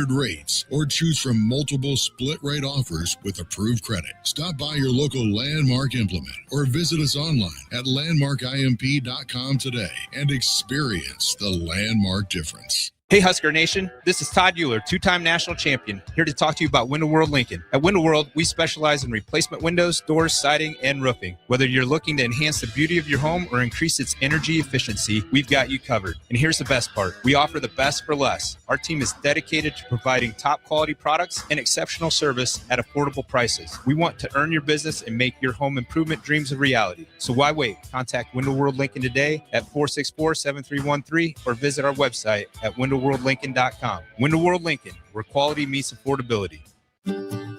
rates or choose from multiple split rate offers with approved credit. Stop by your local Landmark Implement or visit us online at landmarkimp.com today and experience the Landmark difference. Hey Husker Nation, this is Todd Euler, two-time national champion, here to talk to you about Windoworld Lincoln. At Windoworld, we specialize in replacement windows, doors, siding, and roofing. Whether you're looking to enhance the beauty of your home or increase its energy efficiency, we've got you covered. And here's the best part. We offer the best for less. Our team is dedicated to providing top quality products and exceptional service at affordable prices. We want to earn your business and make your home improvement dreams a reality. So why wait? Contact Windoworld Lincoln today at 464-7313 or visit our website at WindoworldLincoln.com. Windoworld Lincoln, where quality meets affordability.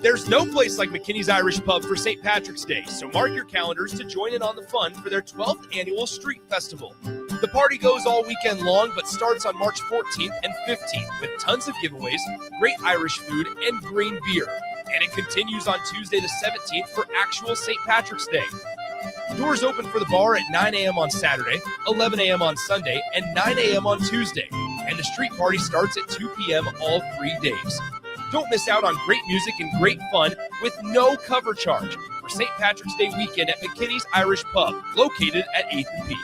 There's no place like McKinney's Irish Pub for St. Patrick's Day, so mark your calendars to join in on the fun for their 12th annual Street Festival. The party goes all weekend long, but starts on March 14th and 15th with tons of giveaways, great Irish food, and green beer. And it continues on Tuesday the 17th for actual St. Patrick's Day. Doors open for the bar at 9 a.m. on Saturday, 11 a.m. on Sunday, and 9 a.m. on Tuesday. And the street party starts at 2 p.m. all 3 days. Don't miss out on great music and great fun with no cover charge for St. Patrick's Day weekend at McKinney's Irish Pub, located at 8th and P.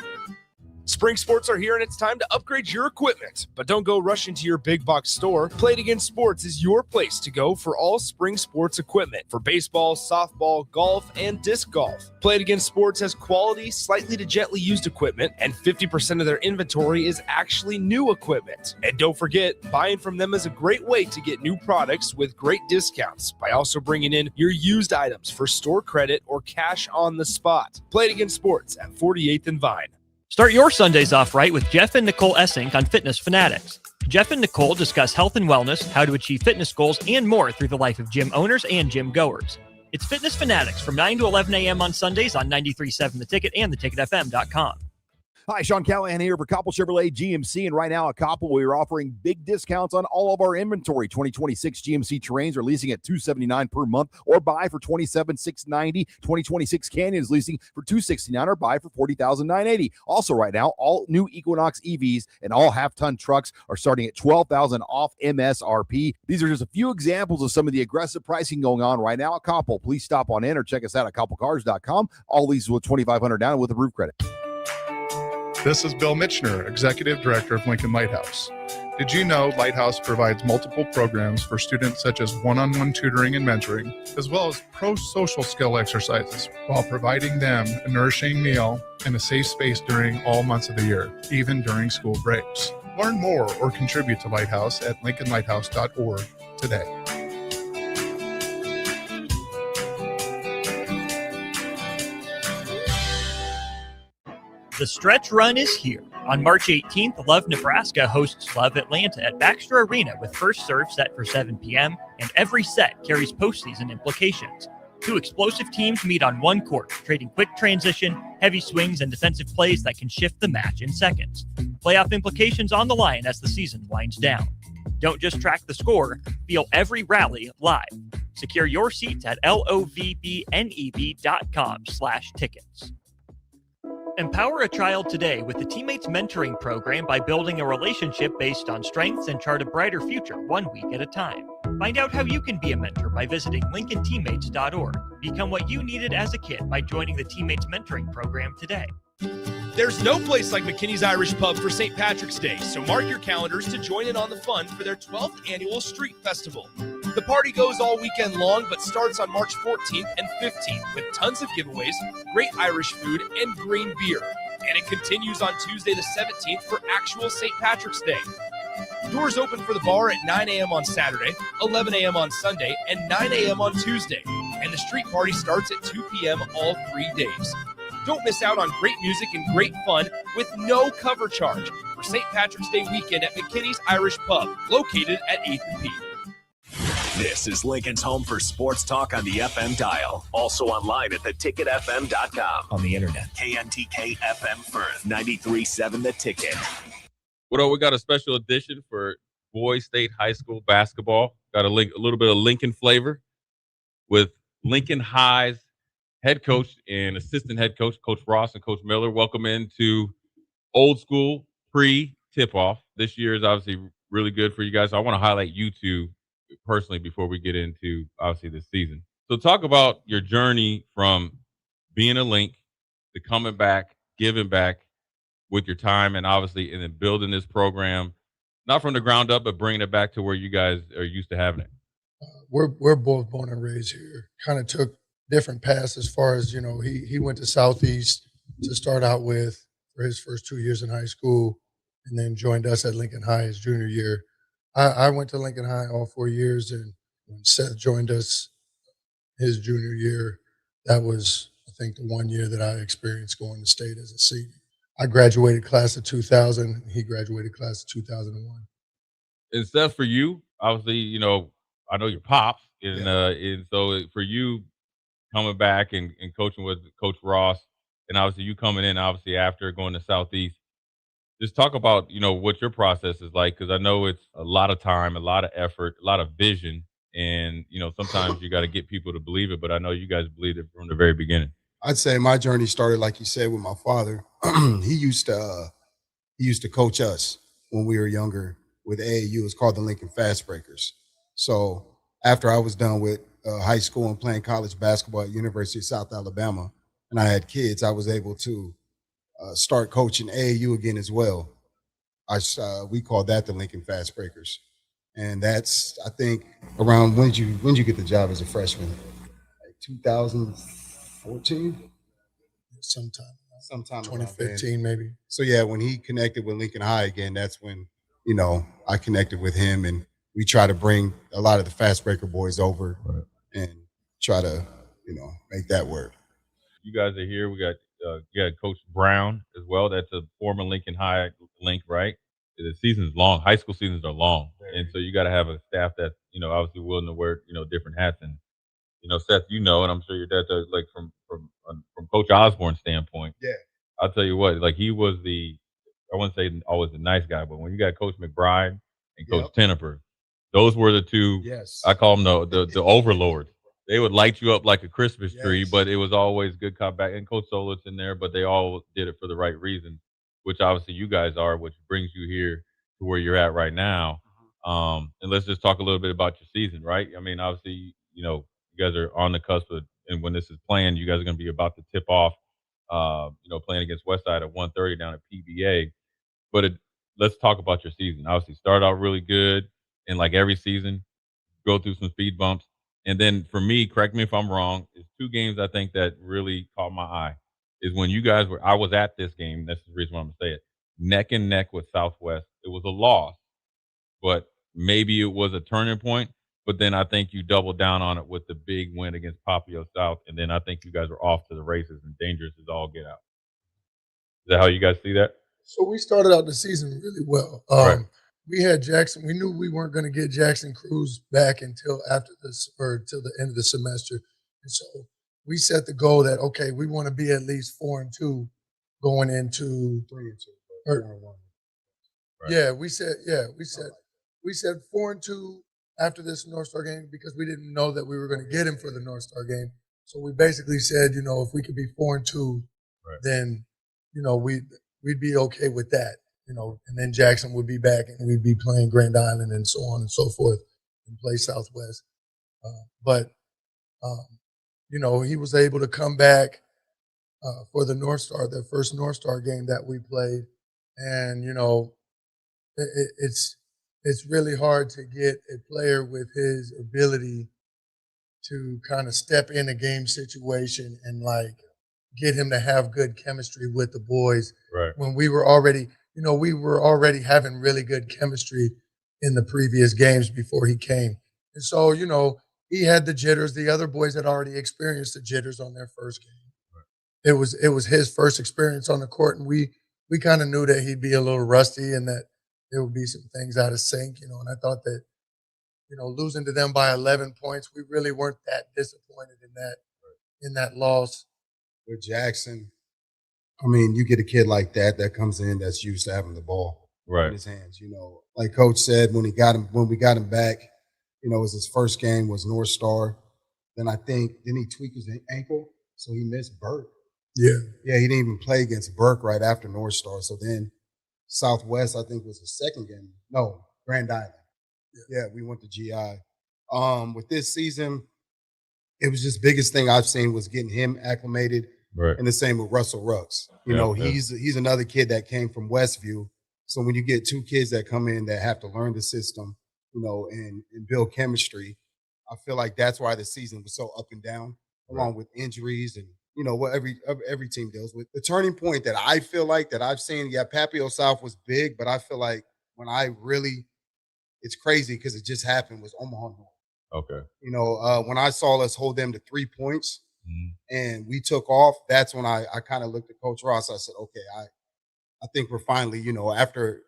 Spring sports are here and it's time to upgrade your equipment. But don't go rushing to your big box store. Play It Again Sports is your place to go for all spring sports equipment for baseball, softball, golf, and disc golf. Play It Again Sports has quality, slightly to gently used equipment, and 50% of their inventory is actually new equipment. And don't forget, buying from them is a great way to get new products with great discounts by also bringing in your used items for store credit or cash on the spot. Play It Again Sports at 48th and Vine. Start your Sundays off right with Jeff and Nicole Essink on Fitness Fanatics. Jeff and Nicole discuss health and wellness, how to achieve fitness goals, and more through the life of gym owners and gym goers. It's Fitness Fanatics from 9 to 11 a.m. on Sundays on 93.7 The Ticket and theticketfm.com. Hi, Sean Callahan here for Koppel Chevrolet GMC, and right now at Koppel, we are offering big discounts on all of our inventory. 2026 GMC Terrains are leasing at $279 per month, or buy for $27,690. 2026 Canyons leasing for $269, or buy for $40,980. Also, right now, all new Equinox EVs and all half-ton trucks are starting at $12,000 off MSRP. These are just a few examples of some of the aggressive pricing going on right now at Koppel. Please stop on in or check us out at koppelcars.com. All leases with $2,500 down with approved credit. This is Bill Mitchner, Executive Director of Lincoln Lighthouse. Did you know Lighthouse provides multiple programs for students such as one-on-one tutoring and mentoring, as well as pro-social skill exercises, while providing them a nourishing meal and a safe space during all months of the year, even during school breaks? Learn more or contribute to Lighthouse at lincolnlighthouse.org today. The stretch run is here. On March 18th, Love Nebraska hosts Love Atlanta at Baxter Arena with first serve set for 7 p.m., and every set carries postseason implications. Two explosive teams meet on one court, trading quick transition, heavy swings, and defensive plays that can shift the match in seconds. Playoff implications on the line as the season winds down. Don't just track the score, feel every rally live. Secure your seats at lovebneb.com/tickets. Empower a child today with the Teammates Mentoring Program by building a relationship based on strengths and chart a brighter future 1 week at a time. Find out how you can be a mentor by visiting lincolnteammates.org. Become what you needed as a kid by joining the Teammates Mentoring Program today. There's no place like McKinney's Irish Pub for St. Patrick's Day, so mark your calendars to join in on the fun for their 12th annual Street Festival. The party goes all weekend long, but starts on March 14th and 15th with tons of giveaways, great Irish food, and green beer. And it continues on Tuesday the 17th for actual St. Patrick's Day. Doors open for the bar at 9 a.m. on Saturday, 11 a.m. on Sunday, and 9 a.m. on Tuesday. And the street party starts at 2 p.m. all 3 days. Don't miss out on great music and great fun with no cover charge for St. Patrick's Day weekend at McKinney's Irish Pub, located at 8th and P. This is Lincoln's home for sports talk on the FM dial. Also online at theticketfm.com. On the internet. KNTK FM Firth, 93.7 The Ticket. What we got a special edition for Boys State High School basketball. Got a little bit of Lincoln flavor with Lincoln High's head coach and assistant head coach, Coach Ross and Coach Miller. Welcome into old school pre-tip-off. This year is obviously really good for you guys. So I want to highlight you two personally before we get into obviously this season. So talk about your journey from being a Link to coming back, giving back with your time, and obviously and then building this program, not from the ground up, but bringing it back to where you guys are used to having it. We're both born and raised here. Kind of took different paths as far as, he went to Southeast to start out with for his first 2 years in high school, and then joined us at Lincoln High his junior year. I went to Lincoln High all 4 years, and when Seth joined us his junior year, that was, I think, the 1 year that I experienced going to state as a senior. I graduated class of 2000. He graduated class of 2001. And Seth, for you, obviously, I know your pops, and so for you coming back and coaching with Coach Ross, and obviously you coming in, obviously after going to Southeast, just talk about what your process is like, because I know it's a lot of time, a lot of effort, a lot of vision, and sometimes you got to get people to believe it. But I know you guys believed it from the very beginning. I'd say my journey started, like you said, with my father. He used to coach us when we were younger with AAU. It was called the Lincoln Fast Breakers. So after I was done with high school and playing college basketball at University of South Alabama, and I had kids, I was able to start coaching AAU again as well. We called that the Lincoln Fast Breakers, and that's, I think, around when did you get the job as a freshman? Like 2014, sometime 2015 maybe. So yeah, when he connected with Lincoln High again, that's when I connected with him, and we try to bring a lot of the fast breaker boys over and try to make that work. You guys are here. We got Coach Brown as well. That's a former Lincoln High Link, right? The season's long. High school seasons are long, and so you got to have a staff that's obviously willing to wear different hats. And Seth, and I'm sure your dad does, like from Coach Osborne's standpoint. Yeah, I'll tell you what, like he was I wouldn't say always the nice guy, but when you got Coach McBride and Coach Tenniper, those were the two. Yes, I call them the overlords. They would light you up like a Christmas tree, but it was always good comeback. And Coach Solit's in there, but they all did it for the right reason, which obviously you guys are, which brings you here to where you're at right now. And let's just talk a little bit about your season, right? I mean, obviously, you guys are on the cusp of, and when this is planned, you guys are going to be about to tip off, playing against Westside at 1:30 down at PBA. But let's talk about your season. Obviously, start out really good, and like every season, go through some speed bumps. And then for me, correct me if I'm wrong, is two games I think that really caught my eye. Is when you guys I was at this game, that's the reason why I'm going to say it, neck and neck with Southwest. It was a loss, but maybe it was a turning point. But then I think you doubled down on it with the big win against Papio South. And then I think you guys were off to the races and dangerous as all get out. Is that how you guys see that? So we started out the season really well. Right. We had Jackson. We knew we weren't going to get Jackson Cruz back until after this, or until the end of the semester. And so we set the goal that, okay, we want to be at least 4-2 going into 3-2. Right. Yeah, we said 4-2 after this North Star game, because we didn't know that we were going to get him for the North Star game. So we basically said, if we could be 4-2, then we'd be okay with that. And then Jackson would be back and we'd be playing Grand Island and so on and so forth and play Southwest. But he was able to come back for the North Star, the first North Star game that we played. And, it's really hard to get a player with his ability to kind of step in a game situation and get him to have good chemistry with the boys. Right. When we were already having really good chemistry in the previous games before he came. And so, he had the jitters. The other boys had already experienced the jitters on their first game. Right. It was his first experience on the court, and we kind of knew that he'd be a little rusty and that there would be some things out of sync, and I thought that, losing to them by 11 points, we really weren't that disappointed in that loss. With Jackson, I mean, you get a kid like that comes in that's used to having the ball in his hands. Like Coach said, when we got him back, it was his first game was North Star. Then I think he tweaked his ankle, so he missed Burke. Yeah, he didn't even play against Burke right after North Star. So then Southwest, I think, was the second game. No, Grand Island. Yeah, we went to GI. With this season, it was just biggest thing I've seen was getting him acclimated. Right. And the same with Russell Rucks. He's another kid that came from Westview. So when you get two kids that come in that have to learn the system, and build chemistry, I feel like that's why the season was so up and down, along with injuries and what every team deals with. The turning point that I feel like that I've seen, Papio South was big, but I feel like when it's crazy because it just happened, was Omaha North. Okay. When I saw us hold them to 3 points and we took off, that's when I kind of looked at Coach Ross. I said, okay, I think we're finally, after,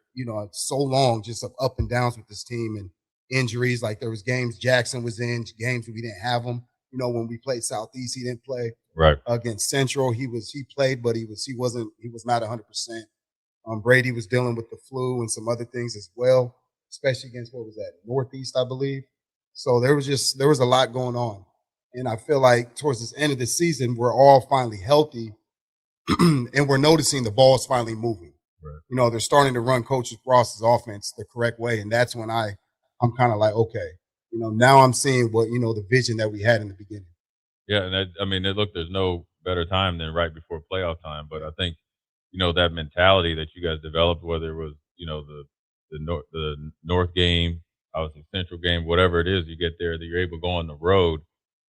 so long just of up and downs with this team and injuries. Like there was games Jackson was in, games we didn't have him. When we played Southeast, he didn't play. Right. Against Central, he played, but he was not 100%. Brady was dealing with the flu and some other things as well, especially against, what was that, Northeast, I believe. So there was a lot going on. And I feel like towards this end of the season, we're all finally healthy and we're noticing the ball's finally moving. Right. They're starting to run Coach Ross's offense the correct way. And that's when I'm kind of like, okay, now I'm seeing what, the vision that we had in the beginning. Yeah. And there's no better time than right before playoff time. But I think, that mentality that you guys developed, whether it was, the North game, obviously Central game, whatever it is, you get there, that you're able to go on the road.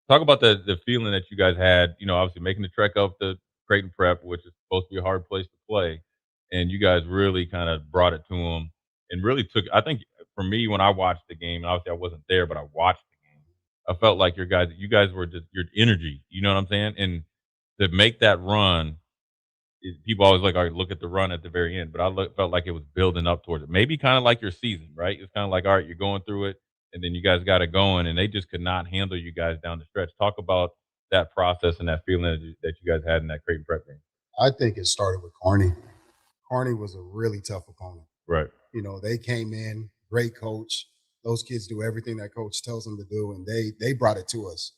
Talk about the feeling that you guys had, obviously making the trek up to Creighton Prep, which is supposed to be a hard place to play. And you guys really kind of brought it to them and really I think for me, when I watched the game, and obviously I wasn't there, but I watched the game, I felt like you guys were just your energy, you know what I'm saying? And to make that run, people always like, all right, look at the run at the very end, but felt like it was building up towards it. Maybe kind of like your season, right? It's kind of like, all right, you're going through it, and then you guys got it going, and they just could not handle you guys down the stretch. Talk about that process and that feeling that you guys had in that Creighton Prep game. I think it started with Carney. Carney was a really tough opponent. Right. They came in, great coach. Those kids do everything that coach tells them to do, and they brought it to us.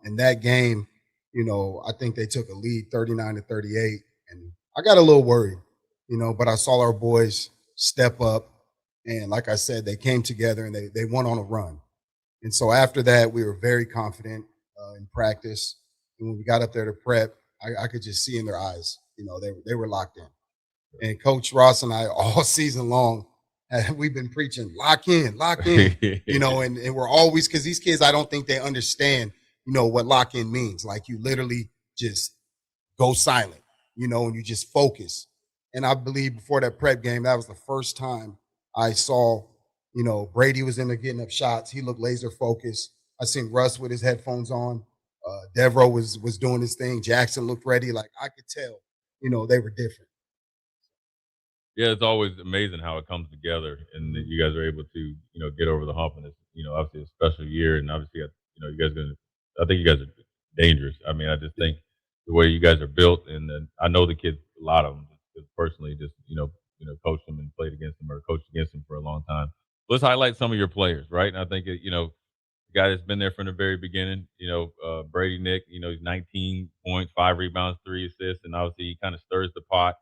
In that game, I think they took a lead 39-38, and I got a little worried, but I saw our boys step up, and like I said, they came together and they went on a run. And so after that, we were very confident in practice. And when we got up there to prep, I could just see in their eyes, they were locked in. And Coach Ross and I all season long, we've been preaching, lock in, and we're always, because these kids, I don't think they understand, what lock in means. Like you literally just go silent, and you just focus. And I believe before that prep game, that was the first time I saw, Brady was in there getting up shots. He looked laser focused. I seen Russ with his headphones on. Devereaux was doing his thing. Jackson looked ready. Like I could tell, they were different. Yeah, it's always amazing how it comes together, and that you guys are able to, get over the hump. And it's, obviously a special year, and obviously, you guys I think you guys are dangerous. I mean, I just think the way you guys are built, and then I know the kids, a lot of them, just personally, just coached them and played against them or coached against them for a long time. Let's highlight some of your players, right? And I think the guy that's been there from the very beginning, Brady Nick, he's 19 points, 5 rebounds, 3 assists, and obviously he kind of stirs the pot.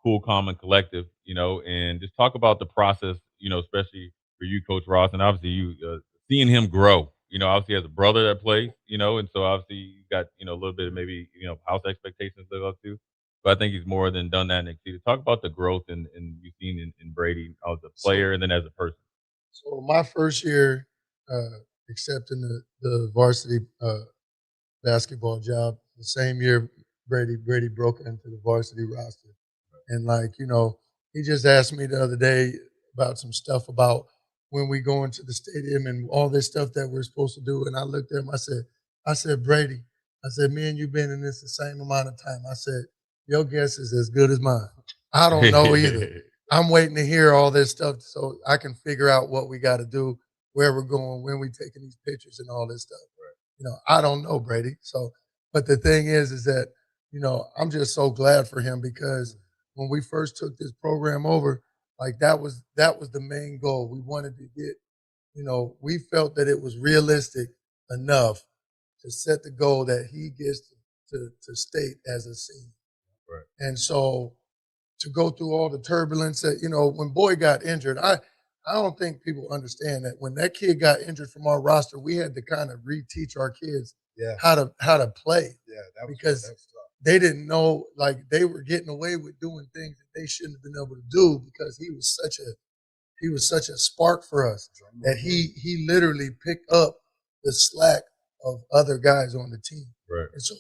Cool, calm, and collective, and just talk about the process, especially for you, Coach Ross, and obviously you seeing him grow. Obviously he has a brother that plays, and so obviously you got, a little bit of maybe, house expectations to live up to. But I think he's more than done that and exceeded. Talk about the growth and you've seen in Brady as a player and then as a person. So my first year accepting the varsity basketball job, the same year Brady broke into the varsity roster. And he just asked me the other day about some stuff about when we go into the stadium and all this stuff that we're supposed to do. And I looked at him, I said, Brady, I said, me and you been in this the same amount of time. I said, your guess is as good as mine. I don't know either. I'm waiting to hear all this stuff so I can figure out what we got to do, where we're going, when we're taking these pictures and all this stuff. Right. I don't know, Brady. So, but the thing is that, I'm just so glad for him because when we first took this program over, like that was the main goal. We wanted to get, we felt that it was realistic enough to set the goal that he gets to state as a senior. Right. And so to go through all the turbulence that, when Boyd got injured, I don't think people understand that when that kid got injured from our roster, we had to kind of reteach our kids how to play. Yeah, because that was tough. they didn't know, like, they were getting away with doing things that they shouldn't have been able to do because he was such a spark for us that he literally picked up the slack of other guys on the team. Right. And so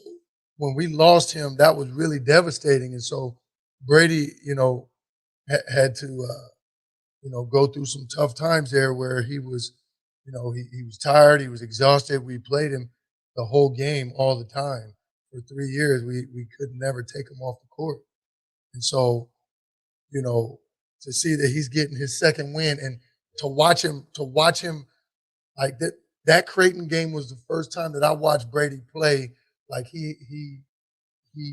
when we lost him, that was really devastating. And so Brady, had to go through some tough times there where he was, he was tired, he was exhausted. We played him the whole game all the time. For 3 years, we could never take him off the court. And so, to see that he's getting his second win and to watch him like that Creighton game was the first time that I watched Brady play like he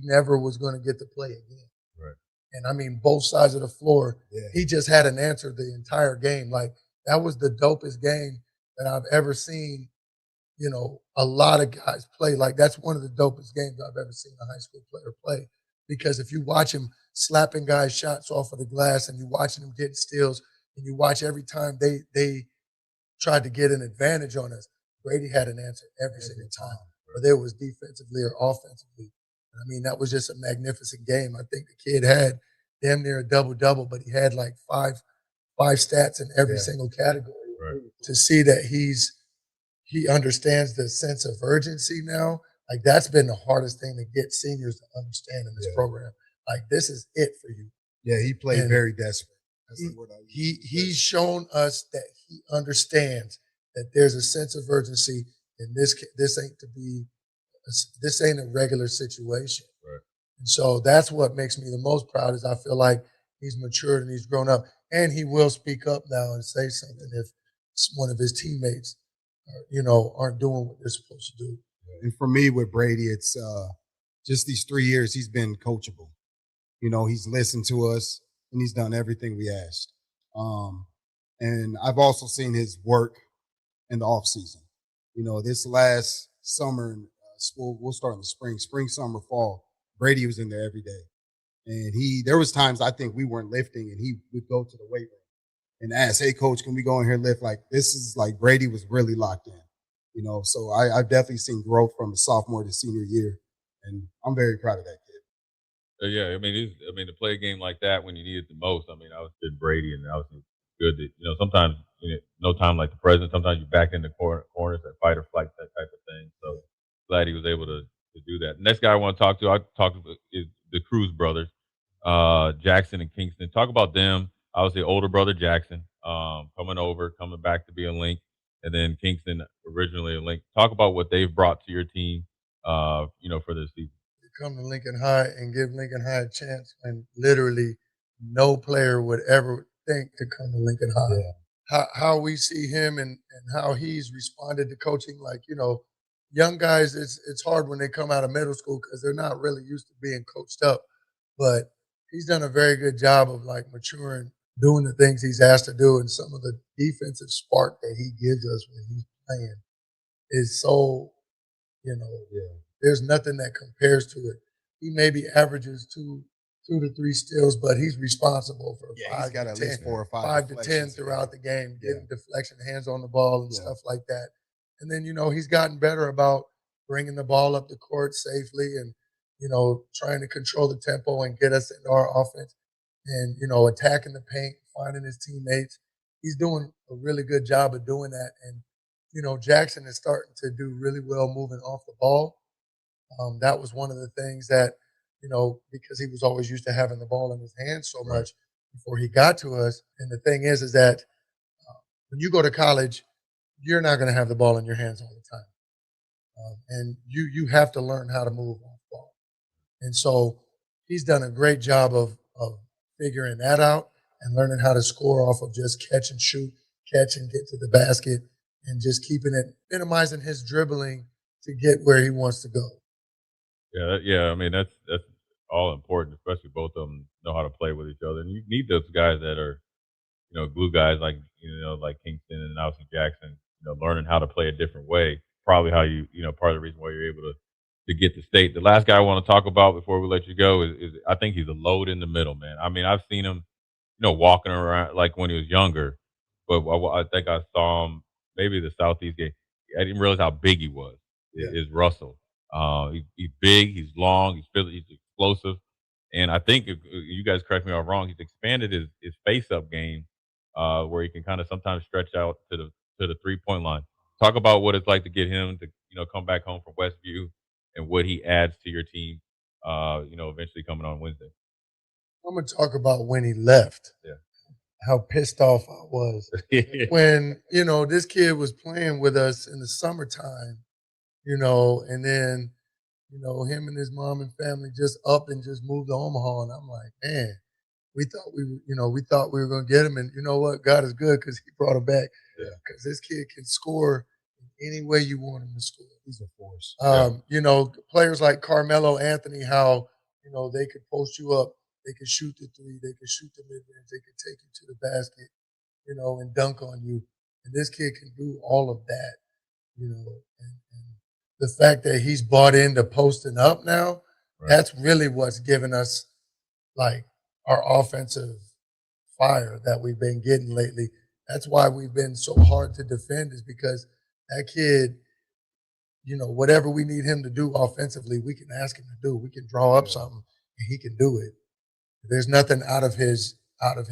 never was going to get to play again. Right. And I mean, both sides of the floor, Yeah. he just had an answer the entire game. Like, that was the dopest game that I've ever seen, a lot of guys play. Like, that's one of the dopest games I've ever seen a high school player play. Because if you watch him slapping guys' shots off of the glass and you watching him get steals and you watch every time they tried to get an advantage on us, Brady had an answer every single time, whether it was defensively or offensively. I mean, that was just a magnificent game. I think the kid had damn near a double-double, but he had like five stats in every single category. Right. To see that he understands the sense of urgency now, like, that's been the hardest thing to get seniors to understand in this program. Like, this is it for you. Yeah, he played very desperate. That's the word I use. He's shown us that he understands that there's a sense of urgency, and this ain't a regular situation. Right. And so that's what makes me the most proud is I feel like he's matured and he's grown up, and he will speak up now and say something if one of his teammates, aren't doing what they're supposed to do. And for me with Brady, it's just these 3 years he's been coachable. He's listened to us and he's done everything we asked. And I've also seen his work in the off season. This last summer, we'll start in the spring, summer, fall. Brady was in there every day, and there was times I think we weren't lifting, and he would go to the weight room and ask, "Hey, coach, can we go in here and lift?" Like, this is like Brady was really locked in. So I've definitely seen growth from the sophomore to senior year, and I'm very proud of that kid. Yeah, I mean, to play a game like that when you need it the most. I mean, I was good Brady, and I was good that sometimes no time like the present. Sometimes you're back in the corners, that fight or flight, that type of thing. So glad he was able to do that. Next guy I want to talk to, is the Cruz brothers, Jackson and Kingston. Talk about them. Obviously, older brother Jackson coming back to be a Link, and then Kingston originally a Link. Talk about what they've brought to your team, for this season. Come to Lincoln High and give Lincoln High a chance when literally no player would ever think to come to Lincoln High. Yeah. How we see him and how he's responded to coaching, like, young guys, it's hard when they come out of middle school because they're not really used to being coached up. But he's done a very good job of, like, maturing, doing the things he's asked to do, and some of the defensive spark that he gives us when he's playing is so, there's nothing that compares to it. He maybe averages two to three steals, but he's responsible for he's got at least 4 or 5 to 10 throughout the game, getting deflection, hands on the ball, and stuff like that. And then, he's gotten better about bringing the ball up the court safely and, trying to control the tempo and get us into our offense and, attacking the paint, finding his teammates. He's doing a really good job of doing that. And, Jackson is starting to do really well moving off the ball. That was one of the things that, because he was always used to having the ball in his hands so much before he got to us. And the thing is that when you go to college, you're not going to have the ball in your hands all the time. And you have to learn how to move off ball. And so he's done a great job of figuring that out and learning how to score off of just catch and shoot, catch and get to the basket, and just minimizing his dribbling to get where he wants to go. Yeah. I mean, that's all important, especially both of them know how to play with each other. And you need those guys that are, glue guys like Kingston and obviously Jackson, learning how to play a different way. Probably how part of the reason why you're able to get to state. The last guy I want to talk about before we let you go is I think he's a load in the middle, man. I mean, I've seen him, walking around like when he was younger, but I think I saw him maybe the Southeast game. I didn't realize how big he was. Is Russell? He's big. He's long. He's explosive. And I think if you guys correct me if I'm wrong, he's expanded his face-up game, where he can kind of sometimes stretch out to the 3-point line. Talk about what it's like to get him to come back home from Westview and what he adds to your team. Eventually coming on Wednesday. I'm gonna talk about when he left. Yeah. How pissed off I was when this kid was playing with us in the summertime, and then him and his mom and family just up and just moved to Omaha, and I'm like, man, we thought we were gonna get him, and you know what, God is good because He brought him back. Yeah. Because this kid can score any way you want him to score. He's a force. Players like Carmelo Anthony, how they could post you up, they could shoot the three, they could shoot the mid-range, they could take you to the basket, and dunk on you. And this kid can do all of that, and the fact that he's bought into posting up now, that's really what's given us like our offensive fire that we've been getting lately. That's why we've been so hard to defend, is because that kid, whatever we need him to do offensively, we can ask him to do. We can draw up something and he can do it. There's nothing out of his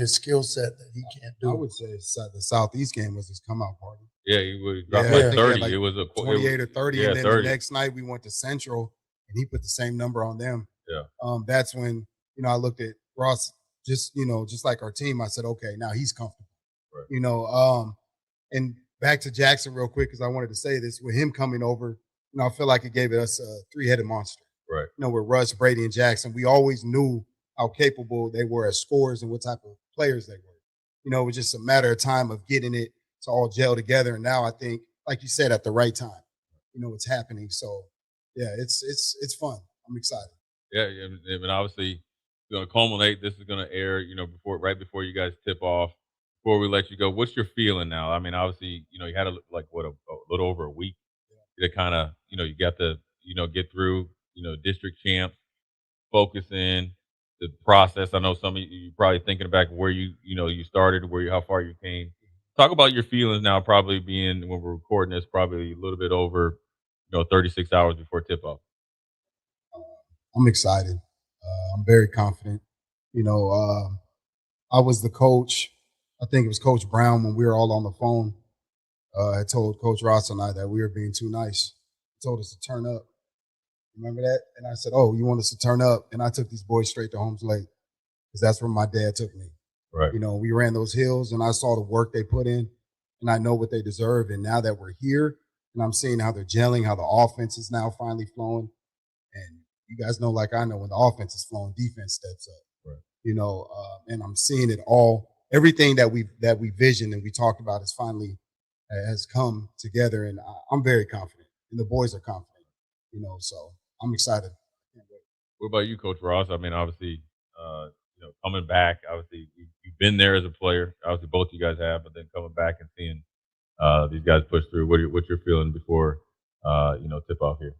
skill set that he can't do. I would say the Southeast game was his come out party. Yeah, he would drop like 30. It was a 28 or 30. Yeah, and then 30. the next night we went to Central and he put the same number on them. Yeah. That's when, I looked at Ross, just like our team. I said, okay, now he's comfortable. Right. And back to Jackson real quick, because I wanted to say this, with him coming over, I feel like it gave us a three-headed monster. Right. With Russ, Brady, and Jackson, we always knew how capable they were as scorers and what type of players they were. It was just a matter of time of getting it to all gel together. And now I think, like you said, at the right time, it's happening. So yeah, it's fun. I'm excited. Yeah, and obviously it's going to culminate. This is going to air, right before you guys tip off. Before we let you go, what's your feeling now? I mean, obviously, you had a little over a week to kind of, you got to, get through, district champs, focus in the process. I know some of you probably thinking back where you started, how far you came. Talk about your feelings now, probably being, when we're recording this, probably a little bit over, 36 hours before tip off. I'm excited. I'm very confident. I was the coach. I think it was Coach Brown, when we were all on the phone, had told Coach Ross and I that we were being too nice. He told us to turn up. Remember that? And I said, oh, you want us to turn up? And I took these boys straight to Holmes Lake, because that's where my dad took me. Right. We ran those hills and I saw the work they put in, and I know what they deserve. And now that we're here and I'm seeing how they're gelling, how the offense is now finally flowing. And you guys know, like I know, when the offense is flowing, defense steps up. Right. And I'm seeing it all. Everything that we visioned and we talked about has come together, and I'm very confident, and the boys are confident. So I'm excited. What about you, Coach Ross? I mean, obviously, coming back, obviously you've been there as a player. Obviously, both of you guys have, but then coming back and seeing these guys push through. What's your feeling before tip off here?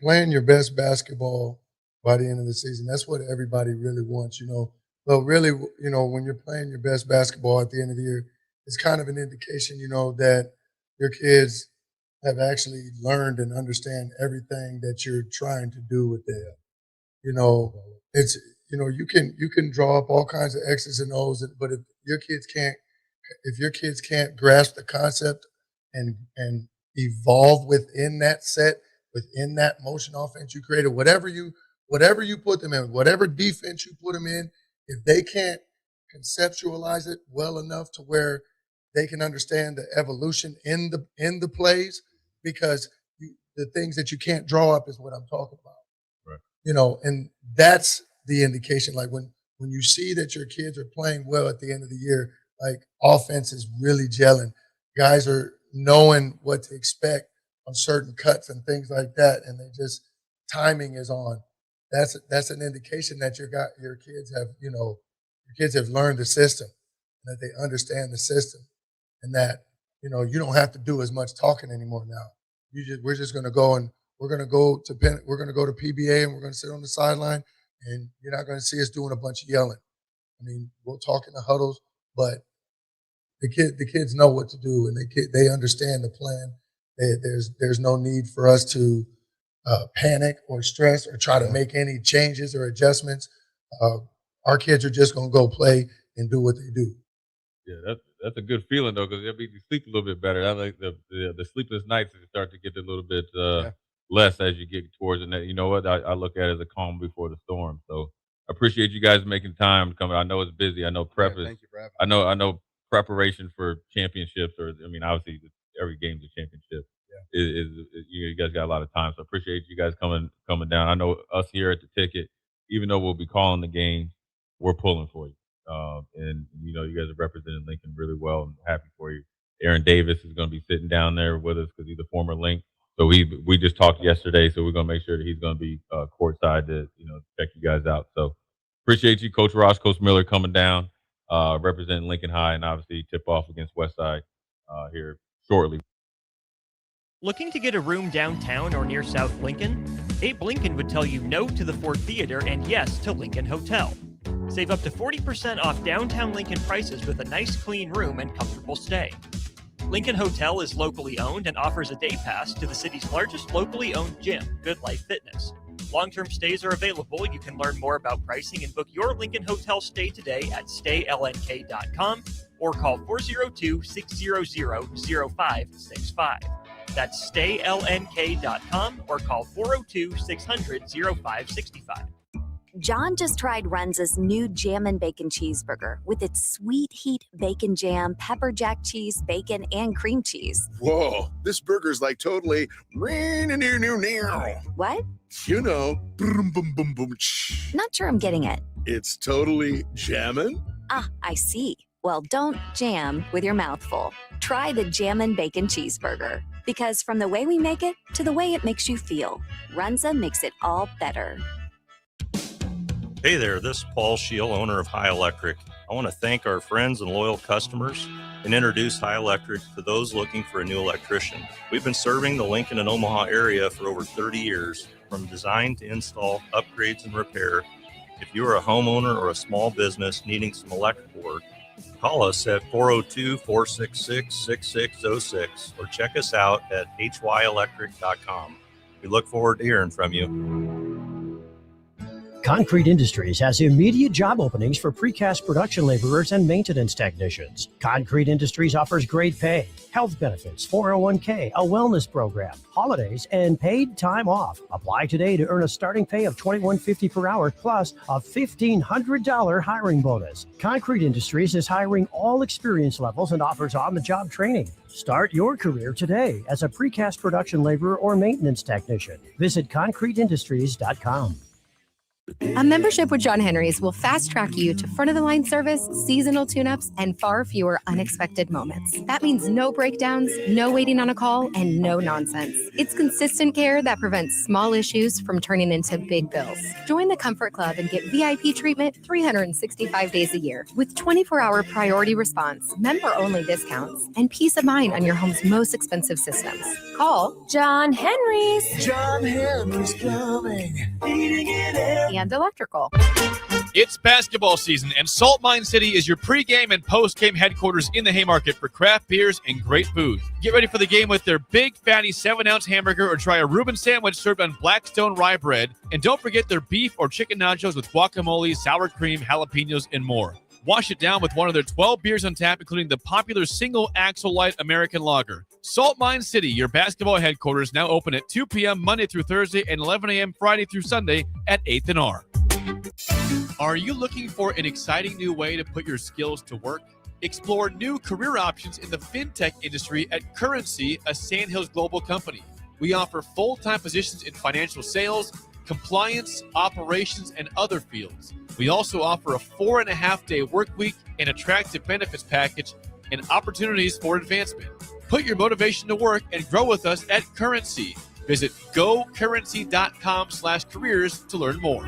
Playing your best basketball by the end of the season. That's what everybody really wants. But really, when you're playing your best basketball at the end of the year, it's kind of an indication, that your kids have actually learned and understand everything that you're trying to do with them. It's you can draw up all kinds of X's and O's, but if your kids can't grasp the concept and evolve within that set, within that motion offense you created, whatever you put them in, whatever defense you put them in, if they can't conceptualize it well enough to where they can understand the evolution in the plays, because the things that you can't draw up is what I'm talking about. Right. And that's the indication. Like when you see that your kids are playing well at the end of the year, like offense is really gelling. Guys are knowing what to expect on certain cuts and things like that, and timing is on. That's an indication that your kids have learned the system, that they understand the system, and that you don't have to do as much talking anymore now. We're just going to go, and we're going to go to PBA, and we're going to sit on the sideline, and you're not going to see us doing a bunch of yelling. I mean, we'll talk in the huddles, but the kids know what to do, and they understand the plan. There's no need for us to panic or stress or try to make any changes or adjustments. Our kids are just going to go play and do what they do. Yeah, that's a good feeling though, because you sleep a little bit better. I like the sleepless nights start to get a little bit less as you get towards the net. You know what? I look at it as a calm before the storm. So I appreciate you guys making time to come. I know it's busy. I know prep is. Thank you for having me. I know preparation for championships, or I mean, obviously every game's a championship. Yeah. Is you guys got a lot of time, so I appreciate you guys coming down. I know us here at the Ticket, even though we'll be calling the game, we're pulling for you. And you know, you guys are representing Lincoln really well. I'm happy for you. Aaron Davis is going to be sitting down there with us because he's a former Link. So we just talked yesterday, so we're going to make sure that he's going to be courtside to check you guys out. So appreciate you, Coach Ross, Coach Miller, coming down, representing Lincoln High, and obviously tip off against Westside here shortly. Looking to get a room downtown or near South Lincoln? Abe Lincoln would tell you no to the Ford Theater and yes to Lincoln Hotel. Save up to 40% off downtown Lincoln prices with a nice clean room and comfortable stay. Lincoln Hotel is locally owned and offers a day pass to the city's largest locally owned gym, Good Life Fitness. Long-term stays are available. You can learn more about pricing and book your Lincoln Hotel stay today at staylnk.com or call 402-600-0565. That's staylnk.com or call 402-600-0565. John just tried Runza's new Jammin' Bacon Cheeseburger with its sweet heat bacon jam, pepper jack cheese, bacon, and cream cheese. Whoa, this burger's like totally What? You know, boom, boom, boom, boom. Not sure I'm getting it. It's totally jammin'? Ah, I see. Well, don't jam with your mouth full. Try the Jammin' Bacon Cheeseburger. Because from the way we make it to the way it makes you feel, Runza makes it all better. Hey there, this is Paul Scheel, owner of High Electric. I want to thank our friends and loyal customers and introduce High Electric to those looking for a new electrician. We've been serving the Lincoln and Omaha area for over 30 years, from design to install, upgrades, and repair. If you are a homeowner or a small business needing some electrical work, call us at 402-466-6606 or check us out at hyelectric.com. We look forward to hearing from you. Concrete Industries has immediate job openings for precast production laborers and maintenance technicians. Concrete Industries offers great pay, health benefits, 401k, a wellness program, holidays, and paid time off. Apply today to earn a starting pay of $21.50 per hour plus a $1,500 hiring bonus. Concrete Industries is hiring all experience levels and offers on-the-job training. Start your career today as a precast production laborer or maintenance technician. Visit concreteindustries.com. A membership with John Henry's will fast-track you to front-of-the-line service, seasonal tune-ups, and far fewer unexpected moments. That means no breakdowns, no waiting on a call, and no nonsense. It's consistent care that prevents small issues from turning into big bills. Join the Comfort Club and get VIP treatment 365 days a year with 24-hour priority response, member-only discounts, and peace of mind on your home's most expensive systems. Call John Henry's. John Henry's Plumbing. Heating and air. And electrical. It's basketball season, and Salt Mine City is your pregame and postgame headquarters in the Haymarket for craft beers and great food. Get ready for the game with their big, fatty 7-ounce hamburger or try a Reuben sandwich served on Blackstone rye bread. And don't forget their beef or chicken nachos with guacamole, sour cream, jalapenos, and more. Wash it down with one of their 12 beers on tap, including the popular Single Axle Light American Lager. Salt Mine City, your basketball headquarters, now open at 2 p.m. Monday through Thursday and 11 a.m. Friday through Sunday at 8th and R. Are you looking for an exciting new way to put your skills to work? Explore new career options in the fintech industry at Currency, a Sandhills Global company. We offer full-time positions in financial sales, compliance, operations, and other fields. We also offer a 4.5-day work week, an attractive benefits package, and opportunities for advancement. Put your motivation to work and grow with us at Currency. Visit gocurrency.com/careers to learn more.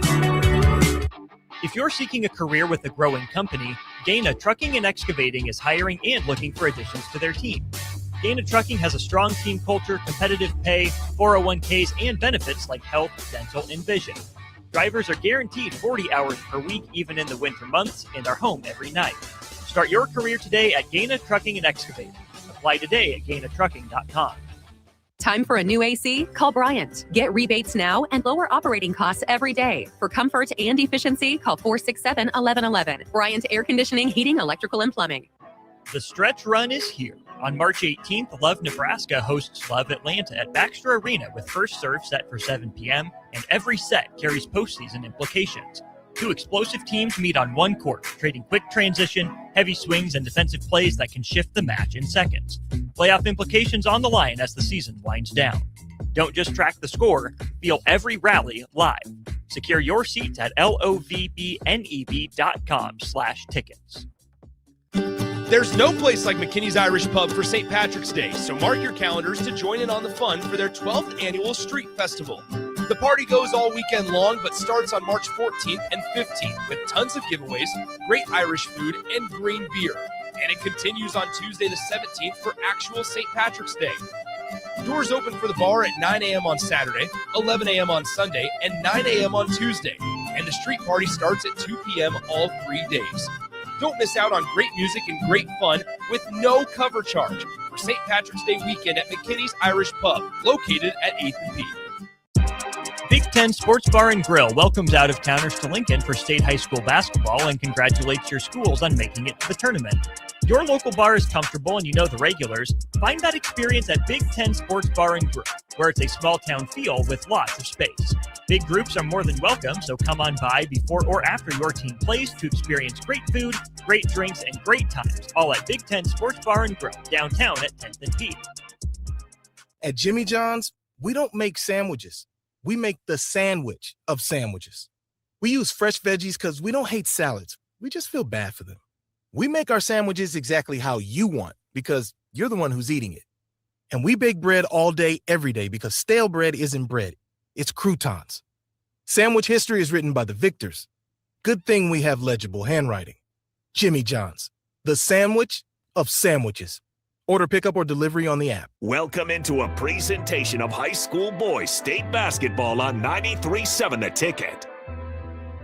If you're seeking a career with a growing company, Dana Trucking and Excavating is hiring and looking for additions to their team. Dana Trucking has a strong team culture, competitive pay, 401ks, and benefits like health, dental, and vision. Drivers are guaranteed 40 hours per week, even in the winter months, and are home every night. Start your career today at Gaina Trucking and Excavating. Apply today at gainatrucking.com. Time for a new AC? Call Bryant. Get rebates now and lower operating costs every day. For comfort and efficiency, call 467-1111. Bryant Air Conditioning, Heating, Electrical, and Plumbing. The stretch run is here. On March 18th, Love Nebraska hosts Love Atlanta at Baxter Arena with first serve set for 7 p.m., and every set carries postseason implications. 2 explosive teams meet on one court, trading quick transition, heavy swings, and defensive plays that can shift the match in seconds. Playoff implications on the line as the season winds down. Don't just track the score, feel every rally live. Secure your seats at lovebneb.com/tickets. There's no place like McKinney's Irish Pub for St. Patrick's Day, so mark your calendars to join in on the fun for their 12th annual Street Festival. The party goes all weekend long, but starts on March 14th and 15th with tons of giveaways, great Irish food, and green beer. And it continues on Tuesday the 17th for actual St. Patrick's Day. Doors open for the bar at 9 a.m. on Saturday, 11 a.m. on Sunday, and 9 a.m. on Tuesday. And the street party starts at 2 p.m. all 3 days. Don't miss out on great music and great fun with no cover charge for St. Patrick's Day weekend at McKinney's Irish Pub, located at 8th and P. Big Ten Sports Bar and Grill welcomes out-of-towners to Lincoln for state high school basketball and congratulates your schools on making it to the tournament. Your local bar is comfortable and you know the regulars. Find that experience at Big Ten Sports Bar and Grill, where it's a small-town feel with lots of space. Big groups are more than welcome, so come on by before or after your team plays to experience great food, great drinks, and great times, all at Big Ten Sports Bar and Grill, downtown at 10th and P. At Jimmy John's, we don't make sandwiches. We make the sandwich of sandwiches. We use fresh veggies because we don't hate salads. We just feel bad for them. We make our sandwiches exactly how you want because you're the one who's eating it. And we bake bread all day, every day because stale bread isn't bread. It's croutons. Sandwich history is written by the victors. Good thing we have legible handwriting. Jimmy John's, the sandwich of sandwiches. Order pickup or delivery on the app. Welcome into a presentation of high school boys state basketball on 93.7 The Ticket.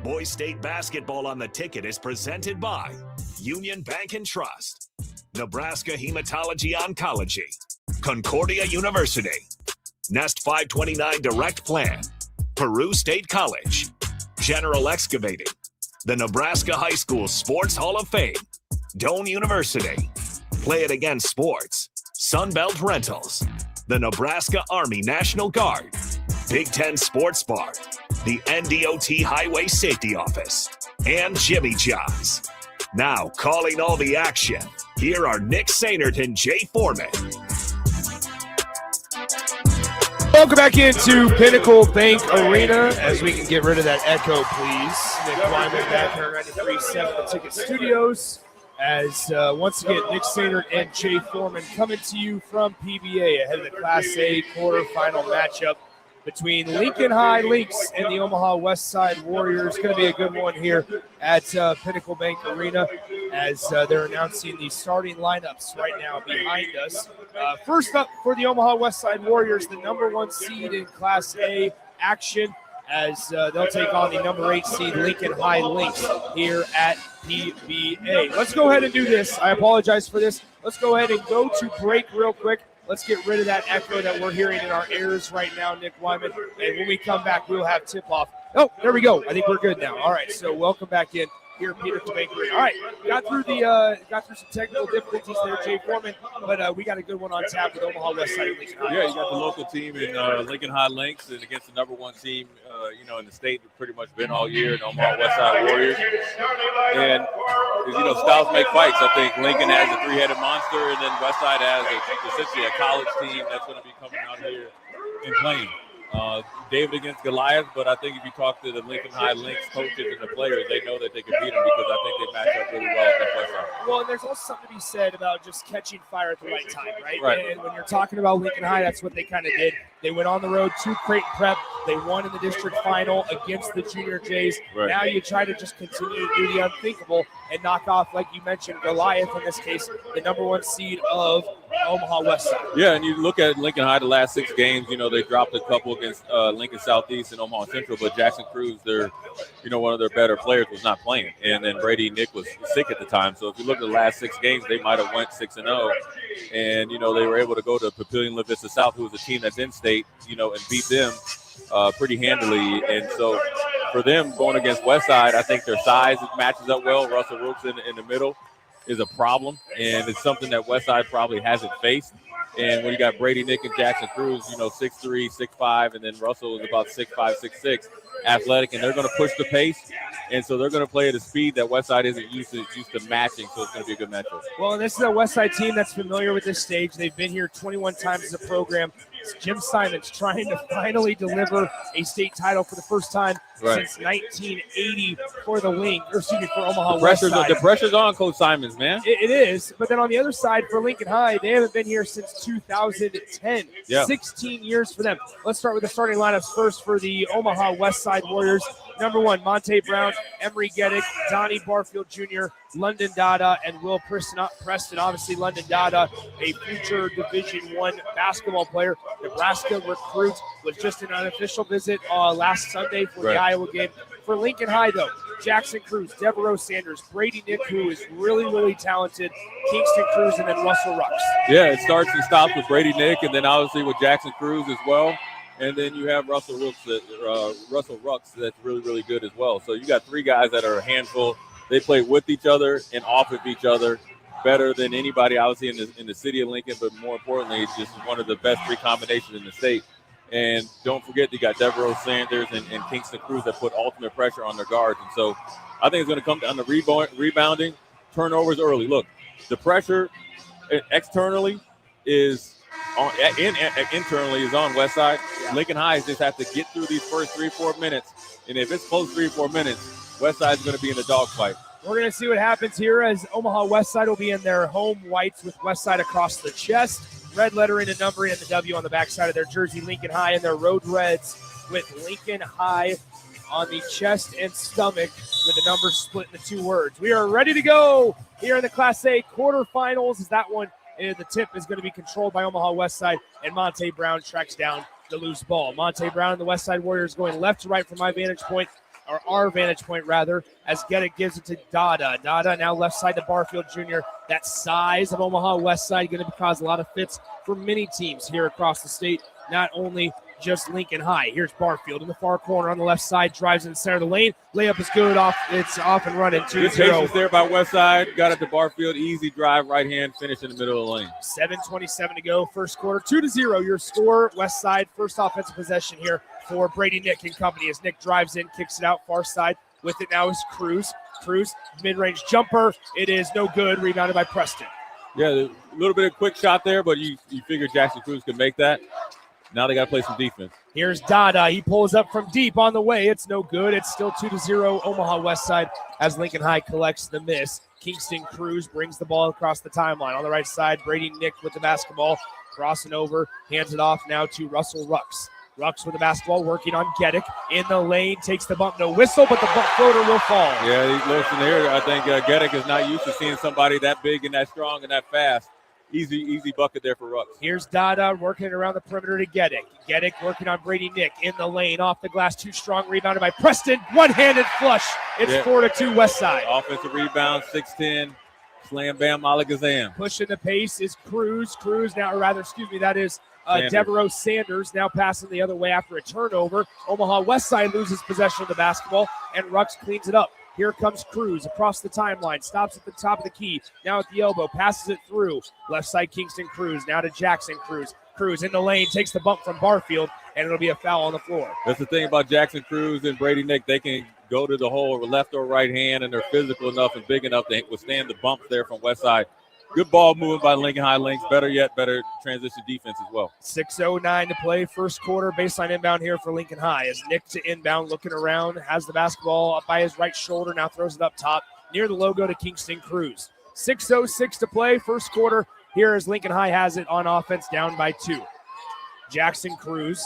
Boys State Basketball on The Ticket is presented by Union Bank and Trust, Nebraska Hematology Oncology, Concordia University, Nest 529 Direct Plan, Peru State College, General Excavating, the Nebraska High School Sports Hall of Fame, Doane University, Play It Again Sports, Sunbelt Rentals, the Nebraska Army National Guard, Big Ten Sports Bar, the NDOT Highway Safety Office, and Jimmy John's. Now, calling all the action, here are Nick Sainert and Jay Foreman. Welcome back into Pinnacle Bank Arena. As we can get rid of that echo, please. Nick Wyman back here at 93.7 The Ticket Studios. As once again, Nick Sainert and Jay Foreman coming to you from PBA ahead of the Class A quarterfinal matchup between Lincoln High Lynx and the Omaha Westside Warriors. Going to be a good one here at Pinnacle Bank Arena as they're announcing the starting lineups right now behind us. First up for the Omaha Westside Warriors, the number 1 seed in Class A action, as they'll take on the number 8 seed Lincoln High Lynx here at PBA. Let's go ahead and do this. I apologize for this. Let's go ahead and go to break real quick. Let's get rid of that echo that we're hearing in our ears right now, Nick Wyman. And when we come back, we'll have tip-off. Oh, there we go. I think we're good now. All right, so welcome back in here at Pinnacle Bank Arena. All right, got through some technical difficulties there, Jay Foreman, but we got a good one on tap with Omaha Westside. Yeah, you got the local team in Lincoln High Lynx and against the number 1 team, in the state. We've pretty much been all year, the Omaha Westside Warriors. And, styles make fights. I think Lincoln has a 3-headed monster, and then Westside has essentially a college team that's going to be coming out here and playing. David against Goliath, but I think if you talk to the Lincoln High Lynx coaches and the players, they know that they can beat them because I think they match up really well against Westside. Well, and there's also something to be said about just catching fire at the right time, right? And when you're talking about Lincoln High, that's what they kind of did. They went on the road to Creighton Prep. They won in the district final against the Junior Jays. Right. Now you try to just continue to do the unthinkable and knock off, like you mentioned, Goliath, in this case, the number 1 seed of Omaha Westside. Yeah, and you look at Lincoln High the last 6 games, they dropped a couple against Lincoln Southeast and Omaha Central, but Jackson Cruz, one of their better players was not playing. And then Brady Nick was sick at the time. So if you look at the last 6 games, they might have went 6-0. And, they were able to go to Papillion La Vista South, who was a team that's in state, and beat them pretty handily. And so for them going against Westside, I think their size matches up well. Russell Rooks in the middle is a problem, and it's something that Westside probably hasn't faced. And when you got Brady Nick and Jackson Cruz, 6'3", 6'5", and then Russell is about 6'5", 6'6", athletic, and they're going to push the pace. And so they're going to play at a speed that Westside isn't used to matching, so it's going to be a good matchup. Well, and this is a Westside team that's familiar with this stage. They've been here 21 times as a program. It's Jim Simons trying to finally deliver a state title for the first time since 1980 for for Omaha Westside. The pressure's on Coach Simons, man. It is, but then on the other side for Lincoln High, they haven't been here since 2010. Yeah. 16 years for them. Let's start with the starting lineups first for the Omaha Westside Warriors. Number 1, Monte Brown, Emery Geddick, Donnie Barfield Jr., London Dada, and Will Preston. Obviously, London Dada, a future Division I basketball player. Nebraska recruit, was just an unofficial visit last Sunday for the Iowa game. For Lincoln High, though, Jackson Cruz, Devereaux Sanders, Brady Nick, who is really, really talented, Kingston Cruz, and then Russell Rucks. Yeah, it starts and stops with Brady Nick, and then obviously with Jackson Cruz as well. And then you have Russell Rucks that's really, really good as well. So you got 3 guys that are a handful. They play with each other and off of each other better than anybody, obviously, in the city of Lincoln, but more importantly, it's just one of the best 3 combinations in the state. And don't forget, you got Devereaux Sanders and Kingston Cruz that put ultimate pressure on their guards. And so I think it's going to come down to rebounding, turnovers early. Look, the pressure externally is internally is on Westside. Yeah. Lincoln High just have to get through these first 3-4 minutes, and if it's close 3-4 minutes, Westside's going to be in the dogfight. We're going to see what happens here as Omaha Westside will be in their home whites with Westside across the chest, red lettering and numbering, and the W on the backside of their jersey. Lincoln High in their road reds with Lincoln High on the chest and stomach with the numbers split in the 2 words. We are ready to go here in the Class A quarterfinals. As that one, the tip is going to be controlled by Omaha Westside, and Monte Brown tracks down the loose ball. Monte Brown and the Westside Warriors going left to right from my vantage point, or our vantage point rather, as Geddick gives it to Dada. Dada now left side to Barfield Jr. That size of Omaha Westside going to cause a lot of fits for many teams here across the state, not only just Lincoln High. Here's Barfield in the far corner on the left side, drives in the center of the lane. Layup is good. It's off and running. 2-0. Good patience there by Westside. Got it to Barfield. Easy drive, right hand, finish in the middle of the lane. 7:27 to go, first quarter. 2-0 your score. Westside, first offensive possession here for Brady Nick and company as Nick drives in, kicks it out far side. With it now is Cruz. Cruz, mid-range jumper. It is no good. Rebounded by Preston. Yeah, a little bit of quick shot there, but you figure Jackson Cruz could make that. Now they got to play some defense. Here's Dada. He pulls up from deep on the way. It's no good. It's still 2-0 Omaha Westside as Lincoln High collects the miss. Kingston Cruz brings the ball across the timeline. On the right side, Brady Nick with the basketball. Crossing over, hands it off now to Russell Rucks. Rucks with the basketball, working on Geddick. In the lane, takes the bump. No whistle, but the bump floater will fall. Yeah, listen here. I think Geddick is not used to seeing somebody that big and that strong and that fast. Easy bucket there for Rucks. Here's Dada working it around the perimeter to Geddick. Geddick working on Brady Nick in the lane, off the glass, too strong, rebounded by Preston. One-handed flush. It's 4-2 Westside. Offensive rebound, 6'10", slam, bam, alakazam. Pushing the pace is Cruz. That is Devereaux Sanders now passing the other way after a turnover. Omaha Westside loses possession of the basketball, and Rucks cleans it up. Here comes Cruz across the timeline, stops at the top of the key, now at the elbow, passes it through. Left side Kingston Cruz, now to Jackson Cruz. Cruz in the lane, takes the bump from Barfield, and it'll be a foul on the floor. That's the thing about Jackson Cruz and Brady Nick. They can go to the hole or left or right hand, and they're physical enough and big enough to withstand the bumps there from Westside. Good ball moving by Lincoln High Links. Better transition defense as well. 6:09 to play, first quarter. Baseline inbound here for Lincoln High. As Nick to inbound, looking around, has the basketball up by his right shoulder, now throws it up top near the logo to Kingston Cruz. 6:06 to play, first quarter. Here as Lincoln High has it on offense, down by 2. Jackson Cruz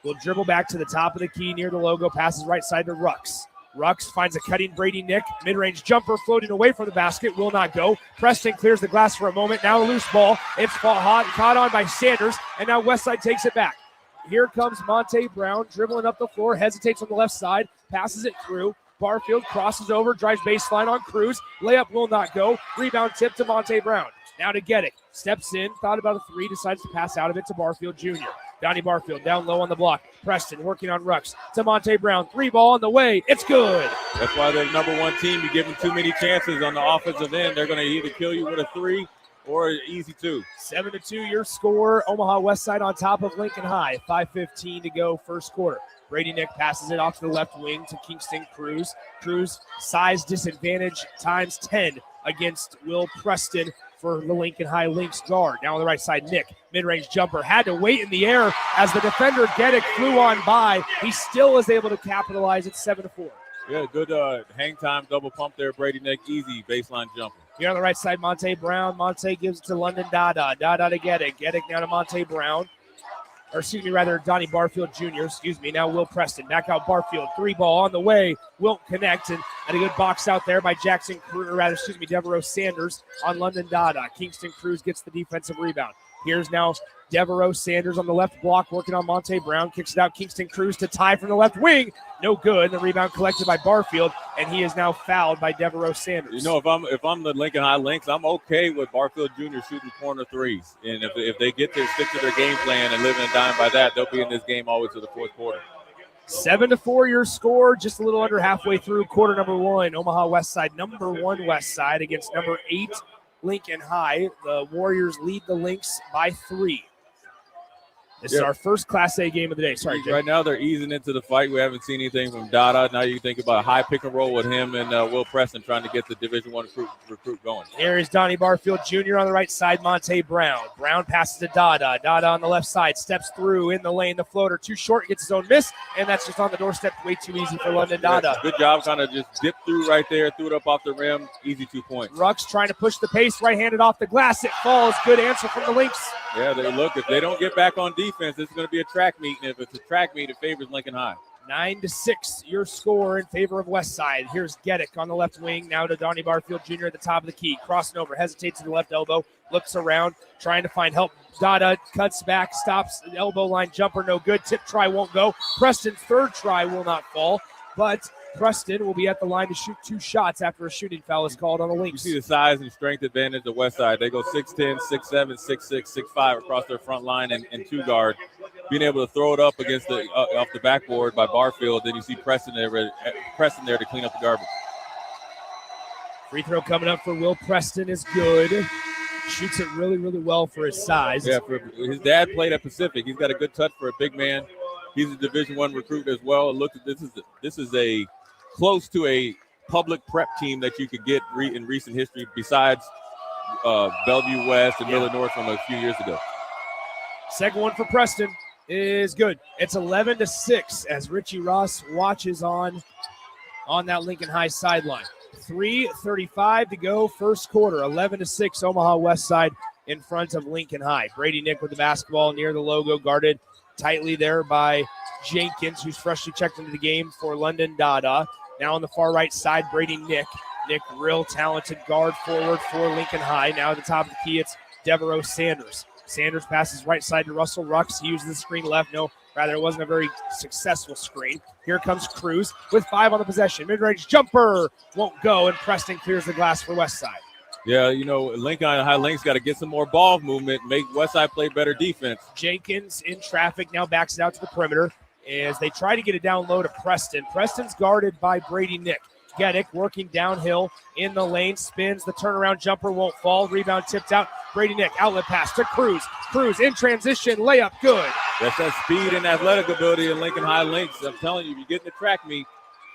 will dribble back to the top of the key near the logo, passes right side to Rucks. Rucks finds a cutting Brady Nick. Mid-range jumper floating away from the basket. Will not go. Preston clears the glass for a moment. Now a loose ball. It's caught on by Sanders. And now Westside takes it back. Here comes Monte Brown dribbling up the floor. Hesitates on the left side. Passes it through. Barfield crosses over. Drives baseline on Cruz. Layup will not go. Rebound tip to Monte Brown. Now to Geddick. Steps in. Thought about a three. Decides to pass out of it to Barfield Jr. Donnie Barfield down low on the block. Preston working on Rucks to Monte Brown. 3 ball on the way. It's good. That's why they're the number one team. You give them too many chances on the offensive end, they're going to either kill you with a 3 or an easy 2. 7-2 your score. Omaha Westside on top of Lincoln High. 5:15 to go first quarter. Brady Nick passes it off to the left wing to Kingston Cruz. Cruz size disadvantage times 10 against Will Preston for the Lincoln High Lynx guard. Now on the right side, Nick, mid-range jumper, had to wait in the air as the defender Geddick flew on by. He still is able to capitalize at 7-4. Yeah, good hang time, double pump there, Brady Nick, easy baseline jumper. Here on the right side, Monte Brown. Monte gives it to London Dada. Dada to Geddick. Geddick now to Monte Brown. Donnie Barfield Jr., now Will Preston. Back out Barfield. 3 ball on the way. Won't connect. And a good box out there by Devereaux Sanders on London Dada. Kingston Cruz gets the defensive rebound. Here's now Devereaux Sanders on the left block working on Monte Brown. Kicks it out Kingston Cruz to tie from the left wing. No good. The rebound collected by Barfield, and he is now fouled by Devereaux Sanders. You know, if I'm the Lincoln High Lynx, I'm okay with Barfield Jr. shooting corner threes. And if they get to stick to their game plan and live and dine by that, they'll be in this game all the way to the fourth quarter. 7-4 your score, just a little under halfway through quarter number 1. Omaha Westside, number 1 Westside against number 8 Lincoln High. The Warriors lead the Lynx by 3. This is our first Class A game of the day. Sorry, Jay. Right now they're easing into the fight. We haven't seen anything from Dada. Now you think about a high pick and roll with him and Will Preston trying to get the Division I recruit going. Here is Donnie Barfield Jr. on the right side, Monte Brown. Brown passes to Dada. Dada on the left side, steps through in the lane. The floater too short, gets his own miss, and that's just on the doorstep. Way too easy for London Dada. Good job, kind of just dip through right there, threw it up off the rim. Easy 2 points. Rucks trying to push the pace, right-handed off the glass. It falls. Good answer from the Lynx. Yeah, if they don't get back on defense, it's going to be a track meet, and if it's a track meet, it favors Lincoln High. 9-6, your score in favor of Westside. Here's Geddick on the left wing, now to Donnie Barfield Jr. at the top of the key. Crossing over, hesitates to the left elbow, looks around, trying to find help. Dada cuts back, stops, elbow line jumper, no good. Tip try won't go. Preston's third try will not fall, but Preston will be at the line to shoot 2 shots after a shooting foul is called on the Lynx. You see the size and strength advantage of Westside. They go 6'10", 6'7", 6'6", 6'5" across their front line and 2 guard. Being able to throw it up against the off the backboard by Barfield, then you see Preston there to clean up the garbage. Free throw coming up for Will Preston is good. Shoots it really, really well for his size. Yeah, his dad played at Pacific. He's got a good touch for a big man. He's a Division I recruit as well. Look, this is a close to a public prep team that you could get in recent history besides Bellevue West and Miller North from a few years ago. Second one for Preston is good. It's 11-6 as Richie Ross watches on that Lincoln High sideline. 3:35 to go first quarter. 11-6 Omaha Westside in front of Lincoln High. Brady Nick with the basketball near the logo, guarded tightly there by Jenkins, who's freshly checked into the game for London Dada. Now on the far right side, Brady Nick. Nick, real talented guard forward for Lincoln High. Now at the top of the key, it's Devereaux Sanders. Sanders passes right side to Russell Rucks. He uses the screen left. No, rather, it wasn't a very successful screen. Here comes Cruz with 5 on the possession. Mid-range jumper won't go, and Preston clears the glass for Westside. Yeah, Lincoln High Lynx got to get some more ball movement, make Westside play better defense. Jenkins in traffic now backs it out to the perimeter as they try to get it down low to Preston. Preston's guarded by Brady Nick. Geddick working downhill in the lane, spins, the turnaround jumper won't fall, rebound tipped out. Brady Nick, outlet pass to Cruz. Cruz in transition, layup good. That's that speed and athletic ability in Lincoln High Lynx. I'm telling you, if you get in the track meet,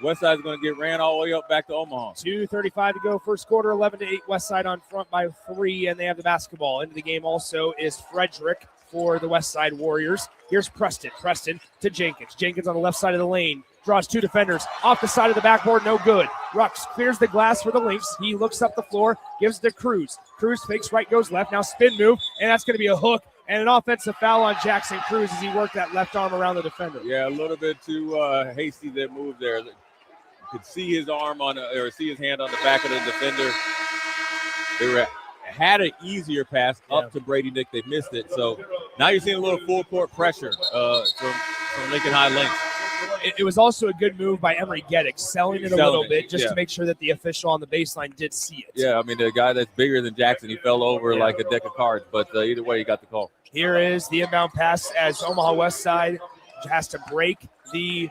Westside's going to get ran all the way up back to Omaha. 2:35 to go first quarter, 11-8 Westside on front by 3, and they have the basketball. Into the game also is Frederick for the Westside Warriors. Here's Preston. Preston to Jenkins. Jenkins on the left side of the lane. Draws 2 defenders. Off the side of the backboard, no good. Rucks clears the glass for the Lynx. He looks up the floor, gives it to Cruz. Cruz fakes right, goes left. Now spin move, and that's going to be a hook. And an offensive foul on Jackson Cruz as he worked that left arm around the defender. Yeah, a little bit too hasty that move there. could see his arm or see his hand on the back of the defender. They had an easier pass up to Brady Nick. They missed it. So now you're seeing a little full court pressure from Lincoln High Lynx. It was also a good move by Emery Geddick, selling it a little bit just to make sure that the official on the baseline did see it. Yeah, I mean, the guy that's bigger than Jackson, he fell over like a deck of cards. But either way, he got the call. Here is the inbound pass as Omaha Westside has to break the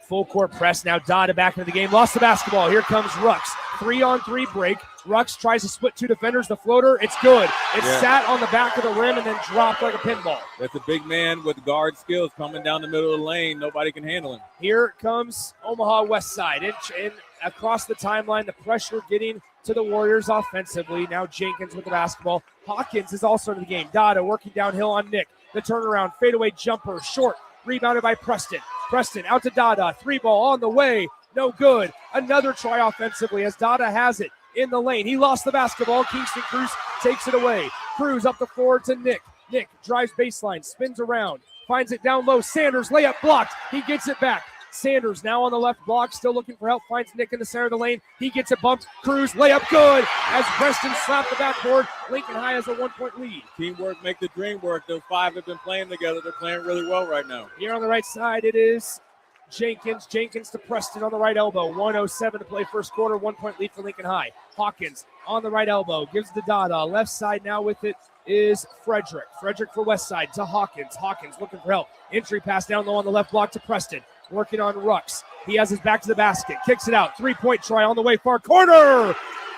full court press. Now Dada back into the game. Lost the basketball. Here comes Rucks. 3-on-3 break. Rucks tries to split two defenders. The floater, it's good. It sat on the back of the rim and then dropped like a pinball. That's a big man with guard skills coming down the middle of the lane. Nobody can handle him. Here comes Omaha Westside. In across the timeline, the pressure getting to the Warriors offensively. Now Jenkins with the basketball. Hawkins is also in the game. Dada working downhill on Nick. The turnaround, fadeaway jumper, short. Rebounded by Preston. Preston out to Dada. 3-ball on the way. No good. Another try offensively as Dada has it in the lane. He lost the basketball. Kingston Cruz takes it away. Cruz up the floor to Nick. Nick drives baseline, spins around, finds it down low. Sanders layup blocked. He gets it back. Sanders now on the left block, still looking for help. Finds Nick in the center of the lane. He gets it bumped. Cruz layup good as Preston slapped the backboard. Lincoln High has a 1-point lead. Teamwork make the dream work. Those five have been playing together. They're playing really well right now. Here on the right side, it is Jenkins to Preston on the right elbow. 1:07 to play first quarter. 1-point lead for Lincoln High. Hawkins on the right elbow. Gives it to Dada. Left side now with it is Frederick. Frederick for West Side to Hawkins. Hawkins looking for help. Entry pass down low on the left block to Preston. Working on Rucks. He has his back to the basket. Kicks it out. 3-point try on the way. Far corner.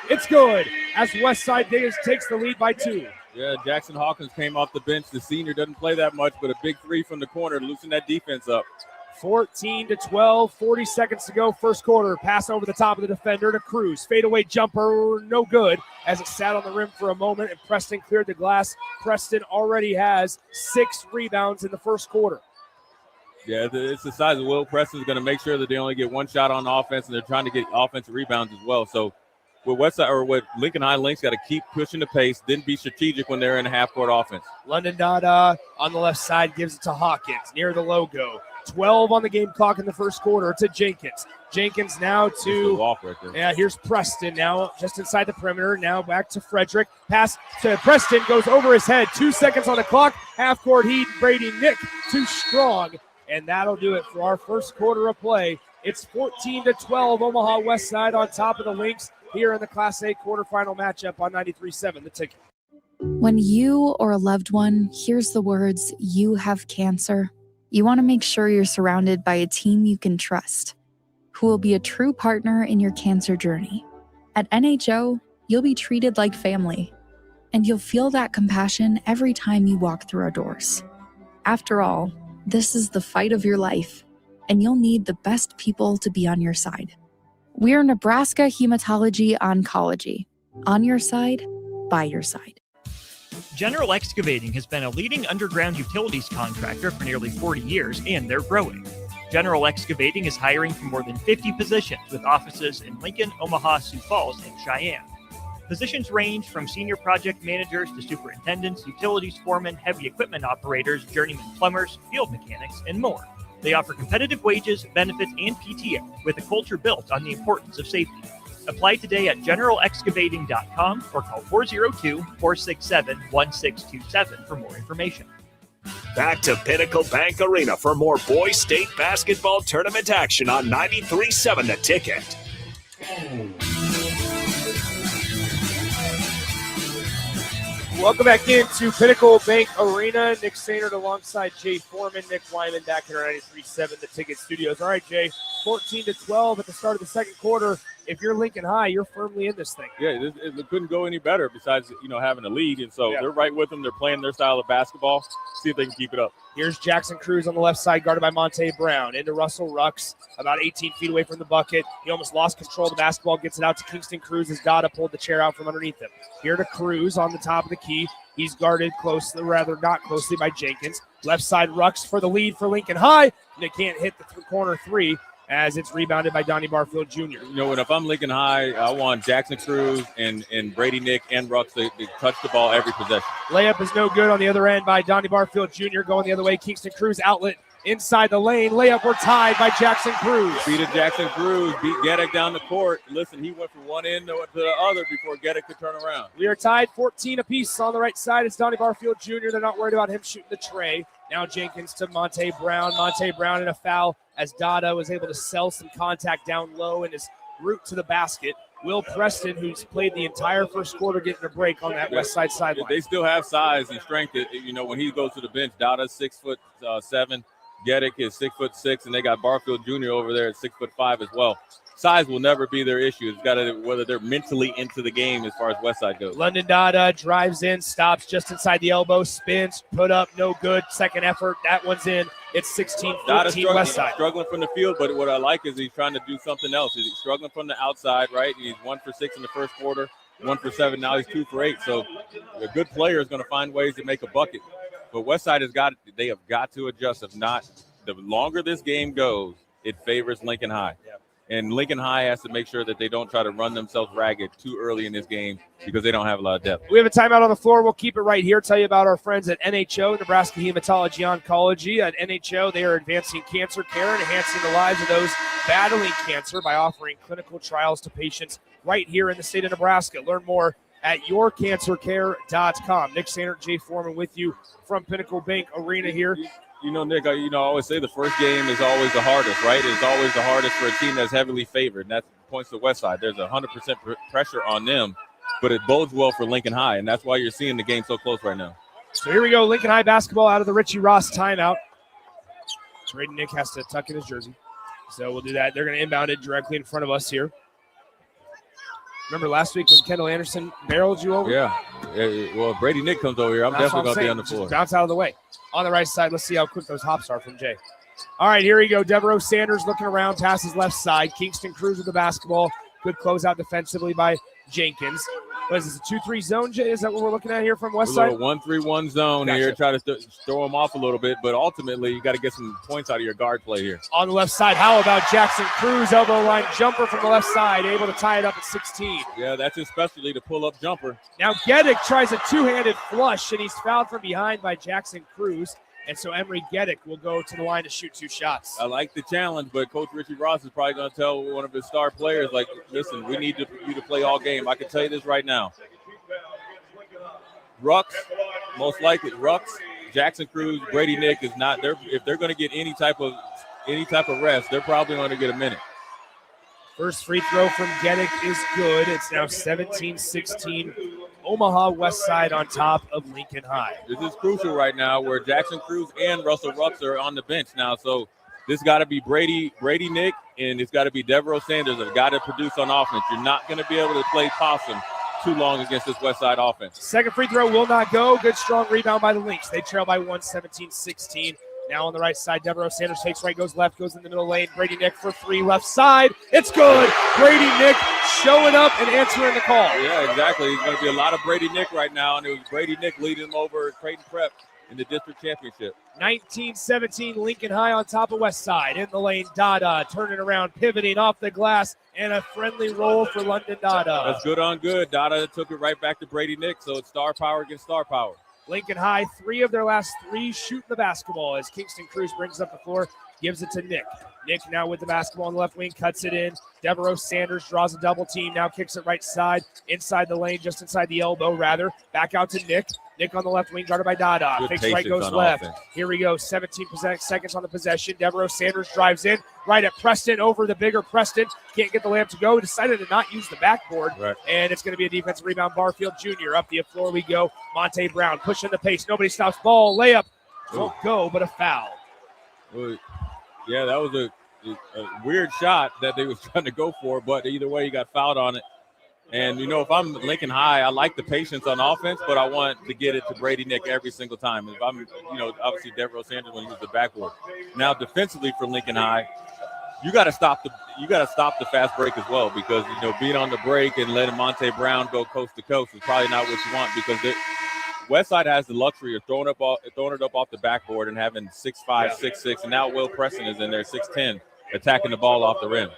It's good as West Side takes the lead by 2. Yeah, Jackson Hawkins came off the bench. The senior doesn't play that much, but a big three from the corner to loosen that defense up. 14-12, 40 seconds to go, first quarter. Pass over the top of the defender to Cruz. Fadeaway jumper, no good, as it sat on the rim for a moment, and Preston cleared the glass. Preston already has 6 rebounds in the first quarter. Yeah, it's the size of Will. Preston's going to make sure that they only get one shot on offense, and they're trying to get offensive rebounds as well. So with Westside or with Lincoln High Lynx, got to keep pushing the pace, then be strategic when they're in a half-court offense. London Dada on the left side gives it to Hawkins near the logo. 12 on the game clock in the first quarter to Jenkins. Jenkins now to here's Preston now just inside the perimeter. Now back to Frederick. Pass to Preston goes over his head. 2 seconds on the clock. Half-court heat. Brady Nick too strong. And that'll do it for our first quarter of play. It's 14-12. Omaha Westside on top of the Lynx here in the Class A quarterfinal matchup on 93.7 The Ticket. When you or a loved one hears the words, "You have cancer," you want to make sure you're surrounded by a team you can trust, who will be a true partner in your cancer journey. At NHO, you'll be treated like family, and you'll feel that compassion every time you walk through our doors. After all, this is the fight of your life, and you'll need the best people to be on your side. We're Nebraska Hematology Oncology. On your side, by your side. General Excavating has been a leading underground utilities contractor for nearly 40 years, and they're growing. General Excavating is hiring for more than 50 positions with offices in Lincoln, Omaha, Sioux Falls, and Cheyenne. Positions range from senior project managers to superintendents, utilities foremen, heavy equipment operators, journeyman plumbers, field mechanics, and more. They offer competitive wages, benefits, and PTO with a culture built on the importance of safety. Apply today at generalexcavating.com or call 402-467-1627 for more information. Back to Pinnacle Bank Arena for more Boys State basketball tournament action on 93.7 The Ticket. Welcome back into Pinnacle Bank Arena. Nick Sainert alongside Jay Foreman, Nick Wyman back in our 93.7 The Ticket studios. All right, Jay, 14-12 at the start of the second quarter. If you're Lincoln High, you're firmly in this thing. Yeah, it couldn't go any better besides, having a lead. And so they're right with them. They're playing their style of basketball. See if they can keep it up. Here's Jackson Cruz on the left side, guarded by Monte Brown. Into Russell Rucks, about 18 feet away from the bucket. He almost lost control of the basketball, gets it out to Kingston Cruz as Dada pulled the chair out from underneath him. Here to Cruz on the top of the key. He's guarded closely, rather not closely, by Jenkins. Left side Rucks for the lead for Lincoln High. And it can't hit the corner three as it's rebounded by Donnie Barfield Jr. And if I'm Lincoln High, I want Jackson Cruz and Brady Nick and Rucks to touch the ball every possession. Layup is no good on the other end by Donnie Barfield Jr. Going the other way. Kingston Cruz outlet inside the lane. Layup, we're tied by Jackson Cruz. Beat Jackson Cruz, beat Geddick down the court. Listen, he went from one end to the other before Geddick could turn around. We are tied 14 apiece on the right side. It's Donnie Barfield Jr. They're not worried about him shooting the tray. Now Jenkins to Monte Brown. Monte Brown in a foul as Dada was able to sell some contact down low in his route to the basket. Will Preston, who's played the entire first quarter, getting a break on that west side sideline. They still have size and strength. When he goes to the bench, Dada's 6'7". Geddick is 6'6", and they got Barfield Jr. over there at 6'5" as well. Size will never be their issue. It's got to whether they're mentally into the game as far as Westside goes. London Dada drives in, stops just inside the elbow, spins, put up, no good. Second effort, that one's in. It's 16-14 Westside. Struggling from the field, but what I like is he's trying to do something else. He's struggling from the outside, right? He's 1 for 6 in the first quarter, 1 for 7. Now he's 2 for 8. So a good player is going to find ways to make a bucket. But Westside they have got to adjust. If not, the longer this game goes, it favors Lincoln High. Yeah. And Lincoln High has to make sure that they don't try to run themselves ragged too early in this game because they don't have a lot of depth. We have a timeout on the floor. We'll keep it right here. Tell you about our friends at NHO, Nebraska Hematology Oncology. At NHO, they are advancing cancer care and enhancing the lives of those battling cancer by offering clinical trials to patients right here in the state of Nebraska. Learn more at yourcancercare.com. Nick Sandert, Jay Foreman with you from Pinnacle Bank Arena here. Nick, I always say the first game is always the hardest, right? It's always the hardest for a team that's heavily favored, and that points to Westside. There's 100% pressure on them, but it bodes well for Lincoln High, and that's why you're seeing the game so close right now. So here we go, Lincoln High basketball out of the Richie Ross timeout. Braden Nick has to tuck in his jersey, so we'll do that. They're going to inbound it directly in front of us here. Remember last week when Kendall Anderson barreled you over? Yeah. Well, if Brady Nick comes over here, I'm definitely going to be on the floor. Just bounce out of the way. On the right side, let's see how quick those hops are from Jay. All right, here we go. Devereaux Sanders looking around, passes left side. Kingston Cruz with the basketball. Good closeout defensively by Jenkins. What is this, a 2-3 zone, Jay? Is that what we're looking at here from Westside? A little 1-3-1 zone here. Try to throw them off a little bit, but ultimately you got to get some points out of your guard play here. On the left side, how about Jackson Cruz? Elbow line jumper from the left side, able to tie it up at 16. Yeah, that's his specialty, to pull up jumper. Now Geddick tries a two-handed flush, and he's fouled from behind by Jackson Cruz. And so Emery Geddick will go to the line to shoot 2 shots. I like the challenge, but Coach Richie Ross is probably going to tell one of his star players, like, listen, we need you to play all game. I can tell you this right now. Rucks, most likely Rucks, Jackson Cruz, Brady Nick is not there. If they're going to get any type of rest, they're probably going to get a minute. First free throw from Geddick is good. It's now 17-16. Omaha Westside on top of Lincoln High. This is crucial right now where Jackson Cruz and Russell Rucks are on the bench now. So this got to be Brady Nick, and it's got to be Devereaux Sanders that have got to produce on offense. You're not going to be able to play possum too long against this Westside offense. Second free throw will not go. Good strong rebound by the Lynx. They trail by 1, 17-16. Now on the right side, Devereaux Sanders takes right, goes left, goes in the middle lane. Brady Nick for 3, left side. It's good. Brady Nick showing up and answering the call. Yeah, exactly. He's going to be a lot of Brady Nick right now, and it was Brady Nick leading him over Creighton Prep in the district championship. 19-17, Lincoln High on top of Westside. In the lane, Dada turning around, pivoting off the glass, and a friendly roll for London Dada. That's good on good. Dada took it right back to Brady Nick, so it's star power against star power. Lincoln High, 3 of their last 3 shooting the basketball as Kingston Cruz brings up the floor, gives it to Nick. Nick now with the basketball on the left wing, cuts it in. Devereaux Sanders draws a double team, now kicks it right side, inside the lane, just inside the elbow, rather. Back out to Nick. Nick on the left wing, guarded by Dada. Fakes right, goes left. Offense. Here we go, 17 seconds on the possession. Devereaux Sanders drives in, right at Preston, over the bigger Preston. Can't get the layup to go. Decided to not use the backboard. Right. And it's going to be a defensive rebound. Barfield Jr. Up the floor we go. Monte Brown pushing the pace. Nobody stops. Ball, layup. Won't go, but a foul. Yeah, that was a weird shot that they was trying to go for, but either way, he got fouled on it. And, if I'm Lincoln High, I like the patience on offense, but I want to get it to Brady Nick every single time. If I'm, obviously Devereaux Sanders when he was the backboard. Now, defensively for Lincoln High, you got to stop the fast break as well because, being on the break and letting Monte Brown go coast to coast is probably not what you want because Westside has the luxury of throwing it up off the backboard and having 6'5", 6'6", and now Will Preston is in there 6'10", attacking the ball off the rim.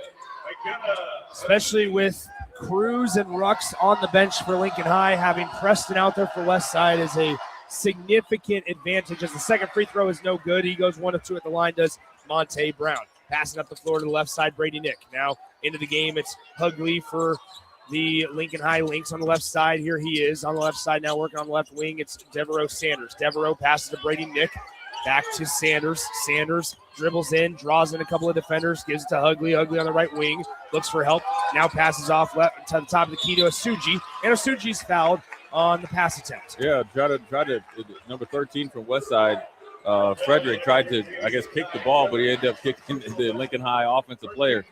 Especially with Cruz and Rucks on the bench for Lincoln High, having Preston out there for Westside is a significant advantage as the second free throw is no good. He goes 1 of 2 at the line, does Monte Brown. Passing up the floor to the left side, Brady Nick. Now into the game, it's Hugley for the Lincoln High Lynx on the left side. Here he is on the left side now working on the left wing. It's Devereaux Sanders. Devereaux passes to Brady Nick. Back to Sanders. Sanders dribbles in, draws in a couple of defenders, gives it to Hugley. Hugley on the right wing, looks for help. Now passes off left to the top of the key to Asuji. And Asuji's fouled on the pass attempt. Yeah, try to number 13 from Westside. Frederick tried to, I guess, kick the ball, but he ended up kicking the Lincoln High offensive player.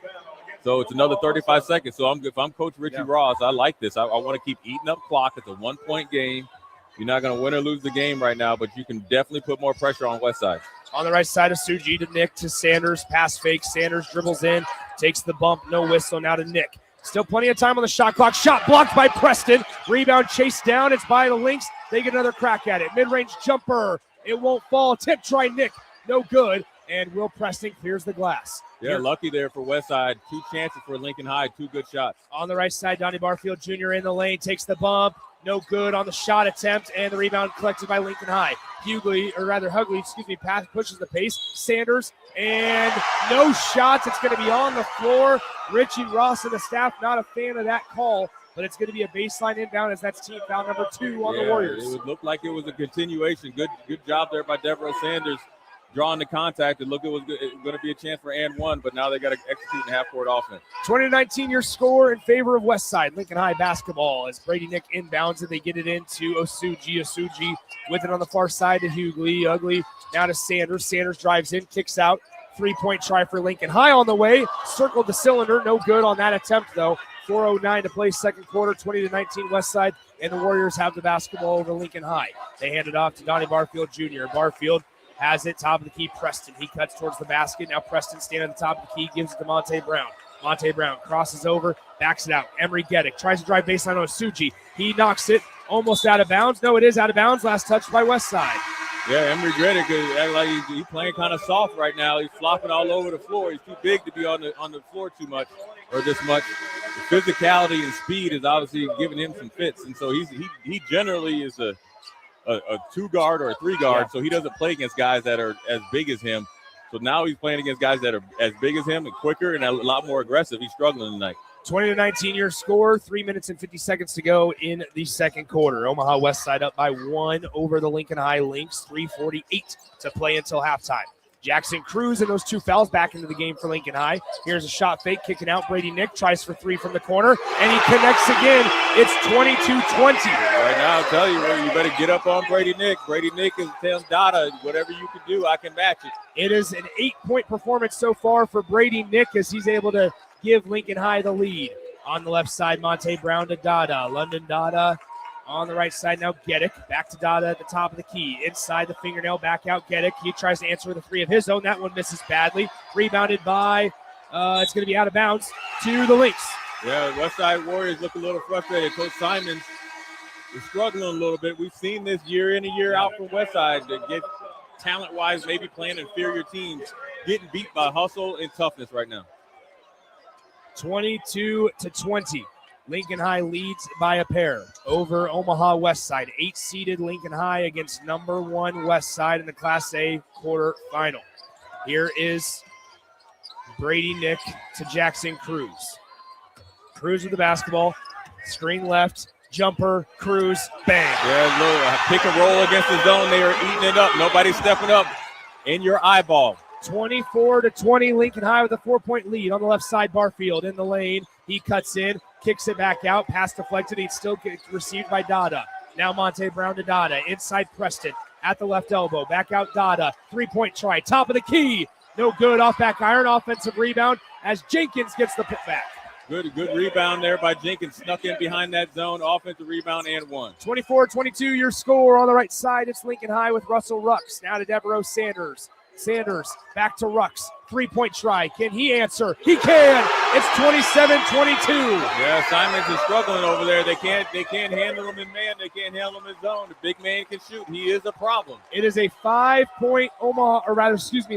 So it's another 35 seconds. So if I'm Coach Richie Ross, I like this. I want to keep eating up clock. It's a 1-point game. You're not going to win or lose the game right now, but you can definitely put more pressure on Westside. On the right side of Suji to Nick to Sanders. Pass fake. Sanders dribbles in, takes the bump. No whistle. Now to Nick. Still plenty of time on the shot clock. Shot blocked by Preston. Rebound chased down. It's by the Lynx. They get another crack at it. Mid-range jumper. It won't fall. Tip try Nick. No good. And Will Preston clears the glass. Yeah, lucky there for Westside. 2 chances for Lincoln High. 2 good shots. On the right side, Donnie Barfield Jr. in the lane. Takes the bump. No good on the shot attempt. And the rebound collected by Lincoln High. Hugley, pass pushes the pace. Sanders. And no shots. It's going to be on the floor. Richie Ross and the staff not a fan of that call. But it's going to be a baseline inbound as that's team foul number 2 on the Warriors. It would look like it was a continuation. Good job there by Devereaux Sanders drawing the contact. It looked it was going to be a chance for and 1, but now they got to execute in half-court offense. 20-19 your score in favor of Westside. Lincoln High basketball as Brady Nick inbounds and they get it into Osuji. Osuji with it on the far side to Hugley. Hugley now to Sanders. Sanders drives in, kicks out. 3-point try for Lincoln High on the way. Circled the cylinder. No good on that attempt, though. 4:09 to play second quarter, 20-19 Westside, and the Warriors have the basketball over Lincoln High. They hand it off to Donnie Barfield Jr. Barfield has it, top of the key, Preston. He cuts towards the basket. Now Preston standing at the top of the key, gives it to Monte Brown. Monte Brown crosses over, backs it out. Emery Geddick tries to drive baseline on Osuji. He knocks it almost out of bounds. No, it is out of bounds. Last touch by Westside. Yeah, Emery Geddick is like he's playing kind of soft right now. He's flopping all over the floor. He's too big to be on the floor too much or this much. The physicality and speed is obviously giving him some fits, and so he generally is a 2-guard or a 3-guard, so he doesn't play against guys that are as big as him. So now he's playing against guys that are as big as him and quicker and a lot more aggressive. He's struggling tonight. 20-19 your score, 3 minutes and 50 seconds to go in the second quarter. Omaha Westside up by 1 over the Lincoln High Lynx, 3:48 to play until halftime. Jackson Cruz and those 2 fouls back into the game for Lincoln High. Here's a shot fake, kicking out. Brady Nick tries for 3 from the corner, and he connects again. It's 22-20. Right now, I'll tell you, you better get up on Brady Nick. Brady Nick is telling Dada, whatever you can do, I can match it. It is an 8-point performance so far for Brady Nick as he's able to give Lincoln High the lead. On the left side, Monte Brown to Dada. London Dada on the right side now, Geddick. Back to Dada at the top of the key. Inside the fingernail, back out Geddick. He tries to answer with a 3 of his own. That one misses badly. Rebounded by, it's going to be out of bounds to the Lynx. Yeah, Westside Warriors look a little frustrated. Coach Simons is struggling a little bit. We've seen this year in and year out from Westside to get talent-wise, maybe playing inferior teams, getting beat by hustle and toughness right now. 22-20. Lincoln High leads by a pair over Omaha Westside. 8-seeded Lincoln High against number 1 Westside in the Class A quarterfinal. Here is Brady Nick to Jackson Cruz. Cruz with the basketball. Screen left. Jumper. Cruz. Bang. Yeah, a little pick and roll against the zone. They are eating it up. Nobody's stepping up in your eyeball. 24-20. Lincoln High with a 4-point lead on the left side. Barfield in the lane. He cuts in. Kicks it back out. Pass deflected. He still gets received by Dada. Now Monte Brown to Dada. Inside Preston at the left elbow. Back out Dada. 3-point try. Top of the key. No good. Off back iron. Offensive rebound as Jenkins gets the putback. Good rebound there by Jenkins. Snuck in behind that zone. Offensive rebound and 1. 24-22 your score. On the right side, it's Lincoln High with Russell Rucks. Now to Devereaux Sanders. Sanders back to Rucks. 3-point try. Can he answer? He can. It's 27-22. Yeah, Simons is struggling over there. They can't handle him in man. They can't handle him in zone. The big man can shoot. He is a problem. It is a 5-point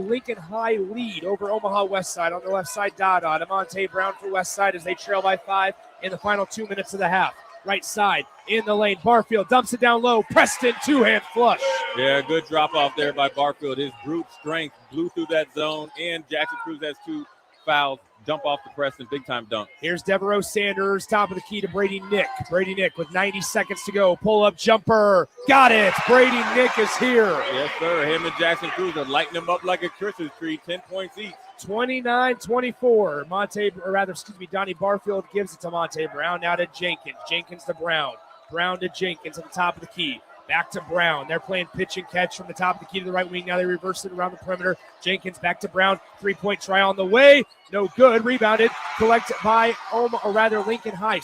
Lincoln High lead over Omaha Westside. On the left side, Dada. Monte Brown for Westside as they trail by 5 in the final 2 minutes of the half. right side, in the lane. Barfield dumps it down low. Preston, two-hand flush. Yeah, good drop off there by Barfield. His brute strength blew through that zone, and Jackson Cruz has 2 fouls. Dump off the Preston, big-time dunk. Here's Devereaux Sanders, top of the key to Brady Nick. Brady Nick with 90 seconds to go. Pull-up jumper. Got it. Brady Nick is here. Yes, sir. Him and Jackson Cruz are lighting them up like a Christmas tree. 10 points each. 29-24. Donnie Barfield gives it to Monte Brown. Now to Jenkins. Jenkins to Brown. Brown to Jenkins at the top of the key. Back to Brown. They're playing pitch and catch from the top of the key to the right wing. Now they reverse it around the perimeter. Jenkins back to Brown. 3-point try on the way. No good. Rebounded. Collected by Lincoln High,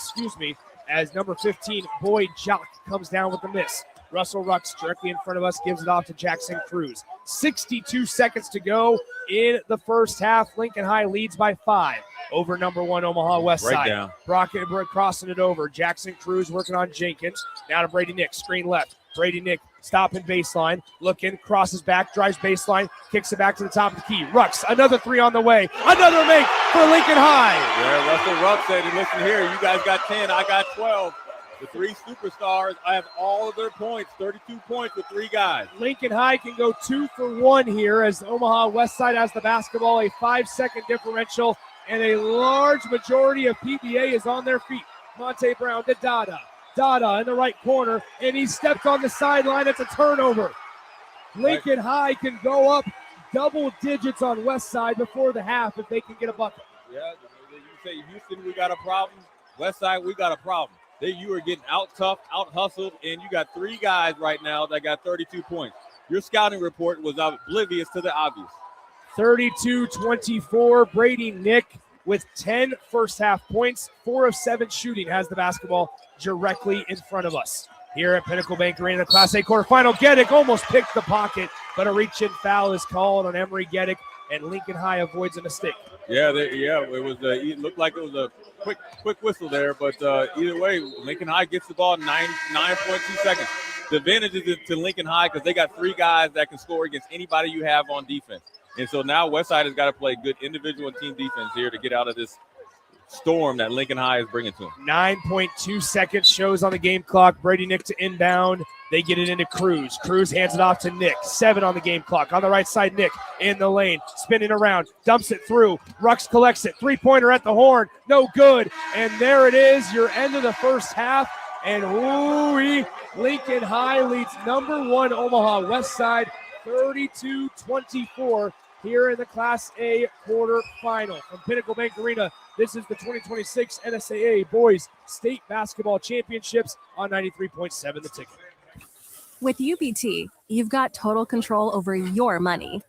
as number 15, Boyd Jock, comes down with the miss. Russell Rucks directly in front of us gives it off to Jackson Cruz. 62 seconds to go in the first half. Lincoln High leads by 5 over number 1 Omaha Westside. Right down. Brockett crossing it over. Jackson Cruz working on Jenkins. Now to Brady Nick. Screen left. Brady Nick stopping baseline. Looking. Crosses back. Drives baseline. Kicks it back to the top of the key. Rucks. Another 3 on the way. Another make for Lincoln High. Yeah, Russell Rucks said, listen here, you guys got 10. I got 12. The 3 superstars, I have all of their points, 32 points with 3 guys. Lincoln High can go 2 for 1 here as Omaha Westside has the basketball, a 5-second differential, and a large majority of PBA is on their feet. Monte Brown to Dada. Dada in the right corner, and he stepped on the sideline. It's a turnover. Lincoln High can go up double digits on Westside before the half if they can get a bucket. Yeah, you say Houston, we got a problem. Westside, we got a problem. You are getting out-toughed, out-hustled, and you got 3 guys right now that got 32 points. Your scouting report was oblivious to the obvious. 32-24, Brady Nick with 10 first-half points. 4 of 7 shooting has the basketball directly in front of us. Here at Pinnacle Bank Arena, Class A quarterfinal, Geddick almost picked the pocket, but a reach-in foul is called on Emory Geddick, and Lincoln High avoids a mistake. It looked like it was a quick whistle there, but either way, Lincoln High gets the ball in 9.2 seconds. The advantage is to Lincoln High because they got 3 guys that can score against anybody you have on defense. And so now Westside has got to play good individual and team defense here to get out of this storm that Lincoln High is bringing to them. 9.2 seconds shows on the game clock. Brady Nick to inbound. They get it into Cruz. Cruz hands it off to Nick. 7 on the game clock. On the right side, Nick in the lane. Spinning around. Dumps it through. Rucks collects it. 3-pointer at the horn. No good. And there it is. Your end of the first half. And Lincoln High leads number 1 Omaha Westside 32-24 here in the Class A quarterfinal. From Pinnacle Bank Arena, this is the 2026 NSAA Boys State Basketball Championships on 93.7 The Ticket. With UBT, you've got total control over your money.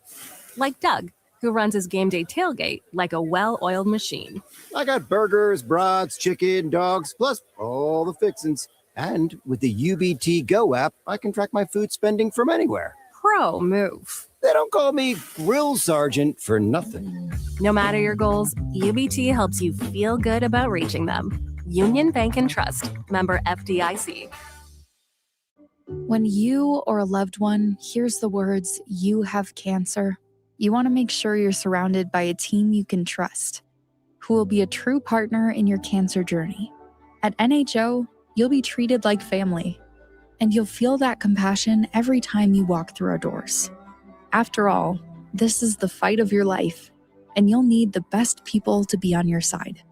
Like Doug, who runs his game day tailgate like a well-oiled machine. I got burgers, brats, chicken, dogs, plus all the fixins. And with the UBT Go app, I can track my food spending from anywhere. Pro move. They don't call me Grill Sergeant for nothing. No matter your goals, UBT helps you feel good about reaching them. Union Bank and Trust. Member FDIC. When you or a loved one hears the words, "you have cancer," you want to make sure you're surrounded by a team you can trust, who will be a true partner in your cancer journey. At NHO, you'll be treated like family, and you'll feel that compassion every time you walk through our doors. After all, this is the fight of your life, and you'll need the best people to be on your side.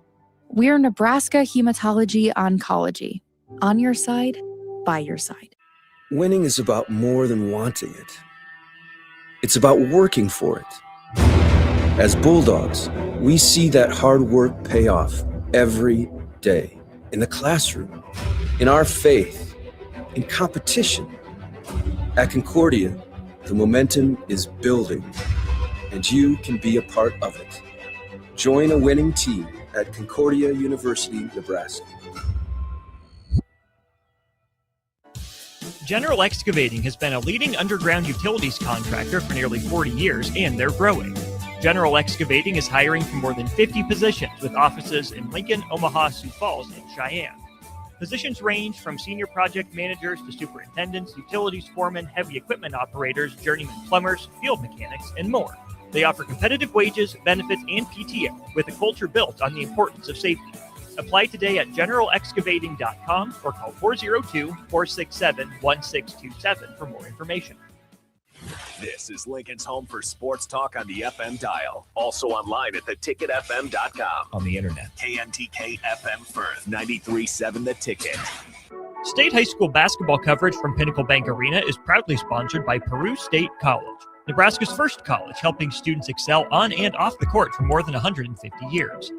We're Nebraska Hematology Oncology. On your side, by your side. Winning is about more than wanting it. It's about working for it. As Bulldogs, we see that hard work pay off every day. In the classroom, in our faith, in competition. At Concordia, the momentum is building, and you can be a part of it. Join a winning team at Concordia University, Nebraska. General Excavating has been a leading underground utilities contractor for nearly 40 years, and they're growing. General Excavating is hiring for more than 50 positions with offices in Lincoln, Omaha, Sioux Falls, and Cheyenne. Positions range from senior project managers to superintendents, utilities foremen, heavy equipment operators, journeyman plumbers, field mechanics, and more. They offer competitive wages, benefits, and PTO with a culture built on the importance of safety. Apply today at generalexcavating.com or call 402-467-1627 for more information. This is Lincoln's home for sports talk on the FM dial. Also online at theticketfm.com. On the internet. KNTK FM Firth, 93.7 The Ticket. State high school basketball coverage from Pinnacle Bank Arena is proudly sponsored by Peru State College, Nebraska's first college helping students excel on and off the court for more than 150 years.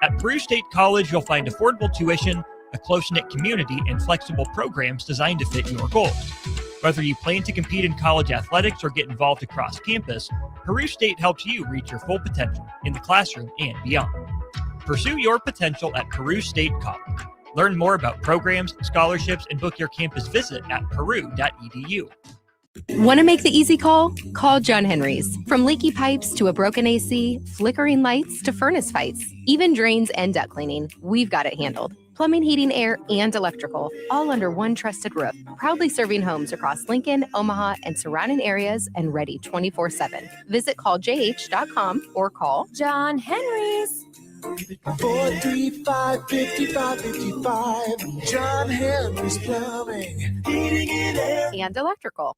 At Peru State College, you'll find affordable tuition, a close-knit community, and flexible programs designed to fit your goals. Whether you plan to compete in college athletics or get involved across campus, Peru State helps you reach your full potential in the classroom and beyond. Pursue your potential at Peru State College. Learn more about programs, scholarships, and book your campus visit at peru.edu. Want to make the easy call? Call John Henry's. From leaky pipes to a broken AC, flickering lights to furnace fights, even drains and duct cleaning, we've got it handled. Plumbing, heating, air, and electrical, all under one trusted roof. Proudly serving homes across Lincoln, Omaha, and surrounding areas, and ready 24/7. Visit calljh.com or call John Henry's. 435-5555. John Henry's Plumbing, heating and air, and electrical.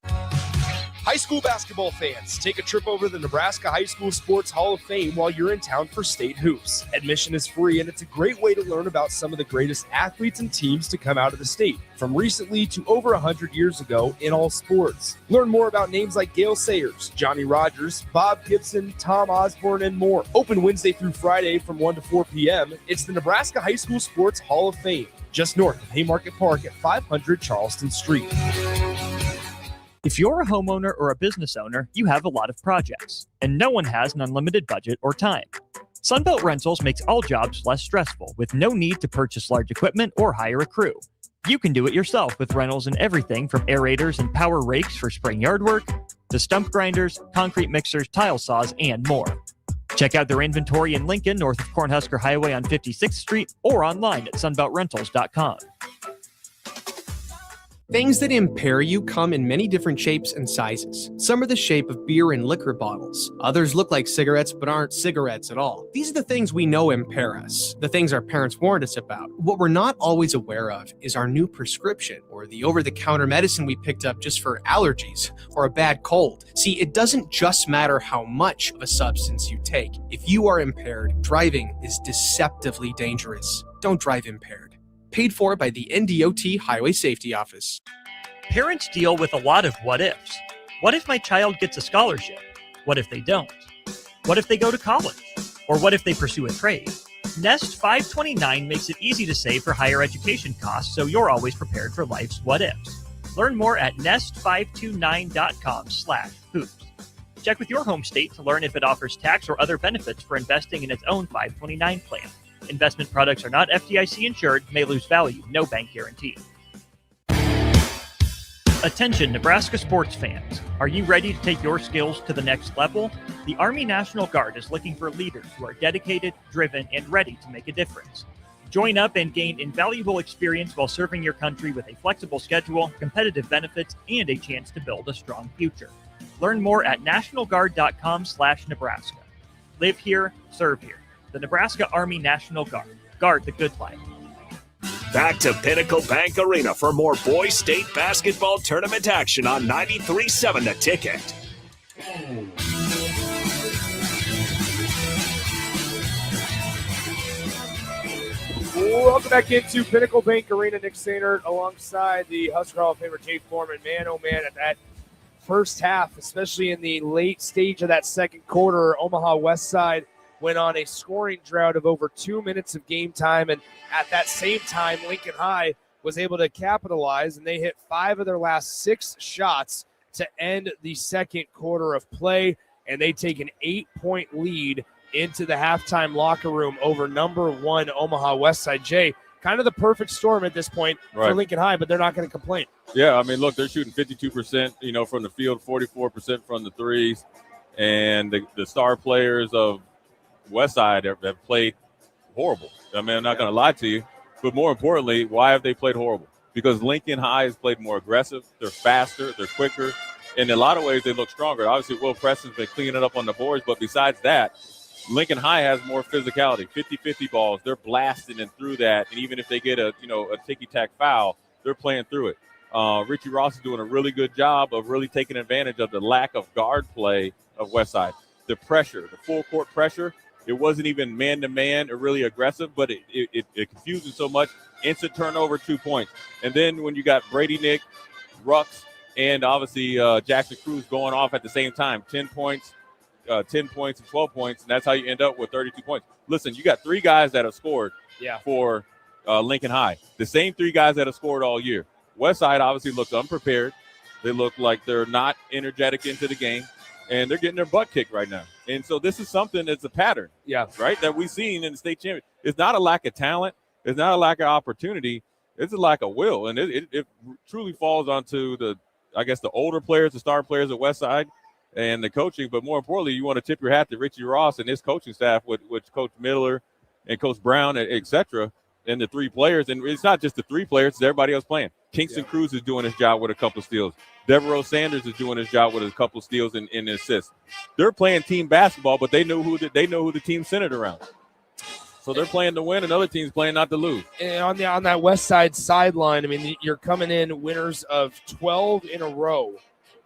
High school basketball fans, take a trip over to the Nebraska High School Sports Hall of Fame while you're in town for state hoops. Admission is free, and it's a great way to learn about some of the greatest athletes and teams to come out of the state, from recently to over 100 years ago in all sports. Learn more about names like Gale Sayers, Johnny Rogers, Bob Gibson, Tom Osborne, and more. Open Wednesday through Friday from 1 to 4 p.m. It's the Nebraska High School Sports Hall of Fame, just north of Haymarket Park at 500 Charleston Street. If you're a homeowner or a business owner, you have a lot of projects, and no one has an unlimited budget or time. Sunbelt Rentals makes all jobs less stressful with no need to purchase large equipment or hire a crew. You can do it yourself with rentals and everything from aerators and power rakes for spring yard work to stump grinders, concrete mixers, tile saws, and more. Check out their inventory in Lincoln, north of Cornhusker Highway on 56th Street, or online at sunbeltrentals.com. Things that impair you come in many different shapes and sizes. Some are the shape of beer and liquor bottles. Others look like cigarettes but aren't cigarettes at all. These are the things we know impair us, the things our parents warned us about. What we're not always aware of is our new prescription, or the over-the-counter medicine we picked up just for allergies or a bad cold. See, it doesn't just matter how much of a substance you take. If you are impaired, driving is deceptively dangerous. Don't drive impaired. Paid for by the NDOT Highway Safety Office. Parents deal with a lot of what-ifs. What if my child gets a scholarship? What if they don't? What if they go to college? Or what if they pursue a trade? Nest 529 makes it easy to save for higher education costs, so you're always prepared for life's what-ifs. Learn more at nest529.com/hoops. Check with your home state to learn if it offers tax or other benefits for investing in its own 529 plan. Investment products are not FDIC insured, may lose value, no bank guarantee. Attention Nebraska sports fans. Are you ready to take your skills to the next level? The Army National Guard is looking for leaders who are dedicated, driven, and ready to make a difference. Join up and gain invaluable experience while serving your country with a flexible schedule, competitive benefits, and a chance to build a strong future. Learn more at nationalguard.com/Nebraska. Live here, serve here. The Nebraska Army National Guard. Guard the good life. Back to Pinnacle Bank Arena for more Boys State basketball tournament action on 93.7 The Ticket. Welcome back into Pinnacle Bank Arena. Nick Sainert alongside the Husker Hall of Famer Jay Foreman. Man, oh man, at that first half, especially in the late stage of that second quarter, Omaha Westside went on a scoring drought of over 2 minutes of game time. And at that same time, Lincoln High was able to capitalize, and they hit 5 of their last 6 shots to end the second quarter of play. And they take an 8-point lead into the halftime locker room over number 1 Omaha Westside. Jay, kind of the perfect storm at this point for Lincoln High, but they're not going to complain. Yeah, I mean, look, they're shooting 52%, from the field, 44% from the threes. And the star players of Westside have played horrible. I mean, I'm not going to lie to you. But more importantly, why have they played horrible? Because Lincoln High has played more aggressive. They're faster. They're quicker. In a lot of ways, they look stronger. Obviously, Will Preston's been cleaning it up on the boards. But besides that, Lincoln High has more physicality, 50-50 balls. They're blasting and through that, and even if they get a ticky-tack foul, they're playing through it. Richie Ross is doing a really good job of really taking advantage of the lack of guard play of Westside. The pressure, the full court pressure, it wasn't even man-to-man or really aggressive, but it confused him so much. Instant turnover, 2 points. And then when you got Brady Nick, Rucks, and obviously Jackson Cruz going off at the same time, 10 points and 12 points, and that's how you end up with 32 points. Listen, you got 3 guys that have scored for Lincoln High, the same 3 guys that have scored all year. Westside obviously looked unprepared. They look like they're not energetic into the game, and they're getting their butt kicked right now. And so this is something that's a pattern, right, that we've seen in the state championship. It's not a lack of talent. It's not a lack of opportunity. It's a lack of will, and it truly falls onto the older players, the star players at Westside, and the coaching. But more importantly, you want to tip your hat to Richie Ross and his coaching staff with Coach Miller and Coach Brown, et cetera, and the 3 players. And it's not just the 3 players, it's everybody else playing. Kingston Cruz is doing his job with a couple of steals. Devereaux Sanders is doing his job with a couple of steals and assists. They're playing team basketball, but they know who the team's centered around. So they're playing to win, another team's playing not to lose. And on that West Side sideline, I mean, you're coming in winners of 12 in a row,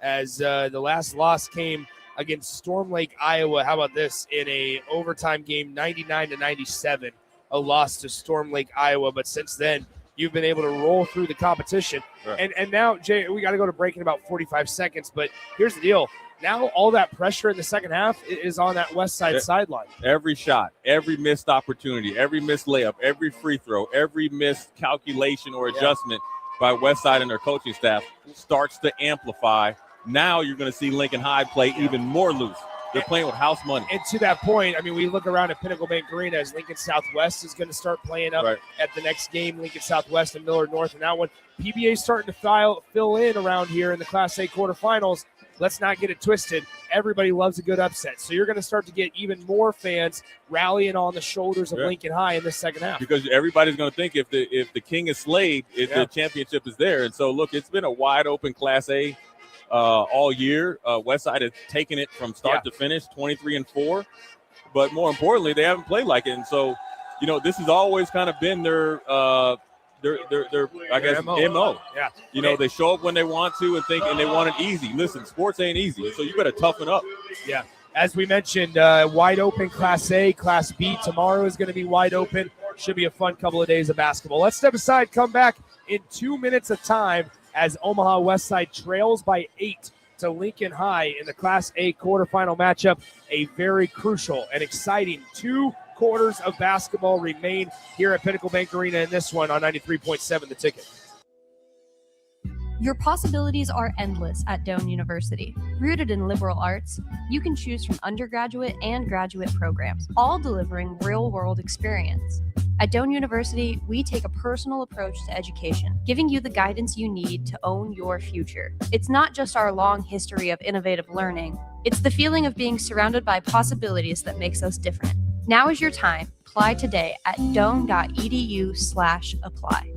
as the last loss came against Storm Lake, Iowa. How about this? In a overtime game, 99-97, a loss to Storm Lake, Iowa. But since then, you've been able to roll through the competition. Right. And now, Jay, we got to go to break in about 45 seconds. But here's the deal. Now all that pressure in the second half is on that West Side sideline. Every shot, every missed opportunity, every missed layup, every free throw, every missed calculation or adjustment by West Side and their coaching staff starts to amplify. Now you're going to see Lincoln High play even more loose. They're playing with house money. And to that point, I mean, we look around at Pinnacle Bank Arena as Lincoln Southwest is going to start playing up at the next game, Lincoln Southwest and Millard North. And that one, PBA starting to fill in around here in the Class A quarterfinals. Let's not get it twisted. Everybody loves a good upset. So you're going to start to get even more fans rallying on the shoulders of Lincoln High in the second half. Because everybody's going to think if the king is slayed, the championship is there. And so, look, it's been a wide-open Class A all year. Westside has taken it from start to finish, 23-4. But more importantly, they haven't played like it. And so, this has always kind of been their MO. Yeah. They show up when they want to and they want it easy. Listen, sports ain't easy, so you better toughen up. Yeah. As we mentioned, wide open Class A, Class B tomorrow is going to be wide open. Should be a fun couple of days of basketball. Let's step aside, come back in 2 minutes of time as Omaha Westside trails by 8 to Lincoln High in the Class A quarterfinal matchup. A very crucial and exciting 2 quarters of basketball remain here at Pinnacle Bank Arena in this one on 93.7 The Ticket. Your possibilities are endless at Doane University. Rooted in liberal arts, you can choose from undergraduate and graduate programs, all delivering real-world experience. At Doane University, we take a personal approach to education, giving you the guidance you need to own your future. It's not just our long history of innovative learning, it's the feeling of being surrounded by possibilities that makes us different. Now is your time. Apply today at doane.edu/apply.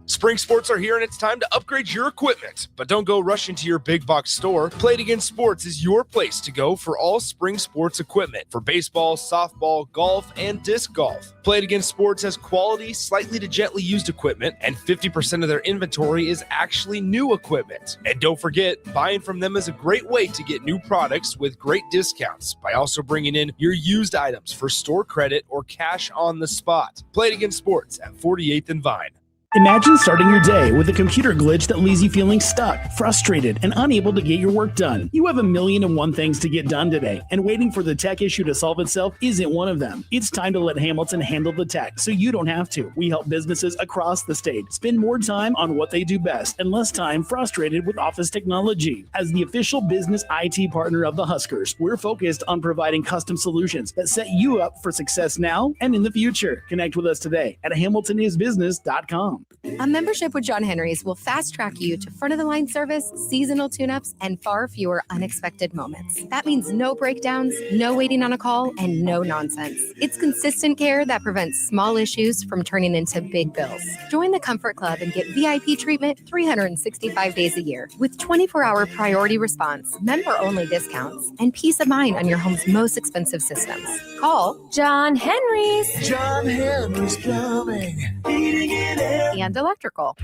Spring sports are here and it's time to upgrade your equipment. But don't go rushing to your big box store. Play It Again Sports is your place to go for all spring sports equipment for baseball, softball, golf, and disc golf. Play It Again Sports has quality, slightly to gently used equipment, and 50% of their inventory is actually new equipment. And don't forget, buying from them is a great way to get new products with great discounts by also bringing in your used items for store credit or cash on the spot. Play It Again Sports at 48th and Vine. Imagine starting your day with a computer glitch that leaves you feeling stuck, frustrated, and unable to get your work done. You have 1,000,001 things to get done today, and waiting for the tech issue to solve itself isn't one of them. It's time to let Hamilton handle the tech so you don't have to. We help businesses across the state spend more time on what they do best and less time frustrated with office technology. As the official business IT partner of the Huskers, we're focused on providing custom solutions that set you up for success now and in the future. Connect with us today at hamiltonisbusiness.com. A membership with John Henry's will fast track you to front of the line service, seasonal tune-ups, and far fewer unexpected moments. That means no breakdowns, no waiting on a call, and no nonsense. It's consistent care that prevents small issues from turning into big bills. Join the Comfort Club and get VIP treatment 365 days a year with 24-hour priority response, member-only discounts, and peace of mind on your home's most expensive systems. Call John Henry's. John Henry's Plumbing, heating and air. And electrical.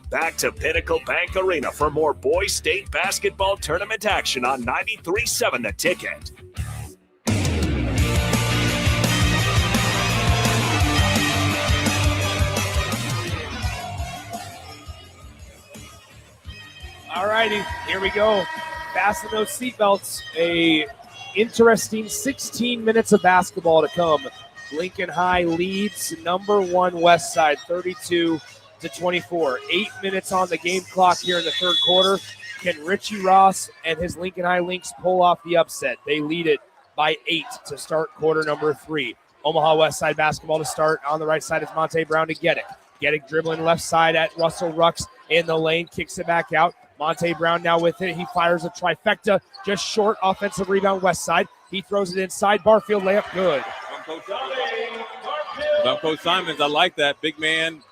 Back to Pinnacle Bank Arena for more Boys State basketball tournament action on 93.7 The Ticket. All righty, here we go. Fasten those seatbelts. A interesting 16 minutes of basketball to come. Lincoln High leads number 1 Westside 32-24. 8 minutes on the game clock here in the third quarter. Can Richie Ross and his Lincoln High Lynx pull off the upset? They lead it by 8 to start quarter number 3. Omaha Westside basketball to start. On the right side is Monte Brown to Geddick. Geddick dribbling left side at Russell Rucks in the lane. Kicks it back out. Monte Brown now with it. He fires a trifecta. Just short offensive rebound Westside. He throws it inside. Barfield layup good. Coach Simons, I like that. Big man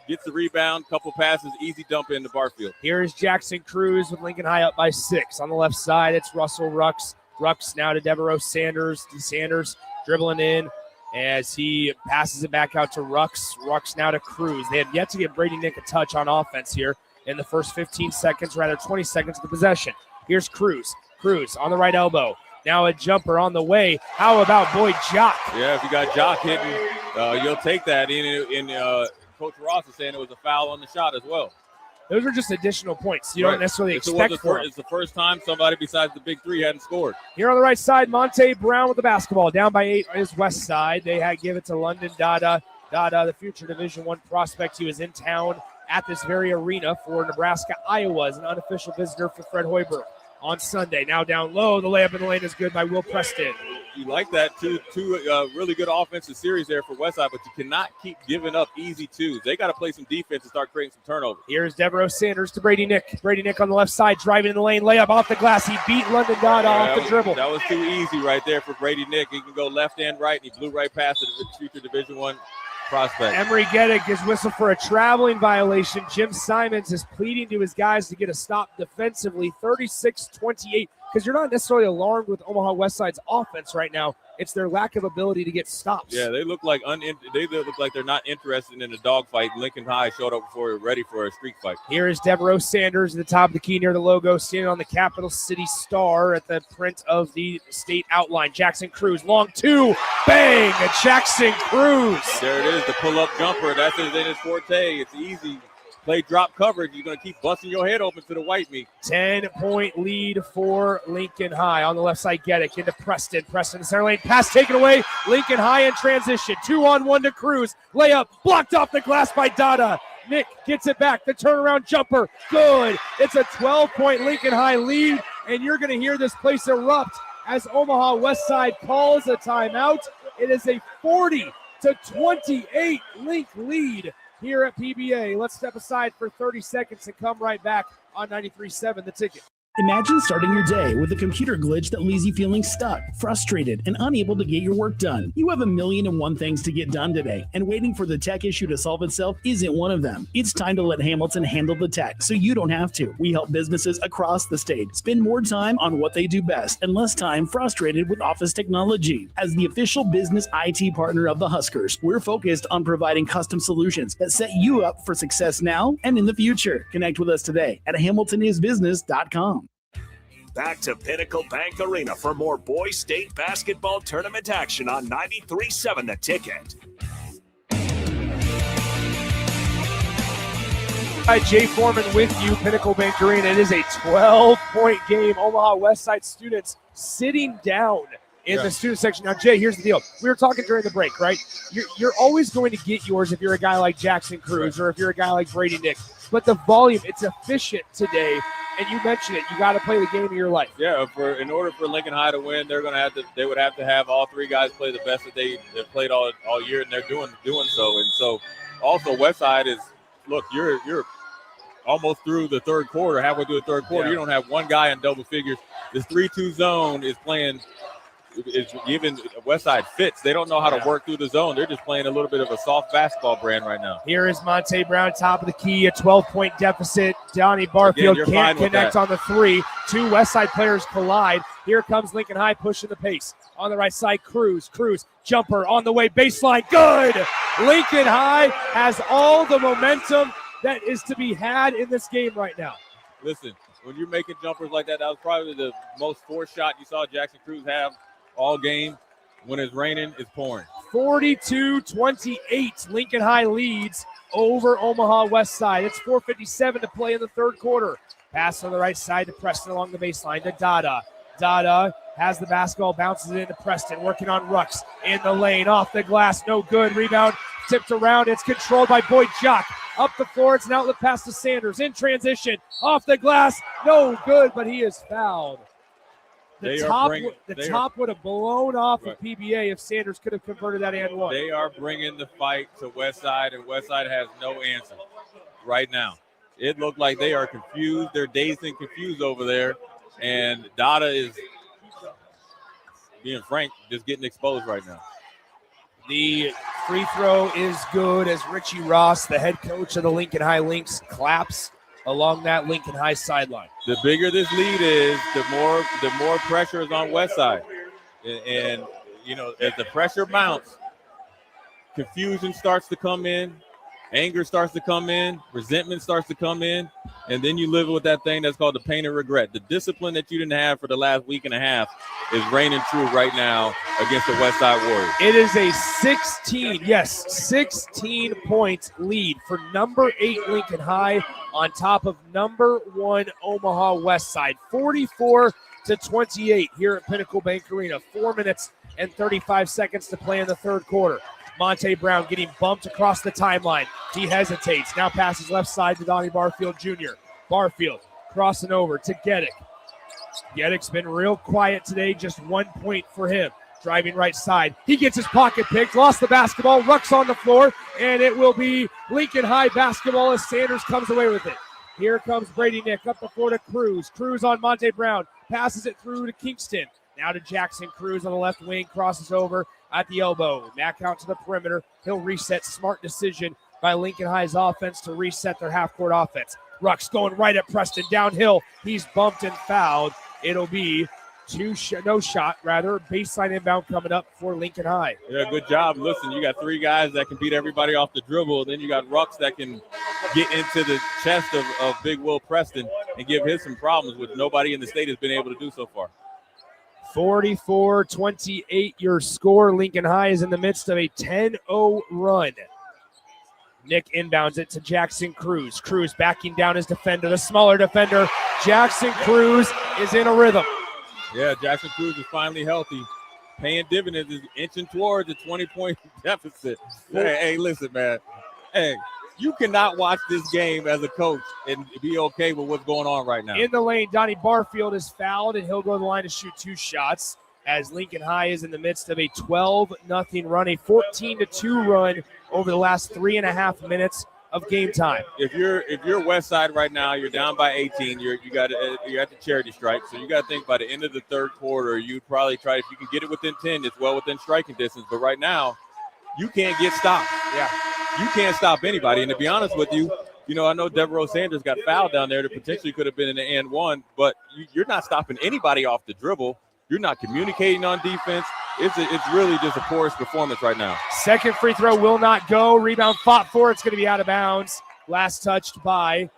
gets the rebound, couple passes, easy dump into Barfield. Here is Jackson Cruz with Lincoln High up by 6. On the left side, it's Russell Rucks. Rucks now to Devereaux Sanders. Sanders dribbling in as he passes it back out to Rucks. Rucks now to Cruz. They have yet to give Brady Nick a touch on offense here in the first 15 seconds, rather 20 seconds of the possession. Here's Cruz. Cruz on the right elbow. Now a jumper on the way. How about Boyd Jock? Yeah, if you got Jock hitting, you'll take that. Coach Ross is saying it was a foul on the shot as well. Those are just additional points you don't necessarily expect for it. It's the first time somebody besides the big three hadn't scored. Here on the right side, Monte Brown with the basketball. Down by 8 is Westside. They had give it to London Dada. Dada, the future Division I prospect. He was in town at this very arena for Nebraska, Iowa, as an unofficial visitor for Fred Hoiberg on Sunday. Now down low, the layup in the lane is good by Will Preston. You like that. Two really good offensive series there for Westside, but you cannot keep giving up easy twos. They got to play some defense and start creating some turnovers. Here's Devereaux Sanders to Brady Nick. Brady Nick on the left side, driving in the lane, layup off the glass. He beat London Dada off the dribble. That was too easy right there for Brady Nick. He can go left and right, and he blew right past the future Division I prospect. Emery Geddick is whistled for a traveling violation. Jim Simons is pleading to his guys to get a stop defensively, 36-28, because you're not necessarily alarmed with Omaha Westside's offense right now. It's their lack of ability to get stops. Yeah, they look like they're not interested in a dogfight. Lincoln High showed up ready for a street fight. Here is Devereaux Sanders at the top of the key near the logo, standing on the Capital City Star at the print of the state outline. Jackson Cruz, long two, bang! Jackson Cruz. There it is, the pull-up jumper. That's in his forte. It's easy. Play drop coverage. You're going to keep busting your head open to the white meat. 10-point lead for Lincoln High. On the left side, Geddick into Preston. Preston, center lane, pass taken away. Lincoln High in transition. 2-on-1 to Cruz. Layup blocked off the glass by Dada. Nick gets it back. The turnaround jumper. Good. It's a 12-point Lincoln High lead, and you're going to hear this place erupt as Omaha Westside calls a timeout. It is a 40-28 Link lead here at PBA. Let's step aside for 30 seconds and come right back on 93.7 The Ticket. Imagine starting your day with a computer glitch that leaves you feeling stuck, frustrated, and unable to get your work done. You have 1,000,001 things to get done today, and waiting for the tech issue to solve itself isn't one of them. It's time to let Hamilton handle the tech so you don't have to. We help businesses across the state spend more time on what they do best and less time frustrated with office technology. As the official business IT partner of the Huskers, we're focused on providing custom solutions that set you up for success now and in the future. Connect with us today at hamiltonisbusiness.com. Back to Pinnacle Bank Arena for more Boys State basketball tournament action on 93.7 The Ticket. Hi, Jay Foreman with you, Pinnacle Bank Arena. It is a 12-point game. Omaha Westside students sitting down in the student section. Now, Jay, here's the deal. We were talking during the break, right? You're always going to get yours if you're a guy like Jackson Cruz or if you're a guy like Brady Nick. But the volume, it's efficient today. And you mentioned it. You got to play the game of your life. Yeah. In order for Lincoln High to win, they would have to have all three guys play the best that they've played all year, and they're doing so. And so, also Westside is look, you're almost through the third quarter, halfway through the third quarter. Yeah. You don't have one guy in double figures. This 3-2 zone is playing. It's giving Westside fits. They don't know how to work through the zone. They're just playing a little bit of a soft basketball brand right now. Here is Monte Brown, top of the key, a 12-point deficit. Donnie Barfield can't connect on the three. Two Westside players collide. Here comes Lincoln High pushing the pace. On the right side, Cruz, jumper on the way, baseline, good! Lincoln High has all the momentum that is to be had in this game right now. Listen, when you're making jumpers like that, that was probably the most forced shot you saw Jackson Cruz have all game. When it's raining, it's pouring. 42-28, Lincoln High leads over Omaha Westside. It's 4:57 to play in the third quarter. Pass on the right side to Preston along the baseline to Dada. Dada has the basketball, bounces it into Preston, working on Rucks in the lane, off the glass, no good. Rebound tipped around. It's controlled by Boyd Jock. Up the floor, it's an outlet pass to Sanders. In transition, off the glass, no good, but he is fouled. The top would have blown off of PBA if Sanders could have converted that and one. They are bringing the fight to Westside, and Westside has no answer right now. It looked like they are confused. They're dazed and confused over there, and Dada is, being frank, just getting exposed right now. The free throw is good as Richie Ross, the head coach of the Lincoln High Lynx, claps along that Lincoln High sideline. The bigger this lead is, the more pressure is on Westside. And you know, as the pressure mounts, confusion starts to come in, anger starts to come in, resentment starts to come in, and then you live with that thing that's called the pain and regret. The discipline that you didn't have for the last week and a half is reigning true right now against the Westside Warriors. It is a 16-point lead for number 8 Lincoln High on top of number 1 Omaha Westside. 44-28 here at Pinnacle Bank Arena. 4 minutes and 35 seconds to play in the third quarter. Monte Brown getting bumped across the timeline. He hesitates. Now passes left side to Donnie Barfield Jr. Barfield crossing over to Geddick. Geddick's been real quiet today, just 1 point for him. Driving right side. He gets his pocket picked, lost the basketball, Rucks on the floor, and it will be Lincoln High basketball as Sanders comes away with it. Here comes Brady Nick up the floor to Cruz. Cruz on Monte Brown, passes it through to Kingston. Now to Jackson Cruz on the left wing, crosses over at the elbow. Back out to the perimeter. He'll reset. Smart decision by Lincoln High's offense to reset their half-court offense. Rucks going right at Preston downhill. He's bumped and fouled. It'll be baseline inbound coming up for Lincoln High. Yeah, good job. Listen, you got 3 guys that can beat everybody off the dribble. Then you got Rucks that can get into the chest of Big Will Preston and give him some problems, which nobody in the state has been able to do so far. 44-28 your score. Lincoln High is in the midst of a 10-0 run. Nick inbounds it to Jackson Cruz. Cruz backing down his defender, the smaller defender. Jackson Cruz is in a rhythm. Yeah, Jackson Cruz is finally healthy. Paying dividends, is inching towards a 20-point deficit. Hey, listen, man. Hey, you cannot watch this game as a coach and be okay with what's going on right now. In the lane, Donnie Barfield is fouled, and he'll go to the line to shoot 2 shots as Lincoln High is in the midst of a 12-0 run, a 14-2 run over the last 3.5 minutes of game time. If you're Westside right now, you're down by 18. You're at the charity strike, so you got to think by the end of the third quarter, you'd probably try, if you can get it within 10, it's well within striking distance. But right now, you can't get stopped. Yeah, you can't stop anybody. And to be honest with you, I know Devereaux Sanders got fouled down there that potentially could have been in the and one, but you're not stopping anybody off the dribble. You're not communicating on defense. It's really just a porous performance right now. Second free throw will not go. Rebound fought for. It's going to be out of bounds. Last touched by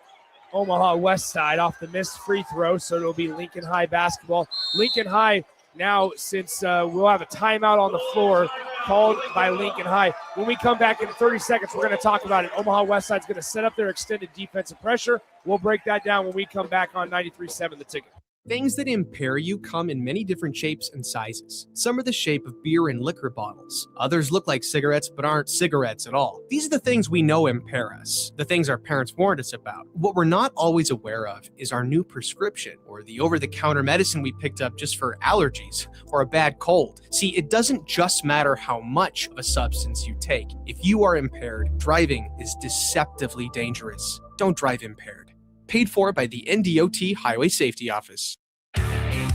Omaha Westside off the missed free throw, so it'll be Lincoln High basketball. Lincoln High now, since we'll have a timeout on the floor called by Lincoln High. When we come back in 30 seconds, we're going to talk about it. Omaha Westside's going to set up their extended defensive pressure. We'll break that down when we come back on 93.7 The Ticket. Things that impair you come in many different shapes and sizes. Some are the shape of beer and liquor bottles. Others look like cigarettes but aren't cigarettes at all. These are the things we know impair us, the things our parents warned us about. What we're not always aware of is our new prescription or the over-the-counter medicine we picked up just for allergies or a bad cold. See, it doesn't just matter how much of a substance you take. If you are impaired, driving is deceptively dangerous. Don't drive impaired. Paid for by the NDOT Highway Safety Office.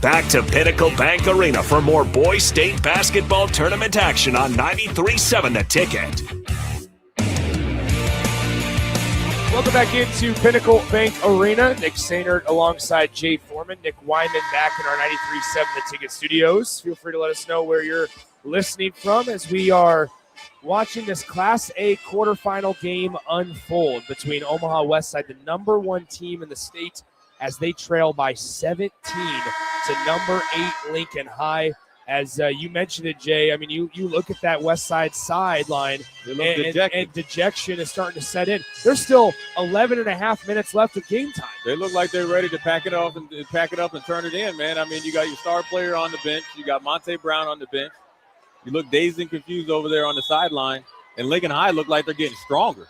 Back to Pinnacle Bank Arena for more Boys State basketball tournament action on 93.7 The Ticket. Welcome back into Pinnacle Bank Arena. Nick Sainert alongside Jay Foreman. Nick Wyman back in our 93.7 The Ticket studios. Feel free to let us know where you're listening from as we are watching this Class A quarterfinal game unfold between Omaha Westside, the number 1 team in the state, as they trail by 17 to number 8 Lincoln High. As you mentioned it, Jay, I mean, you look at that Westside sideline, and dejection is starting to set in. There's still 11 and a half minutes left of game time. They look like they're ready to pack it up and turn it in, man. I mean, you got your star player on the bench. You got Monte Brown on the bench. You look dazed and confused over there on the sideline, and Lincoln High look like they're getting stronger.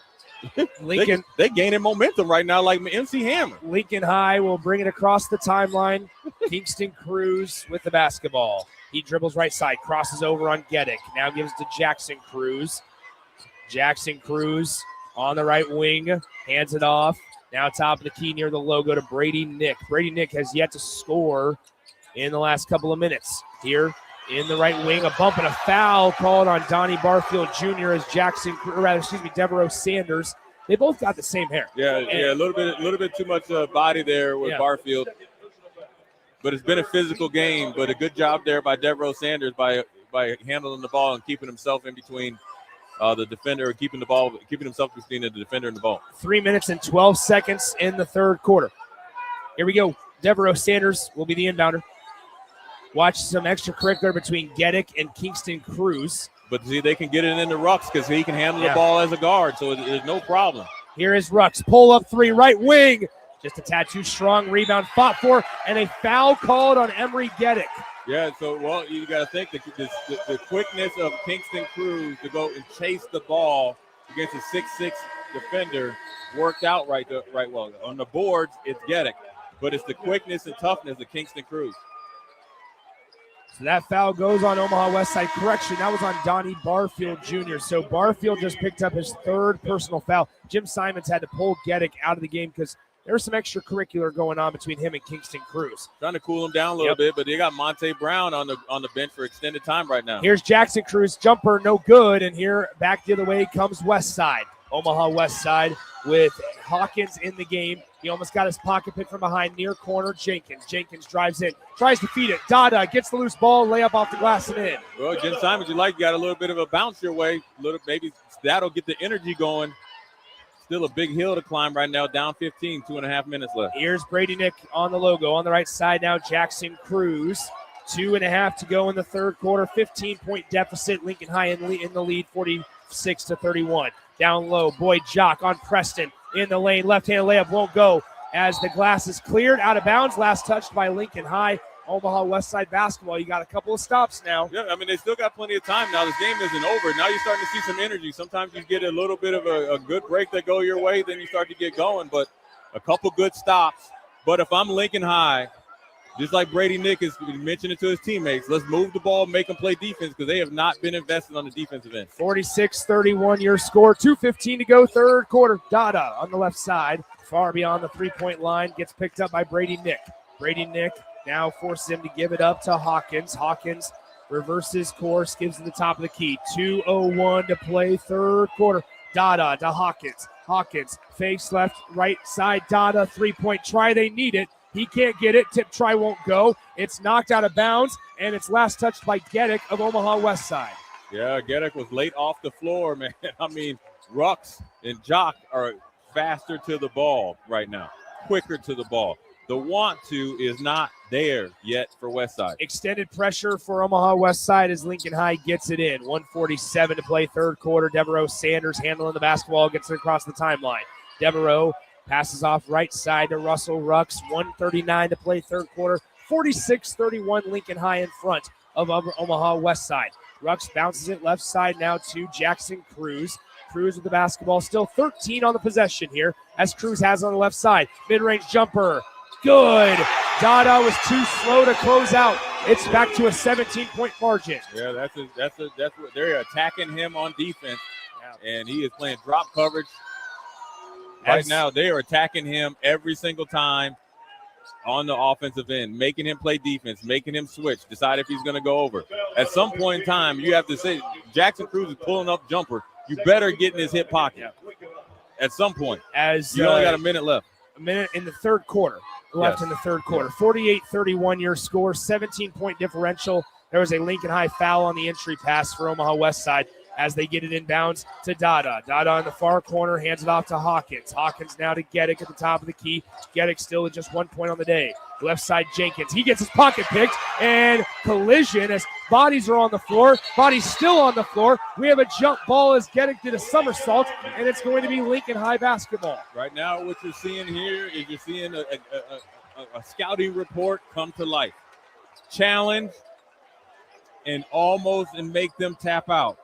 Lincoln, they gaining momentum right now like MC Hammer. Lincoln High will bring it across the timeline. Kingston Cruz with the basketball. He dribbles right side, crosses over on Geddick. Now gives to Jackson Cruz. Jackson Cruz on the right wing, hands it off. Now top of the key near the logo to Brady Nick. Brady Nick has yet to score in the last couple of minutes. Here in the right wing, a bump and a foul called on Donnie Barfield Jr. as Devereaux Sanders. They both got the same hair. Yeah, a little bit too much body there with Barfield. But it's been a physical game, but a good job there by Devereaux Sanders by handling the ball and keeping himself in between the defender, keeping himself between the defender and the ball. 3 minutes and 12 seconds in the third quarter. Here we go. Devereaux Sanders will be the inbounder. Watch some extracurricular between Geddick and Kingston Cruz. But see, they can get it into Rucks because he can handle the ball as a guard, so there's no problem. Here is Rucks. Pull up three, right wing. Just a tad too strong. Rebound fought for, and a foul called on Emery Geddick. Yeah, so, well, you got to think the quickness of Kingston Cruz to go and chase the ball against a 6'6" defender worked out right well. On the boards, it's Geddick, but it's the quickness and toughness of Kingston Cruz. So that foul goes on Omaha Westside. Correction, that was on Donnie Barfield Jr. So Barfield just picked up his third personal foul. Jim Simons had to pull Geddick out of the game because there was some extracurricular going on between him and Kingston Cruz. Trying to cool him down a little bit, but they got Monte Brown on the bench for extended time right now. Here's Jackson Cruz, jumper, no good, and here back the other way comes Westside. Omaha Westside with Hawkins in the game. He almost got his pocket pick from behind, near corner, Jenkins. Jenkins drives in, tries to feed it. Dada gets the loose ball, layup off the glass and in. Well, Jim Simons, you got a little bit of a bounce your way. Maybe that'll get the energy going. Still a big hill to climb right now, down 15, 2.5 minutes left. Here's Brady Nick on the logo. On the right side now, Jackson Cruz. 2.5 to go in the third quarter. 15-point deficit. Lincoln High in the lead, 46-31. Down low, Boyd Jock on Preston in the lane. Left-hand layup won't go as the glass is cleared. Out of bounds. Last touched by Lincoln High. Omaha Westside basketball. You got a couple of stops now. Yeah, I mean, they still got plenty of time now. This game isn't over. Now you're starting to see some energy. Sometimes you get a little bit of a good break that go your way, then you start to get going. But a couple good stops. But if I'm Lincoln High, just like Brady Nick is mentioning to his teammates, let's move the ball, make them play defense because they have not been invested on the defensive end. 46-31 your score. 2:15 to go, third quarter. Dada on the left side, far beyond the three-point line, gets picked up by Brady Nick. Brady Nick now forces him to give it up to Hawkins. Hawkins reverses course, gives him the top of the key. 2:01 to play, third quarter. Dada to Hawkins. Hawkins fakes left, right side. Dada, three-point try. They need it. He can't get it. Tip try won't go. It's knocked out of bounds, and it's last touched by Geddick of Omaha Westside. Yeah, Geddick was late off the floor, man. I mean, Rucks and Jock are faster to the ball right now, quicker to the ball. The want to is not there yet for Westside. Extended pressure for Omaha Westside as Lincoln High gets it in. 1:47 to play, third quarter. Devereaux Sanders handling the basketball, gets it across the timeline. Devereaux Passes off right side to Russell Rucks. 1:39 to play third quarter. 46-31 Lincoln High in front of Omaha Westside. Rucks bounces it left side now to Jackson Cruz. Cruz with the basketball, still 13 on the possession here as Cruz has on the left side. Mid-range jumper, good. Dada was too slow to close out. It's back to a 17-point margin. Yeah, that's what they're attacking him on defense, and he is playing drop coverage. Right now, they are attacking him every single time on the offensive end, making him play defense, making him switch, decide if he's going to go over. At some point in time, you have to say, Jackson Cruz is pulling up jumper. You better get in his hip pocket at some point. As you only got a minute left. A minute in the third quarter. Left in the third quarter. 48-31 your score, 17-point differential. There was a Lincoln High foul on the entry pass for Omaha Westside as they get it inbounds to Dada. Dada in the far corner, hands it off to Hawkins. Hawkins now to Geddick at the top of the key. Geddick still at just 1 point on the day. Left side, Jenkins. He gets his pocket picked, and collision as bodies are on the floor. Bodies still on the floor. We have a jump ball as Geddick did a somersault, and it's going to be Lincoln High basketball. Right now, what you're seeing here is you're seeing a scouting report come to life. Challenge and make them tap out.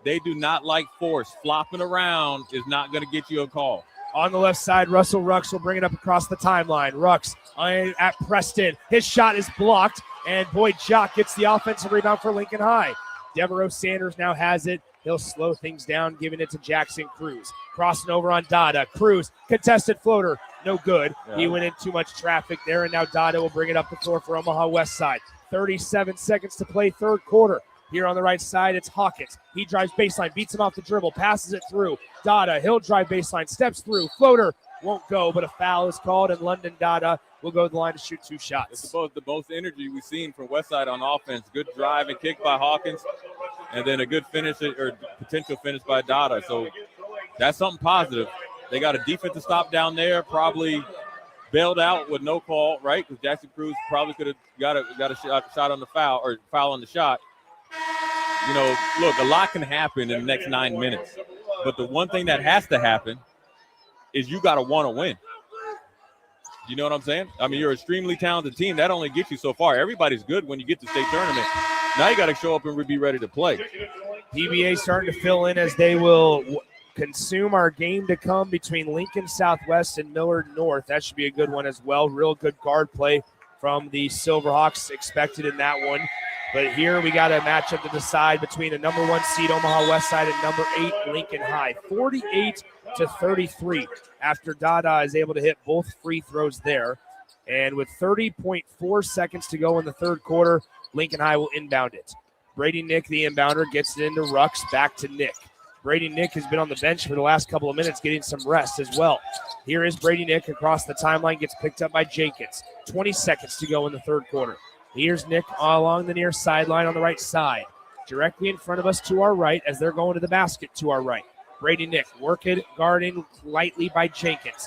They do not like force. Flopping around is not going to get you a call. On the left side, Russell Rucks will bring it up across the timeline. Rucks at Preston. His shot is blocked, and Boyd Jock gets the offensive rebound for Lincoln High. Devereaux Sanders now has it. He'll slow things down, giving it to Jackson Cruz. Crossing over on Dada. Cruz, contested floater, no good. Yeah. He went in too much traffic there, and now Dada will bring it up the floor for Omaha Westside. 37 seconds to play third quarter. Here on the right side, it's Hawkins. He drives baseline, beats him off the dribble, passes it through. Dada, he'll drive baseline, steps through. Floater won't go, but a foul is called, and London Dada will go to the line to shoot 2 shots. It's the most energy we've seen from Westside on offense. Good drive and kick by Hawkins, and then a good finish or potential finish by Dada. So that's something positive. They got a defensive stop down there, probably bailed out with no call, right? Because Jackson Cruz probably could have got a shot on the foul or foul on the shot. You know, look, a lot can happen in the next 9 minutes. But the one thing that has to happen is you got to want to win. You know what I'm saying? I mean, you're an extremely talented team. That only gets you so far. Everybody's good when you get to state tournament. Now you got to show up and be ready to play. PBA starting to fill in as they will consume our game to come between Lincoln Southwest and Millard North. That should be a good one as well. Real good guard play from the Silverhawks expected in that one. But here we got a matchup to decide between a number 1 seed Omaha Westside and number 8 Lincoln High. 48-33 after Dada is able to hit both free throws there. And with 30.4 seconds to go in the third quarter, Lincoln High will inbound it. Brady Nick, the inbounder, gets it into Rucks, back to Nick. Brady Nick has been on the bench for the last couple of minutes, getting some rest as well. Here is Brady Nick across the timeline, gets picked up by Jenkins. 20 seconds to go in the third quarter. Here's Nick along the near sideline on the right side. Directly in front of us to our right as they're going to the basket to our right. Brady Nick working, guarding lightly by Jenkins.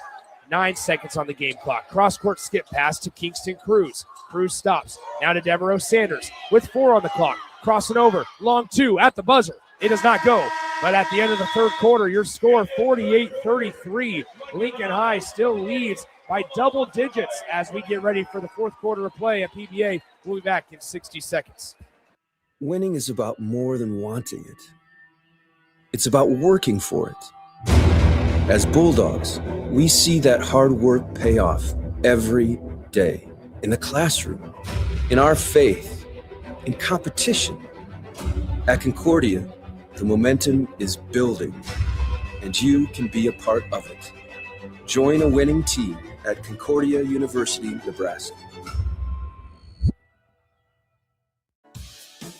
9 seconds on the game clock. Cross-court skip pass to Kingston Cruz. Cruz stops. Now to Devereaux Sanders with 4 on the clock. Crossing over. Long 2 at the buzzer. It does not go. But at the end of the third quarter, your score 48-33. Lincoln High still leads by double digits as we get ready for the fourth quarter of play at PBA. We'll be back in 60 seconds. Winning is about more than wanting it. It's about working for it. As Bulldogs, we see that hard work pay off every day. In the classroom, in our faith, in competition. At Concordia, the momentum is building, and you can be a part of it. Join a winning team at Concordia University, Nebraska.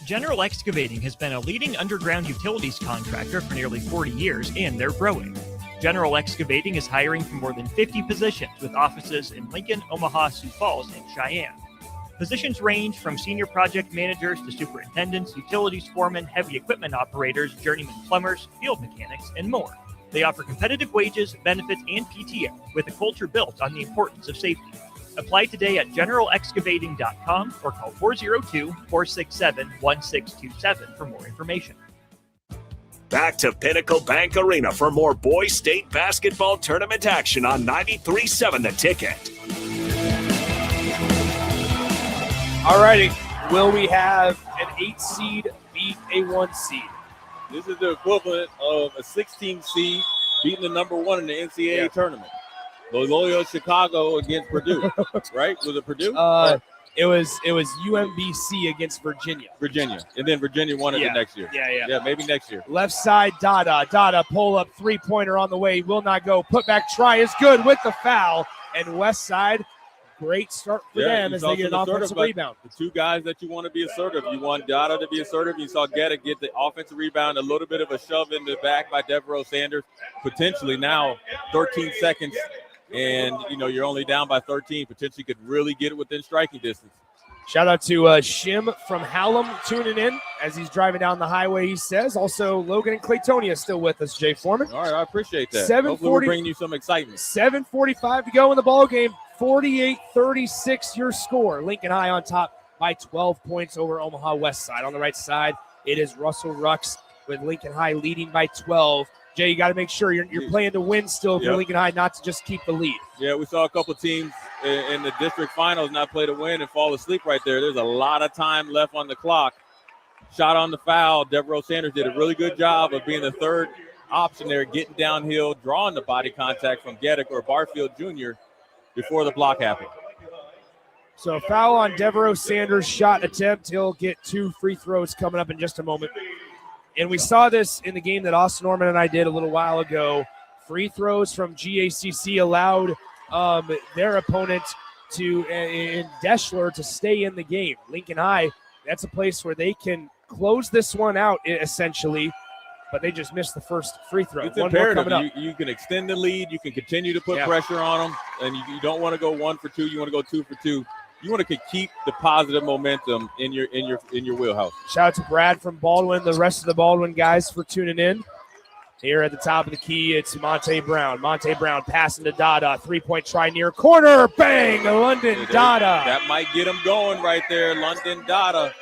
General Excavating has been a leading underground utilities contractor for nearly 40 years, and they're growing. General Excavating is hiring for more than 50 positions with offices in Lincoln, Omaha, Sioux Falls, and Cheyenne. Positions range from senior project managers to superintendents, utilities foremen, heavy equipment operators, journeyman plumbers, field mechanics, and more. They offer competitive wages, benefits, and PTO with a culture built on the importance of safety. Apply today at generalexcavating.com or call 402-467-1627 for more information. Back to Pinnacle Bank Arena for more Boys State basketball tournament action on 93.7 The Ticket. All righty. Will we have an 8 seed beat a 1 seed? This is the equivalent of a 16 seed beating the number 1 in the NCAA tournament. Loyola Chicago against Purdue, right? Was it Purdue? It was UMBC against Virginia. And then Virginia won it the next year. Yeah, maybe next year. Left side, Dada pull up 3-pointer on the way, will not go. Put back try is good with the foul. And Westside, great start for them as they get an offensive rebound. The two guys that you want to be assertive. You want Dada to be assertive. You saw Getta get the offensive rebound, a little bit of a shove in the back by Devereaux Sanders. Potentially now 13 seconds. And, you're only down by 13. Potentially could really get it within striking distance. Shout out to Shim from Hallam tuning in as he's driving down the highway, he says. Also, Logan and Claytonia still with us, Jay Foreman. All right, I appreciate that. Hopefully we're bringing you some excitement. 7:45 to go in the ball game. 48-36 your score. Lincoln High on top by 12 points over Omaha Westside. On the right side, it is Russell Rucks with Lincoln High leading by 12. Jay, you got to make sure you're playing to win still for Lincoln High, not to just keep the lead. Yeah, we saw a couple teams in the district finals not play to win and fall asleep right there. There's a lot of time left on the clock. Shot on the foul. Devereaux Sanders did a really good job of being the third option there, getting downhill, drawing the body contact from Geddick or Barfield Jr. before the block happened. So a foul on Devereaux Sanders' shot attempt. He'll get 2 free throws coming up in just a moment. And we saw this in the game that Austin Norman and I did a little while ago. Free throws from GACC allowed their opponent in Deschler to stay in the game. Lincoln High, that's a place where they can close this one out essentially, but they just missed the first free throw. It's imperative. You can extend the lead. You can continue to put pressure on them, and you don't want to go 1 for 2. You want to go 2 for 2. You want to keep the positive momentum in your wheelhouse. Shout out to Brad from Baldwin, the rest of the Baldwin guys for tuning in. Here at the top of the key, it's Monte Brown. Monte Brown passing to Dada. 3-point try near corner. Bang! London Dada. That might get him going right there. London Dada.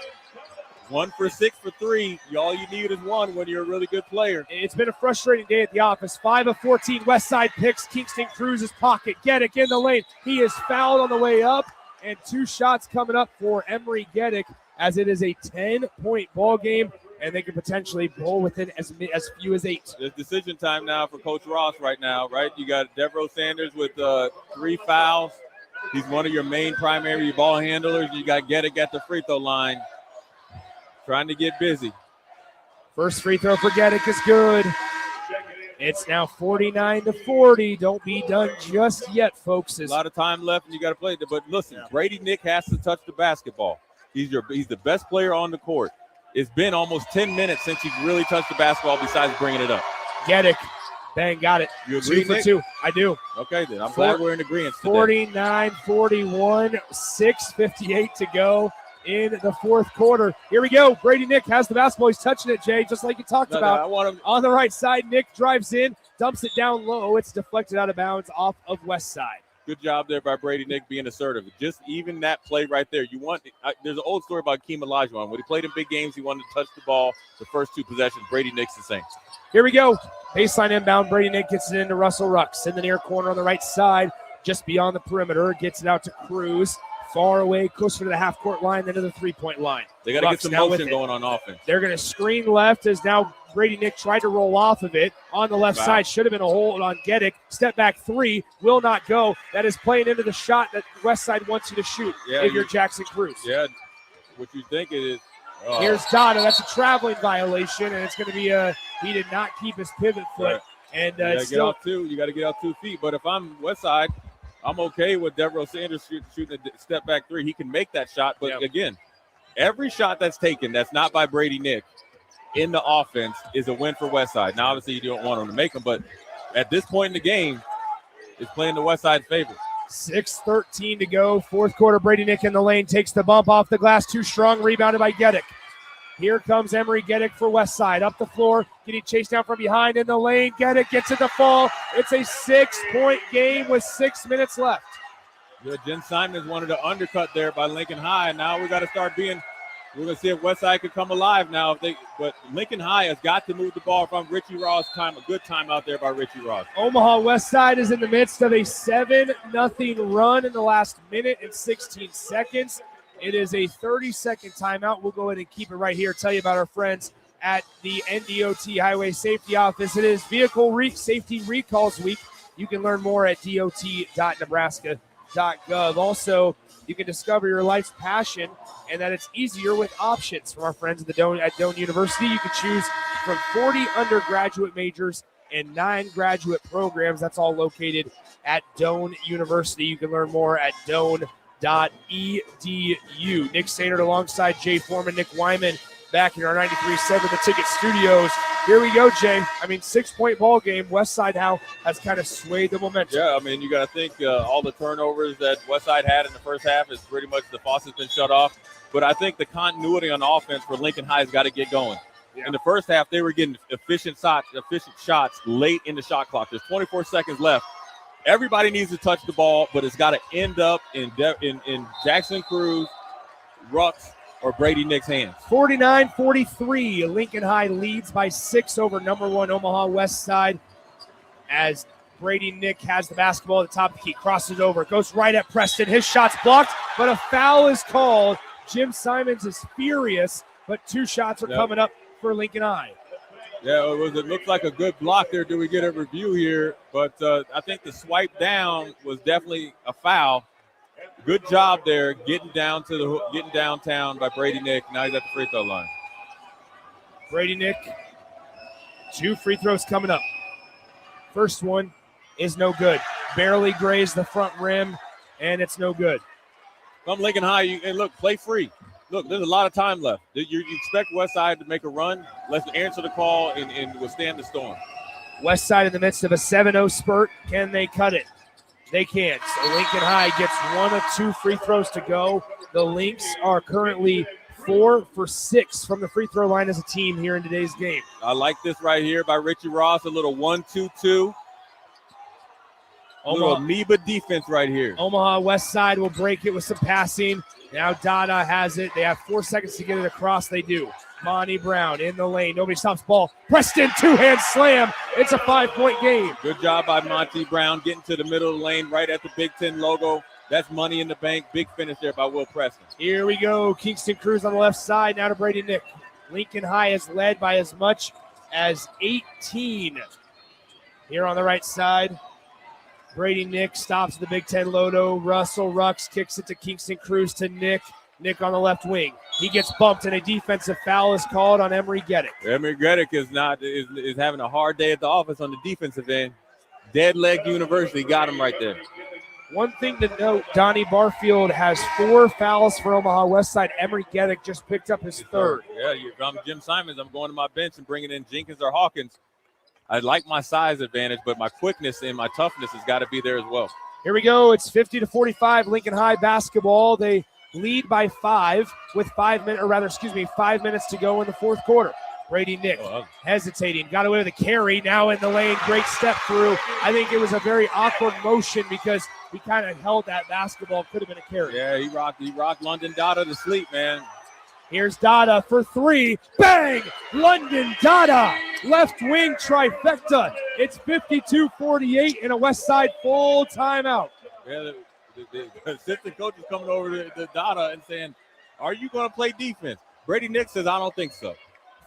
1 for 6 for 3. All you need is 1 when you're a really good player. It's been a frustrating day at the office. 5 of 14. Westside picks Kingston Cruz's pocket. Geddick in the lane. He is fouled on the way up. And 2 shots coming up for Emory Geddick as it is a 10-point ball game, and they can potentially bowl within as few as 8. It's decision time now for Coach Ross right now, right? You got Devereaux Sanders with 3 fouls. He's one of your main primary ball handlers. You got Geddick at the free throw line trying to get busy. First free throw for Geddick is good. It's now 49-40. Don't be done just yet, folks. A lot of time left, and you got to play. But listen, Brady Nick has to touch the basketball. He's the best player on the court. It's been almost 10 minutes since he's really touched the basketball besides bringing it up. Geddick. Bang, got it. You agree, 2 for 2. I do. Okay, then. I'm glad we're in agreement today. 49-41, 6:58 to go in the fourth quarter. Here we go. Brady Nick has the basketball. He's touching it, Jay, just like you talked about. I want him on the right side. Nick drives in, dumps it down low. It's deflected out of bounds off of Westside. Good job there by Brady Nick being assertive. Just even that play right there. There's an old story about Keem Olajuwon. When he played in big games, he wanted to touch the ball the first 2 possessions. Brady Nick's the same. Here we go. Baseline inbound. Brady Nick gets it into Russell Rucks in the near corner on the right side, just beyond the perimeter. Gets it out to Cruz. Far away, closer to the half-court line than to the 3-point line. They got to get some motion going on offense. They're going to screen left as now Brady Nick tried to roll off of it. On the left side, should have been a hold on Geddick. Step back 3, will not go. That is playing into the shot that Westside wants you to shoot if you're Jackson Cruz. Yeah, what you think it is. Here's Dada. That's a traveling violation, and it's going to be he did not keep his pivot foot. Right. And you got to get out 2 feet. But if I'm Westside, I'm okay with Devereaux Sanders shooting a step back 3. He can make that shot. But again, every shot that's taken that's not by Brady Nick in the offense is a win for Westside. Now, obviously, you don't want him to make them, but at this point in the game, it's playing the Westside favor. 6:13 to go. Fourth quarter, Brady Nick in the lane takes the bump off the glass. Too strong, rebounded by Geddick. Here comes Emory Geddick for Westside. Up the floor, getting chased down from behind in the lane. Geddick gets it to fall. It's a 6-point game with 6 minutes left. Yeah, Jen Simons wanted to undercut there by Lincoln High. Now we got to start being We're going to see if Westside can come alive now. But Lincoln High has got to move the ball from Richie Ross. A good time out there by Richie Ross. Omaha Westside is in the midst of a 7-0 run in the last minute and 16 seconds. It is a 30-second timeout. We'll go ahead and keep it right here. Tell you about our friends at the NDOT Highway Safety Office. It is Vehicle Safety Recalls Week. You can learn more at dot.nebraska.gov. Also, you can discover your life's passion and that it's easier with options from our friends at Doane University. You can choose from 40 undergraduate majors and 9 graduate programs. That's all located at Doane University. You can learn more at doane.edu. Nick Sainert alongside Jay Foreman, Nick Wyman back in our 93.7 The Ticket studios. Here we go, Jay. 6-point ball game. Westside now has kind of swayed the momentum. Yeah, you got to think all the turnovers that Westside had in the first half is pretty much the faucet's been shut off. But I think the continuity on offense for Lincoln High has got to get going. Yeah. In the first half, they were getting efficient shots late in the shot clock. There's 24 seconds left. Everybody needs to touch the ball, but it's got to end up in Jackson Cruz, Rucks, or Brady Nick's hands. 49-43. Lincoln High leads by 6 over number 1 Omaha Westside as Brady Nick has the basketball at the top of the key, crosses over, goes right at Preston. His shot's blocked, but a foul is called. Jim Simons is furious, but 2 shots are coming up for Lincoln High. Yeah, it looked like a good block there. Do we get a review here? But I think the swipe down was definitely a foul. Good job there, getting downtown by Brady Nick. Now he's at the free throw line. Brady Nick, 2 free throws coming up. First one is no good. Barely grazed the front rim, and it's no good. From Lincoln High, and look, play free. Look, there's a lot of time left. You expect Westside to make a run. Let's answer the call and withstand the storm. Westside in the midst of a 7-0 spurt. Can they cut it? They can't. So Lincoln High gets 1 of 2 free throws to go. The Lynx are currently 4 for 6 from the free throw line as a team here in today's game. I like this right here by Richie Ross, a little 1-2-2. A little amoeba defense right here. Omaha Westside will break it with some passing. Now Dada has it. They have 4 seconds to get it across. They do. Monty Brown in the lane. Nobody stops ball. Preston, 2-hand slam. It's a 5-point game. Good job by Monty Brown getting to the middle of the lane right at the Big Ten logo. That's money in the bank. Big finish there by Will Preston. Here we go. Kingston Cruz on the left side. Now to Brady Nick. Lincoln High is led by as much as 18. Here on the right side. Brady Nick stops the Big Ten logo. Russell Rucks kicks it to Kingston Cruz to Nick. Nick on the left wing. He gets bumped and a defensive foul is called on Emery Geddick. Emery Geddick is having a hard day at the office on the defensive end. Dead leg University got him right there. One thing to note, Donnie Barfield has 4 fouls for Omaha Westside. Emery Geddick just picked up his 3rd. Yeah, if I'm Jim Simons, I'm going to my bench and bringing in Jenkins or Hawkins. I like my size advantage, but my quickness and my toughness has got to be there as well. Here we go. It's 50-45 Lincoln High basketball. They lead by 5 with 5 minutes to go in the fourth quarter. Brady Nick hesitating, got away with a carry, now in the lane, great step through. I think it was a very awkward motion because he kind of held that basketball, could have been a carry. Yeah, he rocked London Dada to sleep, man. Here's Dada for 3, bang! London Dada, left wing trifecta. It's 52-48 in a Westside full timeout. Yeah, the assistant coach is coming over to Dada and saying, are you going to play defense? Brady Nick says, I don't think so.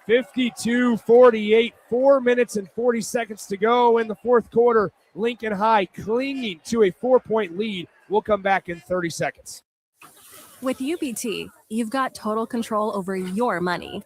52-48, 4 minutes and 40 seconds to go in the fourth quarter. Lincoln High clinging to a 4-point lead. We'll come back in 30 seconds. With UBT, you've got total control over your money.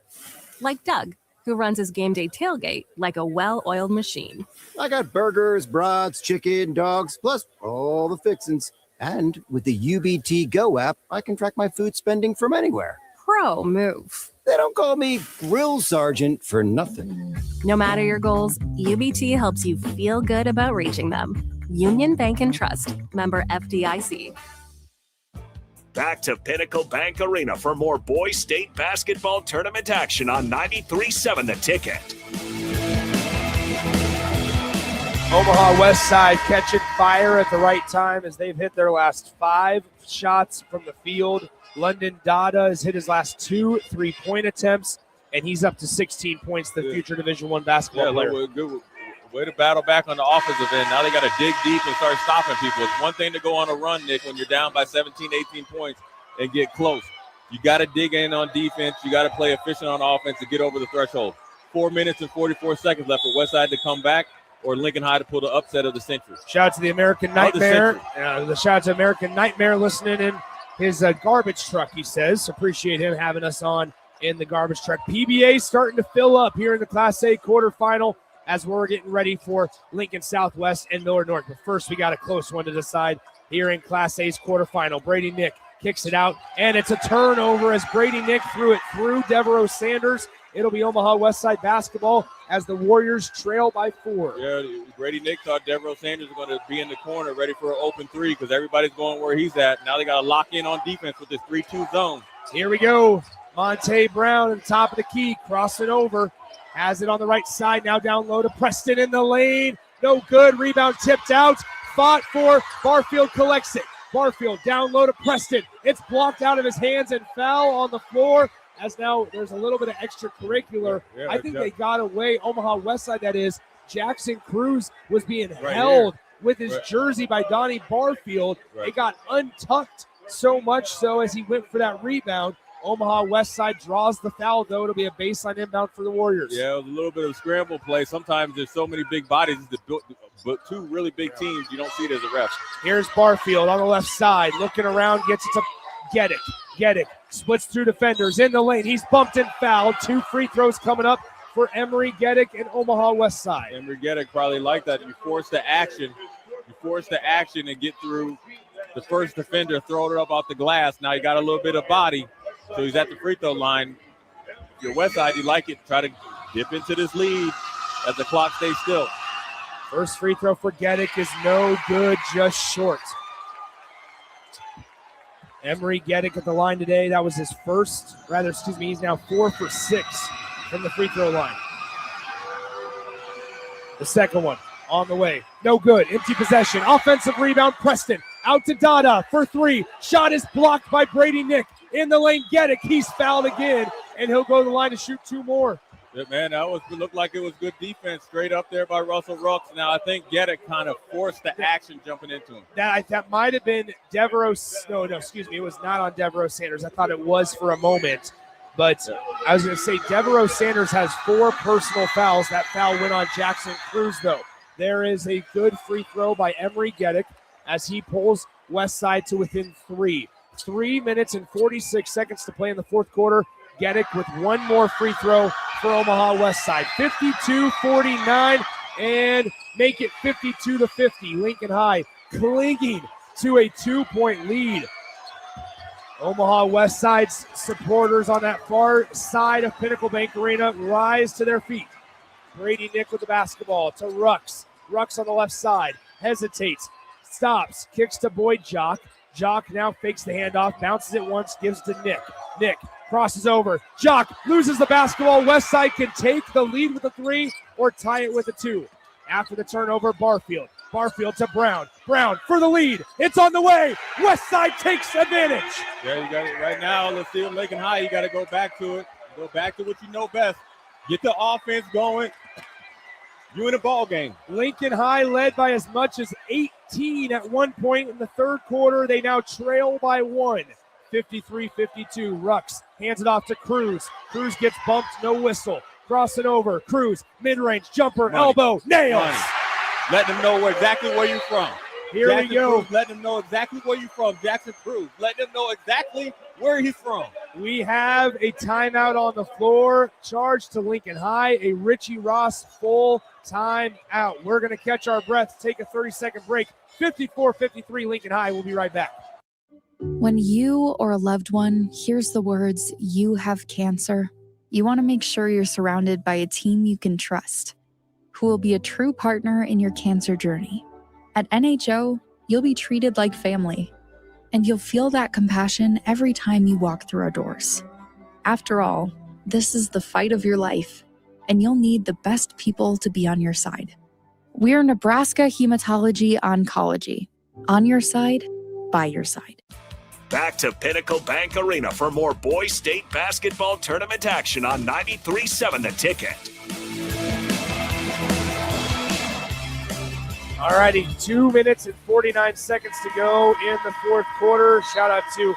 Like Doug, who runs his game day tailgate like a well-oiled machine. I got burgers, brats, chicken, dogs, plus all the fixins. And with the UBT Go app, I can track my food spending from anywhere. Pro move. They don't call me Grill Sergeant for nothing. No matter your goals, UBT helps you feel good about reaching them. Union Bank and Trust. Member FDIC. Back to Pinnacle Bank Arena for more Boys State basketball tournament action on 93.7 The Ticket. Omaha Westside catching fire at the right time as they've hit their last 5 shots from the field London Dada has hit his last 2 3-point attempts, and he's up to 16 points, the future Division I basketball player. Good way to battle back on the offensive end. Now they got to dig deep and start stopping people. It's one thing to go on a run, Nick, when you're down by 17, 18 points and get close. You got to dig in on defense. You got to play efficient on offense to get over the threshold. 4 minutes and 44 seconds left for Westside to come back or Lincoln High to pull the upset of the century. Shout out to the American Nightmare. The shout out to American Nightmare listening in his garbage truck, he says. Appreciate him having us on in the garbage truck. PBA starting to fill up here in the Class A quarterfinal as we're getting ready for Lincoln Southwest and Miller North. But first, we got a close one to decide here in Class A's quarterfinal. Brady Nick kicks it out, and it's a turnover as Brady Nick threw it through Devereaux Sanders. It'll be Omaha Westside basketball as the Warriors trail by 4. Yeah, Brady Nick thought Devereaux Sanders was going to be in the corner ready for an open 3 because everybody's going where he's at. Now they got to lock in on defense with this 3-2 zone. Here we go. Monte Brown at the top of the key, crossing over. Has it on the right side, now down low to Preston in the lane. No good, rebound tipped out. Fought for, Barfield collects it. Barfield down low to Preston. It's blocked out of his hands and foul on the floor. As now there's a little bit of extracurricular. Yeah, I think they got away, Omaha Westside that is. Jackson Cruz was being held with his jersey by Donnie Barfield. It got untucked so much so as he went for that rebound. Omaha Westside draws the foul, though. It'll be a baseline inbound for the Warriors. Yeah, it was a little bit of scramble play. Sometimes there's so many big bodies, but 2 really big teams, you don't see it as a ref. Here's Barfield on the left side, looking around, gets it to Geddick. Geddick splits through defenders in the lane. He's bumped and fouled. 2 free throws coming up for Emery Geddick and Omaha Westside. Emery Geddick probably like that. You force the action. You force the action and get through the first defender, throw it up off the glass. Now you got a little bit of body. So he's at the free throw line. If you're Westside, you like it. Try to dip into this lead as the clock stays still. First free throw for Geddick is no good, just short. Emery Geddick at the line today. That was his first, he's now 4 for 6 from the free throw line. The second one on the way. No good. Empty possession. Offensive rebound. Preston out to Dada for 3. Shot is blocked by Brady Nick. In the lane, Geddick. He's fouled again, and he'll go to the line to shoot 2 more. Yeah, man, looked like it was good defense straight up there by Russell Rucks. Now I think Geddick kind of forced the action jumping into him. That might have been Devereaux. No, excuse me. It was not on Devereaux Sanders. I thought it was for a moment. But I was going to say Devereaux Sanders has 4 personal fouls. That foul went on Jackson Cruz, though. There is a good free throw by Emery Geddick as he pulls Westside to within 3. 3 minutes and 46 seconds to play in the fourth quarter. Geddick with 1 more free throw for Omaha Westside. 52-49 and make it 52-50. Lincoln High clinging to a 2-point lead. Omaha Westside's supporters on that far side of Pinnacle Bank Arena rise to their feet. Brady Nick with the basketball to Rucks. Rucks on the left side. Hesitates. Stops. Kicks to Boyd Jock. Jock now fakes the handoff. Bounces it once. Gives to Nick. Nick crosses over. Jock loses the basketball. Westside can take the lead with a 3 or tie it with a 2. After the turnover, Barfield. Barfield to Brown. Brown for the lead. It's on the way. Westside takes advantage. Yeah, you got it right now. Let's see Lincoln High. You got to go back to it. Go back to what you know best. Get the offense going. You in a ball game. Lincoln High led by as much as 18 at one point in the third quarter. They now trail by 1. 53-52. Rucks hands it off to Cruz. Cruz gets bumped, no whistle. Crossing over. Cruz, mid-range jumper, elbow, nails. Let them know exactly where you're from. Here Jackson we go. Cruz, let them know exactly where you're from. Jackson Cruz, let them know exactly where he's from. We have a timeout on the floor. Charge to Lincoln High. A Richie Ross full timeout. We're going to catch our breath, take a 30-second break. 54-53 Lincoln High. We'll be right back. When you or a loved one hears the words, "You have cancer," you want to make sure you're surrounded by a team you can trust, who will be a true partner in your cancer journey. At NHO, you'll be treated like family, and you'll feel that compassion every time you walk through our doors. After all, this is the fight of your life, and you'll need the best people to be on your side. We're Nebraska Hematology Oncology. On your side, by your side. back to Pinnacle Bank Arena for more Boys State basketball tournament action on 93.7 The Ticket. All righty, 2 minutes and 49 seconds to go in the fourth quarter. Shout out to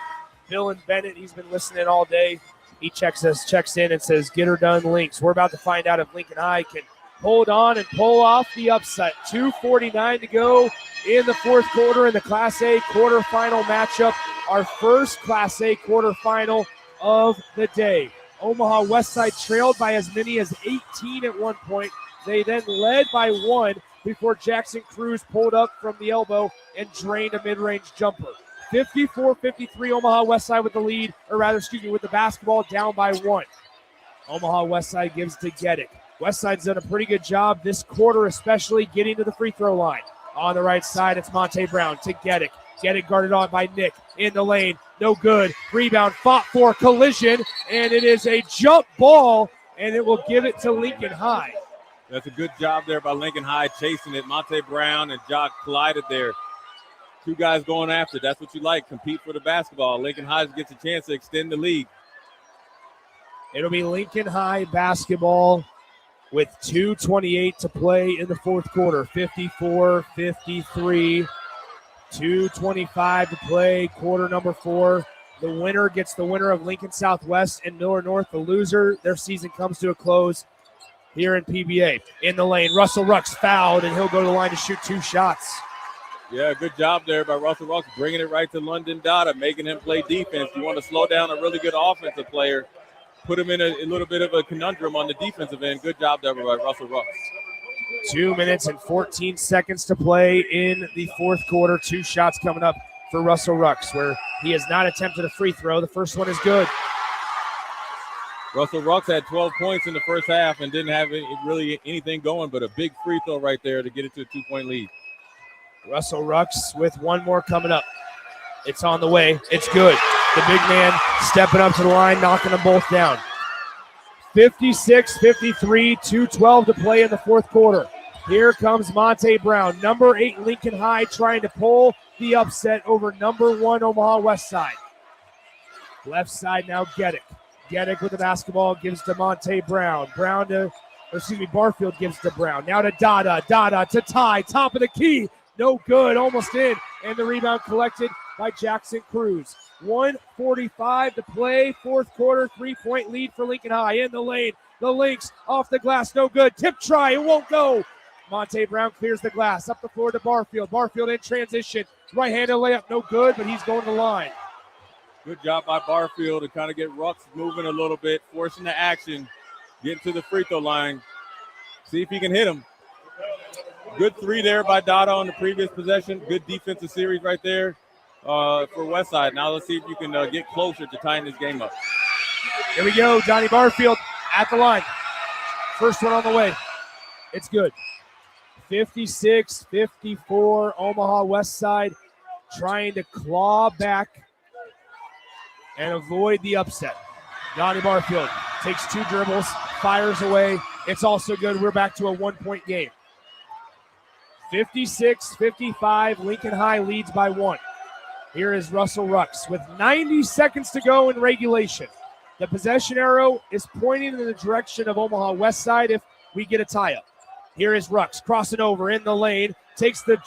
Bill and Bennett. He's been listening all day. He checks in and says, get her done, Lynx. We're about to find out if Lincoln High can hold on and pull off the upset. 2:49 to go in the fourth quarter in the Class A quarterfinal matchup. Our first Class A quarterfinal of the day. Omaha Westside trailed by as many as 18 at one point. They then led by 1 before Jackson Cruz pulled up from the elbow and drained a mid-range jumper. 54-53 Omaha Westside with the lead, with the basketball down by 1. Omaha Westside gives to Geddick. Westside's done a pretty good job this quarter, especially getting to the free throw line. On the right side, it's Monte Brown to Geddick. Geddick guarded on by Nick in the lane. No good. Rebound fought for, collision, and it is a jump ball, and it will give it to Lincoln High. That's a good job there by Lincoln High chasing it. Monte Brown and Jock collided there. Two guys going after it. That's what you like. Compete for the basketball. Lincoln High gets a chance to extend the lead. It'll be Lincoln High basketball with 2:28 to play in the fourth quarter. 54-53. 2:25 to play, quarter number 4. The winner gets the winner of Lincoln Southwest and Miller North. The loser, their season comes to a close here in PBA. In the lane, Russell Rucks fouled, and he'll go to the line to shoot 2 shots. Yeah, good job there by Russell Rucks, bringing it right to London Dada, making him play defense. You want to slow down a really good offensive player, put him in a little bit of a conundrum on the defensive end. Good job there by Russell Rucks. 2 minutes and 14 seconds to play in the fourth quarter. 2 shots coming up for Russell Rucks, where he has not attempted a free throw. The first one is good. Russell Rucks had 12 points in the first half and didn't have really anything going but a big free throw right there to get it to a 2-point lead. Russell Rucks with one more coming up. It's on the way. It's good. The big man stepping up to the line, knocking them both down. 56-53, 2:12 to play in the fourth quarter. Here comes Monte Brown, number 8 Lincoln High, trying to pull the upset over number 1 Omaha Westside. Left side now, Geddick. Geddick with the basketball gives to Monte Brown. Barfield gives to Brown. Now to Dada. Dada to Ty, top of the key. No good, almost in. And the rebound collected by Jackson Cruz. 1:45 to play, fourth quarter, 3-point lead for Lincoln High. In the lane, the Lynx off the glass, no good. Tip try, it won't go. Monte Brown clears the glass, up the floor to Barfield. Barfield in transition, right-handed layup, no good, but he's going to the line. Good job by Barfield to kind of get Rucks moving a little bit, forcing the action, getting to the free throw line. See if he can hit him. Good 3 there by Dada on the previous possession. Good defensive series right there for Westside. Now let's see if you can get closer to tying this game up. Here we go, Donnie Barfield at the line. First one on the way. It's good. 56-54, Omaha Westside trying to claw back and avoid the upset. Donnie Barfield takes 2 dribbles, fires away. It's also good. We're back to a 1-point game. 56-55, Lincoln High leads by 1. Here is Russell Rucks with 90 seconds to go in regulation. The possession arrow is pointing in the direction of Omaha Westside if we get a tie-up. Here is Rucks crossing over in the lane, takes the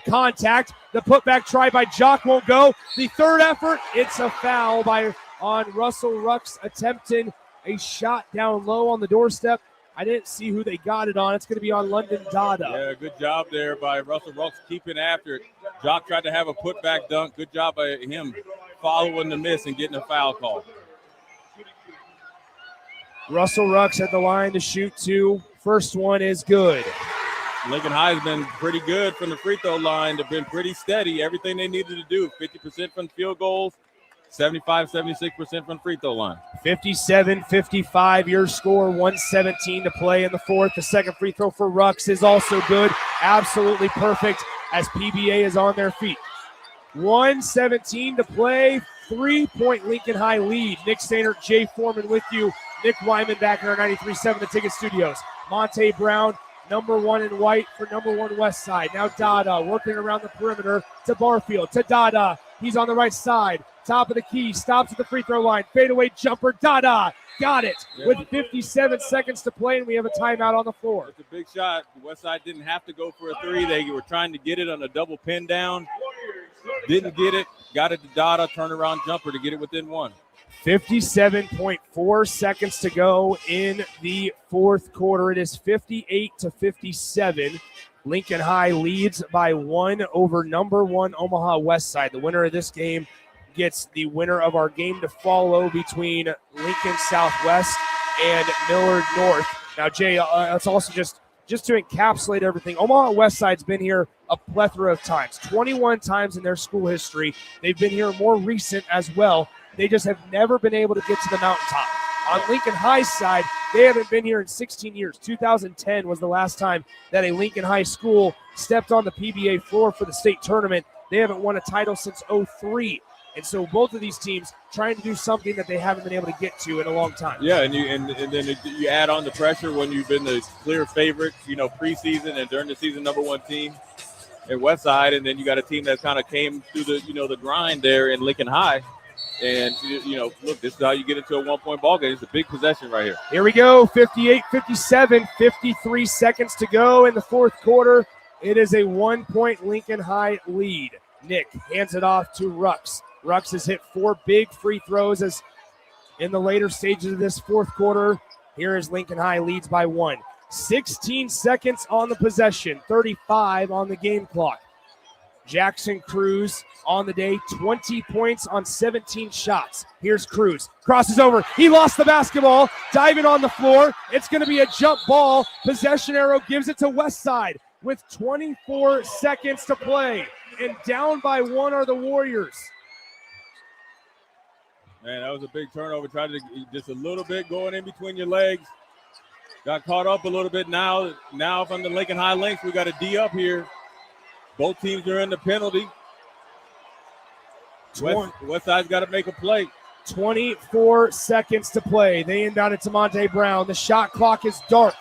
contact. The putback try by Jock won't go. The third effort, it's a foul on Russell Rucks attempting a shot down low on the doorstep. I didn't see who they got it on. It's going to be on London Dada. Yeah, good job there by Russell Rucks keeping after it. Jock tried to have a putback dunk. Good job by him following the miss and getting a foul call. Russell Rucks at the line to shoot 2. First one is good. Lincoln High has been pretty good from the free throw line. They've been pretty steady. Everything they needed to do. 50% from field goals, 75-76% from free throw line. 57-55, your score, 1:17 to play in the fourth. The second free throw for Rucks is also good. Absolutely perfect as PBA is on their feet. 1:17 to play, 3-point Lincoln High lead. Nick Stainer, Jay Foreman with you. Nick Wyman back in our 93.7 The Ticket Studios. Monte Brown, number 1 in white for number 1 Westside. Now Dada working around the perimeter to Barfield, to Dada. He's on the right side. top of the key, stops at the free throw line, fadeaway jumper, Dada, got it with 57 seconds to play, and we have a timeout on the floor. It's a big shot. Westside didn't have to go for a three. They were trying to get it on a double pin down. Didn't get it. Got it to Dada, turnaround jumper to get it within one. 57.4 seconds to go in the fourth quarter. It is 58-57. Lincoln High leads by 1 over number 1 Omaha Westside. The winner of this game gets the winner of our game to follow between Lincoln Southwest and Millard North. Now, Jay, let's also just to encapsulate everything, Omaha Westside's been here a plethora of times, 21 times in their school history. They've been here more recent as well. They just have never been able to get to the mountaintop. On Lincoln High's side, they haven't been here in 16 years. 2010 was the last time that a Lincoln High school stepped on the PBA floor for the state tournament. They haven't won a title since 2003. And so both of these teams trying to do something that they haven't been able to get to in a long time. Yeah, and then you add on the pressure when you've been the clear favorite, preseason and during the season #1 team at Westside, and then you got a team that kind of came through the grind there in Lincoln High. And, look, this is how you get into a one-point ball game. It's a big possession right here. Here we go, 58-57, 53 seconds to go in the fourth quarter. It is a 1-point Lincoln High lead. Nick hands it off to Rucks. Rucks has hit 4 big free throws as in the later stages of this fourth quarter. Here is Lincoln High leads by 1. 16 seconds on the possession, 35 on the game clock. Jackson Cruz on the day, 20 points on 17 shots. Here's Cruz, crosses over. He lost the basketball, diving on the floor. It's going to be a jump ball. Possession arrow gives it to Westside with 24 seconds to play. And down by 1 are the Warriors. Man, that was a big turnover. Tried to just a little bit going in between your legs. Got caught up a little bit now. Now from the Lincoln High Lynx, we got a D up here. Both teams are in the penalty. Westside's got to make a play. 24 seconds to play. They inbound it to Monte Brown. The shot clock is dark.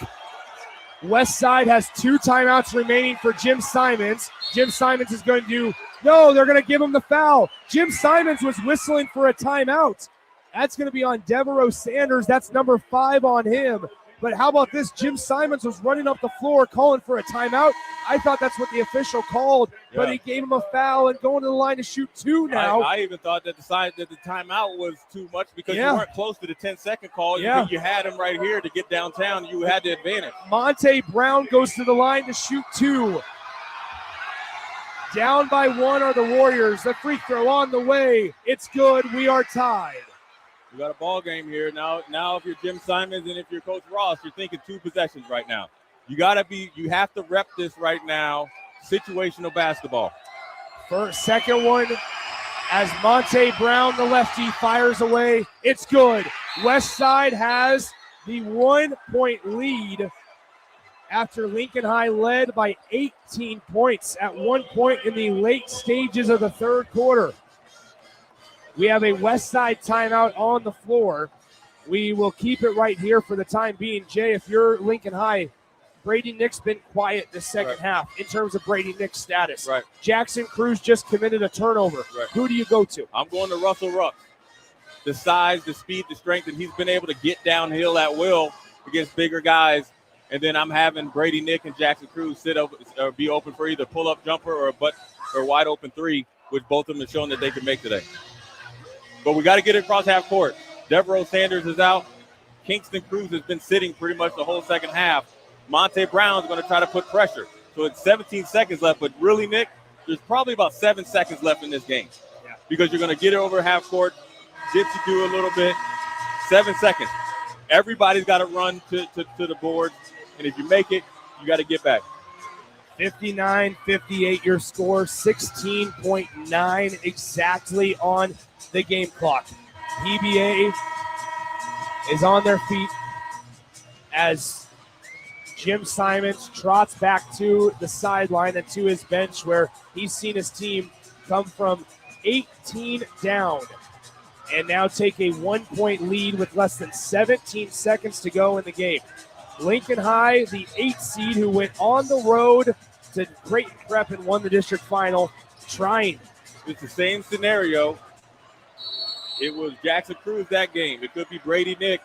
Westside has 2 timeouts remaining for Jim Simons. Jim Simons is going to do, no, they're going to give him the foul. Jim Simons was whistling for a timeout. That's going to be on Devereaux Sanders. That's number 5 on him. But how about this? Jim Simons was running up the floor calling for a timeout. I thought that's what the official called, but he gave him a foul and going to the line to shoot 2 now. I even thought that the timeout was too much because you weren't close to the 10-second call. You had him right here to get downtown. You had the advantage. Monte Brown goes to the line to shoot 2. Down by 1 are the Warriors. The free throw on the way. It's good. We are tied. We got a ball game here. Now if you're Jim Simons and if you're Coach Ross, you're thinking 2 possessions right now. You have to rep this right now. Situational basketball. Second one as Monte Brown, the lefty, fires away. It's good. Westside has the 1-point lead after Lincoln High led by 18 points at one point in the late stages of the third quarter. We have a Westside timeout on the floor. We will keep it right here for the time being. Jay, if you're Lincoln High, Brady Nick's been quiet this second half in terms of Brady Nick's status. Right. Jackson Cruz just committed a turnover. Right. Who do you go to? I'm going to Russell Rucks. The size, the speed, the strength, and he's been able to get downhill at will against bigger guys. And then I'm having Brady Nick and Jackson Cruz sit up or be open for either pull-up jumper or wide open 3, which both of them have shown that they can make today. But we got to get it across half court. Devereaux Sanders is out. Kingston Cruz has been sitting pretty much the whole second half. Monte Brown's going to try to put pressure. So it's 17 seconds left. But really, Nick, there's probably about 7 seconds left in this game. Yeah. Because you're going to get it over half court, get to do a little bit. 7 seconds. Everybody's got to run to the board. And if you make it, you got to get back. 59-58 your score, 16.9 exactly on the game clock. PBA is on their feet as Jim Simons trots back to the sideline and to his bench where he's seen his team come from 18 down and now take a 1-point lead with less than 17 seconds to go in the game. Lincoln High, the 8th seed who went on the road to Creighton Prep and won the district final, trying. It's the same scenario. it was Jackson Cruz that game. It could be Brady Nick.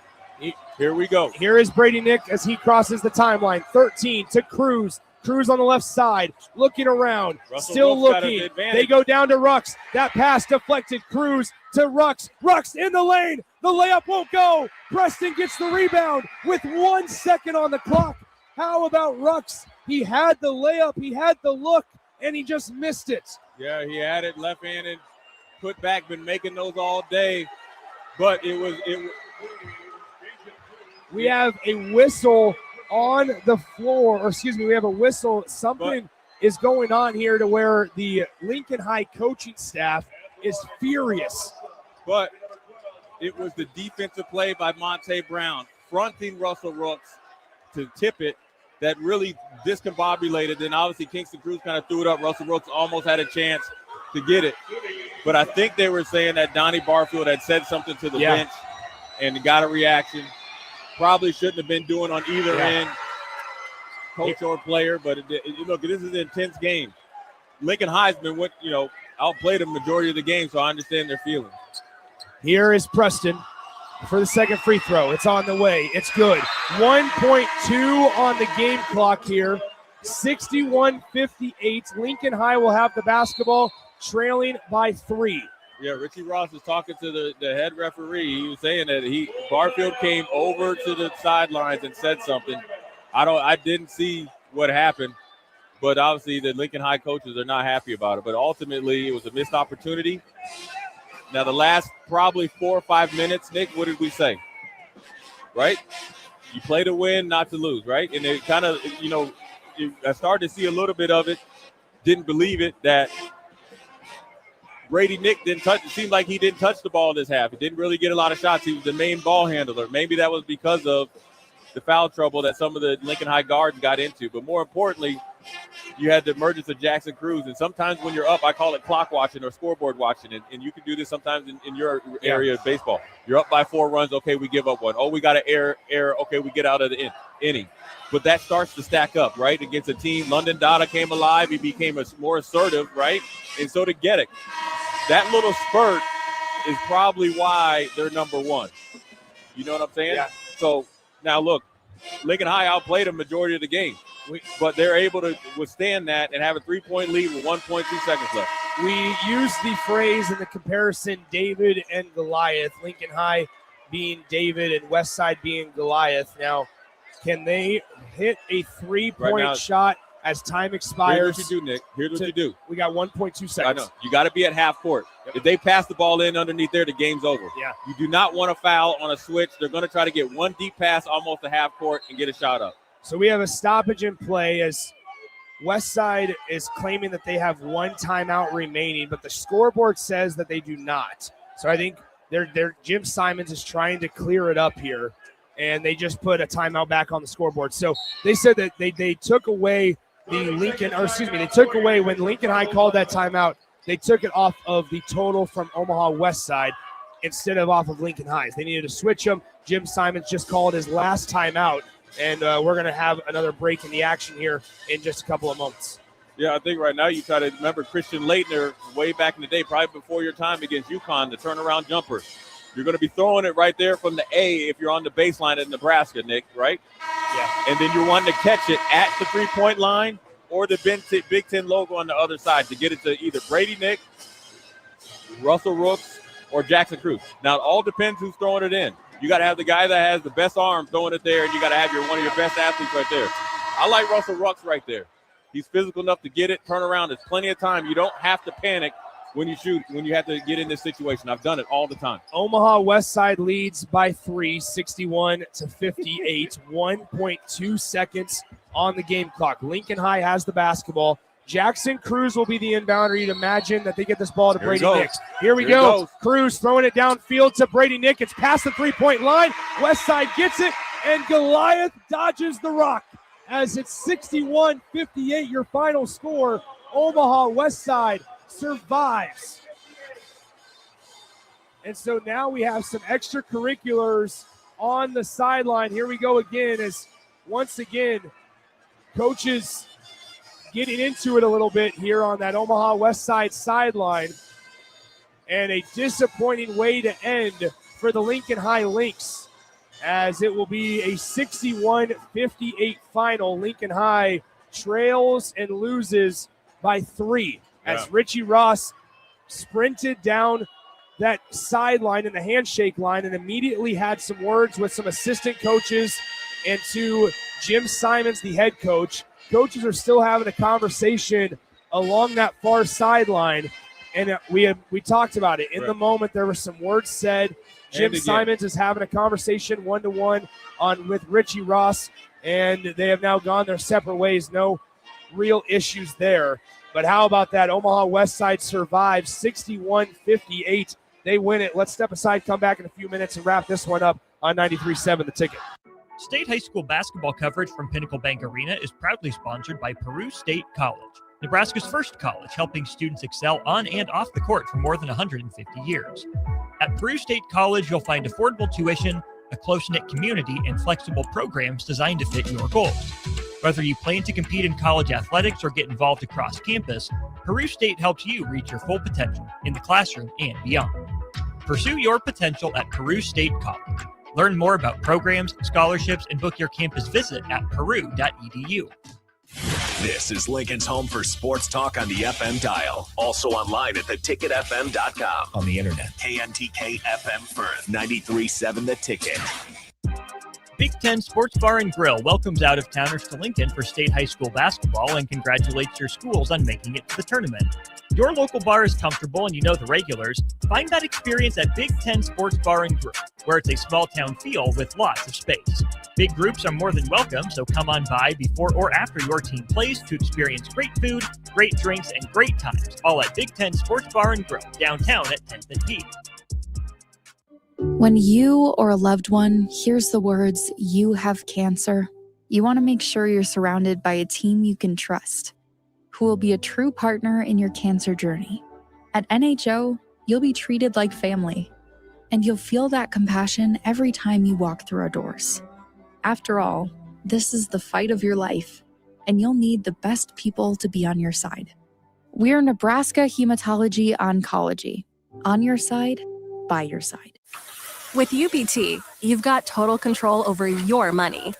Here we go. Here is Brady Nick as he crosses the timeline. 13 to Cruz. Cruz on the left side, looking around, still looking. They go down to Rucks. That pass deflected. Cruz to Rucks. Rucks in the lane. The layup won't go. Preston gets the rebound with 1 second on the clock. How about Rucks? He had the layup, he had the look, and he just missed it. Yeah, he had it left-handed, put back, been making those all day. But we have a whistle on the floor, or excuse me, we have a whistle. Something is going on here to where the Lincoln High coaching staff is furious. But it was the defensive play by Monte Brown, fronting Russell Rooks to tip it, that really discombobulated. Then obviously Kingston Cruz kind of threw it up. Russell Rooks almost had a chance to get it. But I think they were saying that Donnie Barfield had said something to the bench and got a reaction. Probably shouldn't have been doing on either end, coach or player. But look, this is an intense game. Lincoln High's been outplayed the majority of the game, so I understand their feelings. Here is Preston for the second free throw. It's on the way. It's good. 1.2 on the game clock here. 61-58. Lincoln High will have the basketball, trailing by 3. Yeah, Richie Ross was talking to the head referee. He was saying that Barfield came over to the sidelines and said something. I didn't see what happened, but obviously the Lincoln High coaches are not happy about it. But ultimately, it was a missed opportunity. Now, the last probably 4 or 5 minutes, Nick, what did we say? Right? You play to win, not to lose, right? And it kind of, I started to see a little bit of it. Didn't believe it that Brady Nick didn't touch. It seemed like he didn't touch the ball this half. He didn't really get a lot of shots. He was the main ball handler. Maybe that was because of the foul trouble that some of the Lincoln High guards got into. But more importantly, you had the emergence of Jackson Cruz. And sometimes when you're up, I call it clock watching or scoreboard watching. And you can do this sometimes in your area of baseball. You're up by 4 runs. Okay, we give up 1. Oh, we got an error. Okay, we get out of the inning. But that starts to stack up, right, against a team. London Dada came alive. He became more assertive, right? And so did Geddick. That little spurt is probably why they're number 1. You know what I'm saying? Yeah. So now look, Lincoln High outplayed a majority of the game, but they're able to withstand that and have a 3-point lead with 1.2 seconds left. We use the phrase in the comparison David and Goliath, Lincoln High being David and Westside being Goliath. Now, can they hit a 3-point shot as time expires? Here's what you do, Nick. Here's what you do. We got 1.2 seconds. I know. You got to be at half court. Yep. If they pass the ball in underneath there, the game's over. Yeah. You do not want to foul on a switch. They're going to try to get one deep pass almost to half court and get a shot up. So we have a stoppage in play as Westside is claiming that they have 1 timeout remaining, but the scoreboard says that they do not. So I think Jim Simons is trying to clear it up here, and they just put a timeout back on the scoreboard. So they said that they took away they took away when Lincoln High called that timeout, they took it off of the total from Omaha Westside instead of off of Lincoln High's. They needed to switch them. Jim Simons just called his last timeout, and we're going to have another break in the action here in just a couple of moments. Yeah, I think right now you try to remember Christian Leitner way back in the day, probably before your time against UConn, the turnaround jumper. You're going to be throwing it right there from the A if you're on the baseline in Nebraska, Nick, right? Yeah. And then you're wanting to catch it at the 3-point line or the Big Ten logo on the other side to get it to either Brady Nick, Russell Rooks, or Jackson Cruz. Now, it all depends who's throwing it in. You got to have the guy that has the best arm throwing it there, and you got to have one of your best athletes right there. I like Russell Rooks right there. He's physical enough to get it, turn around. There's plenty of time. You don't have to panic when you shoot, when you have to get in this situation. I've done it all the time. Omaha Westside leads by 3, 61-58. 1.2 seconds on the game clock. Lincoln High has the basketball. Jackson Cruz will be the inbounder. You'd imagine that they get this ball to Brady Nick. Here we go. Cruz throwing it downfield to Brady Nick. It's past the 3-point line. Westside gets it, and Goliath dodges the rock. As it's 61-58, your final score. Omaha Westside survives. And so now we have some extracurriculars on the sideline. Here we go again as once again coaches getting into it a little bit here on that Omaha Westside sideline. and a disappointing way to end for the Lincoln High Lynx, as it will be a 61-58 final. Lincoln High trails and loses by 3 as Richie Ross sprinted down that sideline in the handshake line and immediately had some words with some assistant coaches and to Jim Simons, the head coach. Coaches are still having a conversation along that far sideline, and we talked about it. In the moment, there were some words said. Jim Simons is having a conversation one-to-one with Richie Ross, and they have now gone their separate ways. No real issues there. But how about that? Omaha Westside survives 61-58. They win it. Let's step aside, come back in a few minutes, and wrap this one up on 93.7 The Ticket. State high school basketball coverage from Pinnacle Bank Arena is proudly sponsored by Peru State College, Nebraska's first college, helping students excel on and off the court for more than 150 years. At Peru State College, you'll find affordable tuition, a close-knit community, and flexible programs designed to fit your goals. Whether you plan to compete in college athletics or get involved across campus, Peru State helps you reach your full potential in the classroom and beyond. Pursue your potential at Peru State College. Learn more about programs, scholarships, and book your campus visit at peru.edu. This is Lincoln's home for sports talk on the FM dial. Also online at theticketfm.com. On the internet. KNTK FM Firth, 93.7 The Ticket. Big Ten Sports Bar and Grill welcomes out-of-towners to Lincoln for state high school basketball and congratulates your schools on making it to the tournament. Your local bar is comfortable and you know the regulars. Find that experience at Big Ten Sports Bar and Grill, where it's a small-town feel with lots of space. Big groups are more than welcome, so come on by before or after your team plays to experience great food, great drinks, and great times, all at Big Ten Sports Bar and Grill, downtown at 10th and P. When you or a loved one hears the words, "you have cancer," you want to make sure you're surrounded by a team you can trust, who will be a true partner in your cancer journey. At NHO, you'll be treated like family, and you'll feel that compassion every time you walk through our doors. After all, this is the fight of your life, and you'll need the best people to be on your side. We're Nebraska Hematology Oncology. On your side, by your side. With UBT, you've got total control over your money.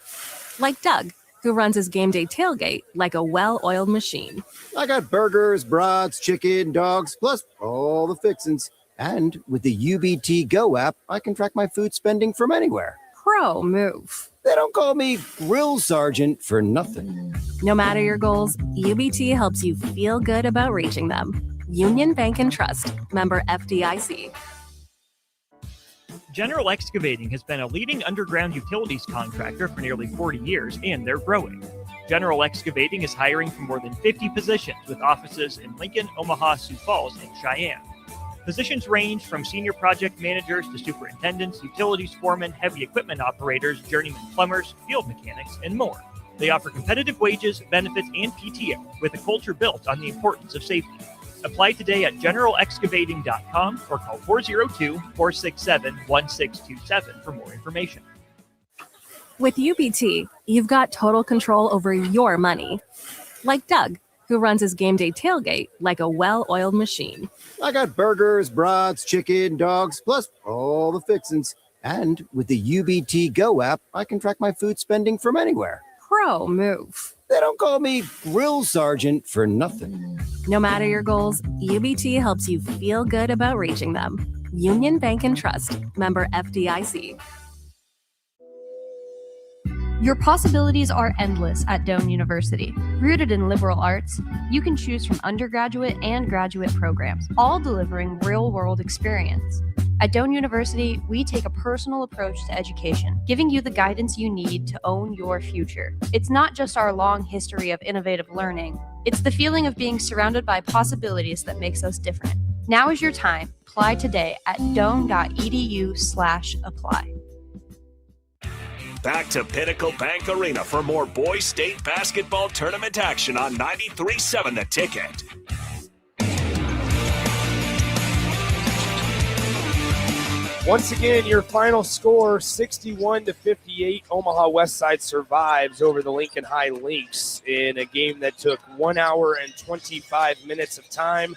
Like Doug, who runs his game day tailgate like a well-oiled machine. I got burgers, brats, chicken, dogs, plus all the fixins. And with the UBT Go app, I can track my food spending from anywhere. Pro move. They don't call me Grill Sergeant for nothing. No matter your goals, UBT helps you feel good about reaching them. Union Bank and Trust, member FDIC. General Excavating has been a leading underground utilities contractor for nearly 40 years, and they're growing. General Excavating is hiring for more than 50 positions with offices in Lincoln, Omaha, Sioux Falls, and Cheyenne. Positions range from senior project managers to superintendents, utilities foremen, heavy equipment operators, journeyman plumbers, field mechanics, and more. They offer competitive wages, benefits, and PTO with a culture built on the importance of safety. Apply today at generalexcavating.com or call 402-467-1627 for more information. With UBT, you've got total control over your money. Like Doug, who runs his game day tailgate like a well-oiled machine. I got burgers, brats, chicken, dogs, plus all the fixins. And with the UBT Go app, I can track my food spending from anywhere. Pro move. They don't call me Grill Sergeant for nothing. No matter your goals, UBT helps you feel good about reaching them. Union Bank and Trust, member FDIC. Your possibilities are endless at Doane University. Rooted in liberal arts, you can choose from undergraduate and graduate programs, all delivering real-world experience. At Doane University, we take a personal approach to education, giving you the guidance you need to own your future. It's not just our long history of innovative learning, it's the feeling of being surrounded by possibilities that makes us different. Now is your time. Apply today at doane.edu/apply. Back to Pinnacle Bank Arena for more boys state basketball tournament action on 93.7 The Ticket. Once again, your final score, 61-58. Omaha Westside survives over the Lincoln High Lynx in a game that took 1 hour and 25 minutes of time.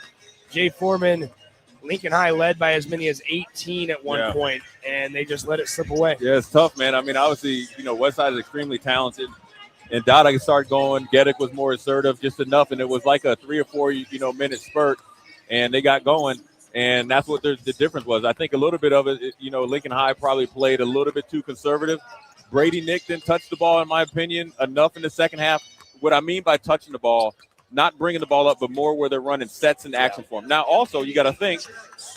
Jay Foreman Lincoln High led by as many as 18 at one point, and they just let it slip away. Yeah, it's tough, man. I mean, obviously, Westside is extremely talented. And Dada could start going. Geddick was more assertive, just enough. And it was like a 3 or 4, minute spurt. And they got going. And that's what the difference was. I think a little bit of it, Lincoln High probably played a little bit too conservative. Brady Nick didn't touch the ball, in my opinion, enough in the second half. What I mean by touching the ball, not bringing the ball up, but more where they're running sets and action for them. Now, also, you got to think,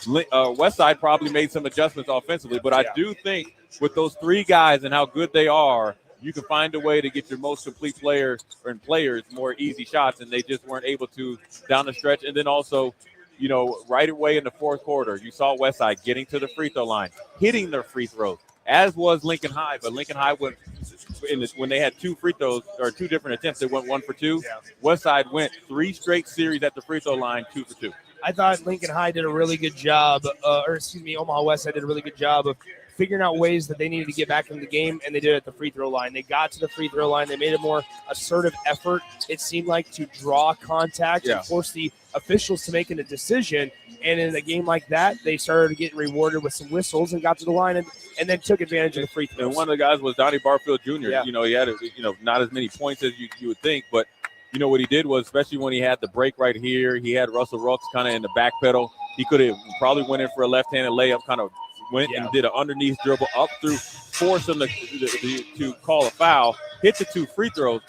Westside probably made some adjustments offensively. But I do think with those 3 guys and how good they are, you can find a way to get your most complete players more easy shots, and they just weren't able to down the stretch. And then also, right away in the fourth quarter, you saw Westside getting to the free throw line, hitting their free throws, as was Lincoln High. But Lincoln High went when they had 2 free throws or 2 different attempts, they went 1 for 2. Westside went 3 straight series at the free throw line, 2 for 2. I thought Lincoln High did a really good job, Omaha Westside did a really good job of figuring out ways that they needed to get back in the game, and they did it at the free throw line. They got to the free throw line. They made a more assertive effort, it seemed like, to draw contact and force the officials to make a decision. And in a game like that, they started getting rewarded with some whistles and got to the line and then took advantage of the free throws. And one of the guys was Donnie Barfield Jr. Yeah. He had not as many points as you would think, but what he did was, especially when he had the break right here, he had Russell Rucks kind of in the back pedal. He could have probably went in for a left-handed layup, kind of went and did an underneath dribble up through, forced him to call a foul, hit the 2 free throws.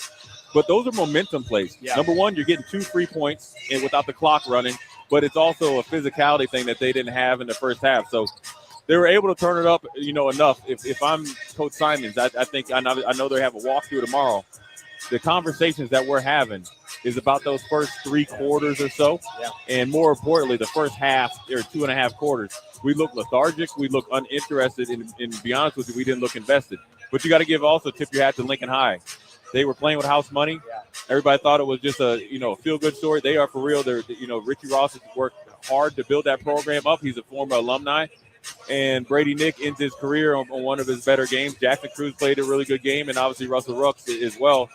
But those are momentum plays. Yeah. Number one, you're getting 2 free points and without the clock running, but it's also a physicality thing that they didn't have in the first half. So they were able to turn it up, enough. If I'm Coach Simons, I know they have a walkthrough tomorrow. The conversations that we're having is about those first 3 quarters or so. Yeah. And more importantly, the first half or 2.5 quarters. We look lethargic. We look uninterested. And to be honest with you, we didn't look invested. But you got to tip your hat to Lincoln High. They were playing with house money. Yeah. Everybody thought it was just a feel-good story. They are for real. They're Richie Ross has worked hard to build that program up. He's a former alumni. And Brady Nick ends his career on one of his better games. Jackson Cruz played a really good game, and obviously Russell Rucks as well.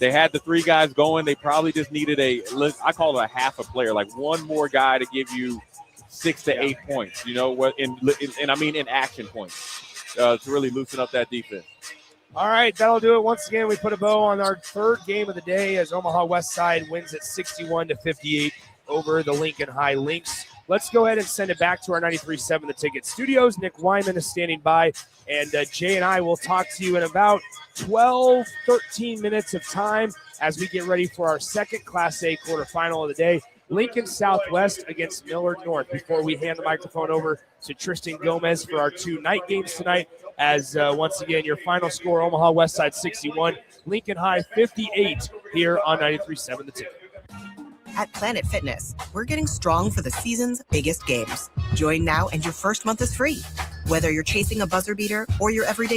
They had the 3 guys going. They probably just needed I call it a half a player, like one more guy to give you 6 to 8 points, and I mean in action points to really loosen up that defense. All right, that'll do it. Once again, we put a bow on our 3rd game of the day as Omaha Westside wins at 61-58 over the Lincoln High Lynx. Let's go ahead and send it back to our 93.7 The Ticket studios. Nick Wyman is standing by, and Jay and I will talk to you in about 12, 13 minutes of time as we get ready for our 2nd Class A quarterfinal of the day. Lincoln Southwest against Millard North. Before we hand the microphone over to Tristan Gomez for our 2 night games tonight, as once again, your final score, Omaha Westside 61, Lincoln High 58 here on 93.7 The Ticket. At Planet Fitness, we're getting strong for the season's biggest games. Join now and your first month is free. Whether you're chasing a buzzer beater or your everyday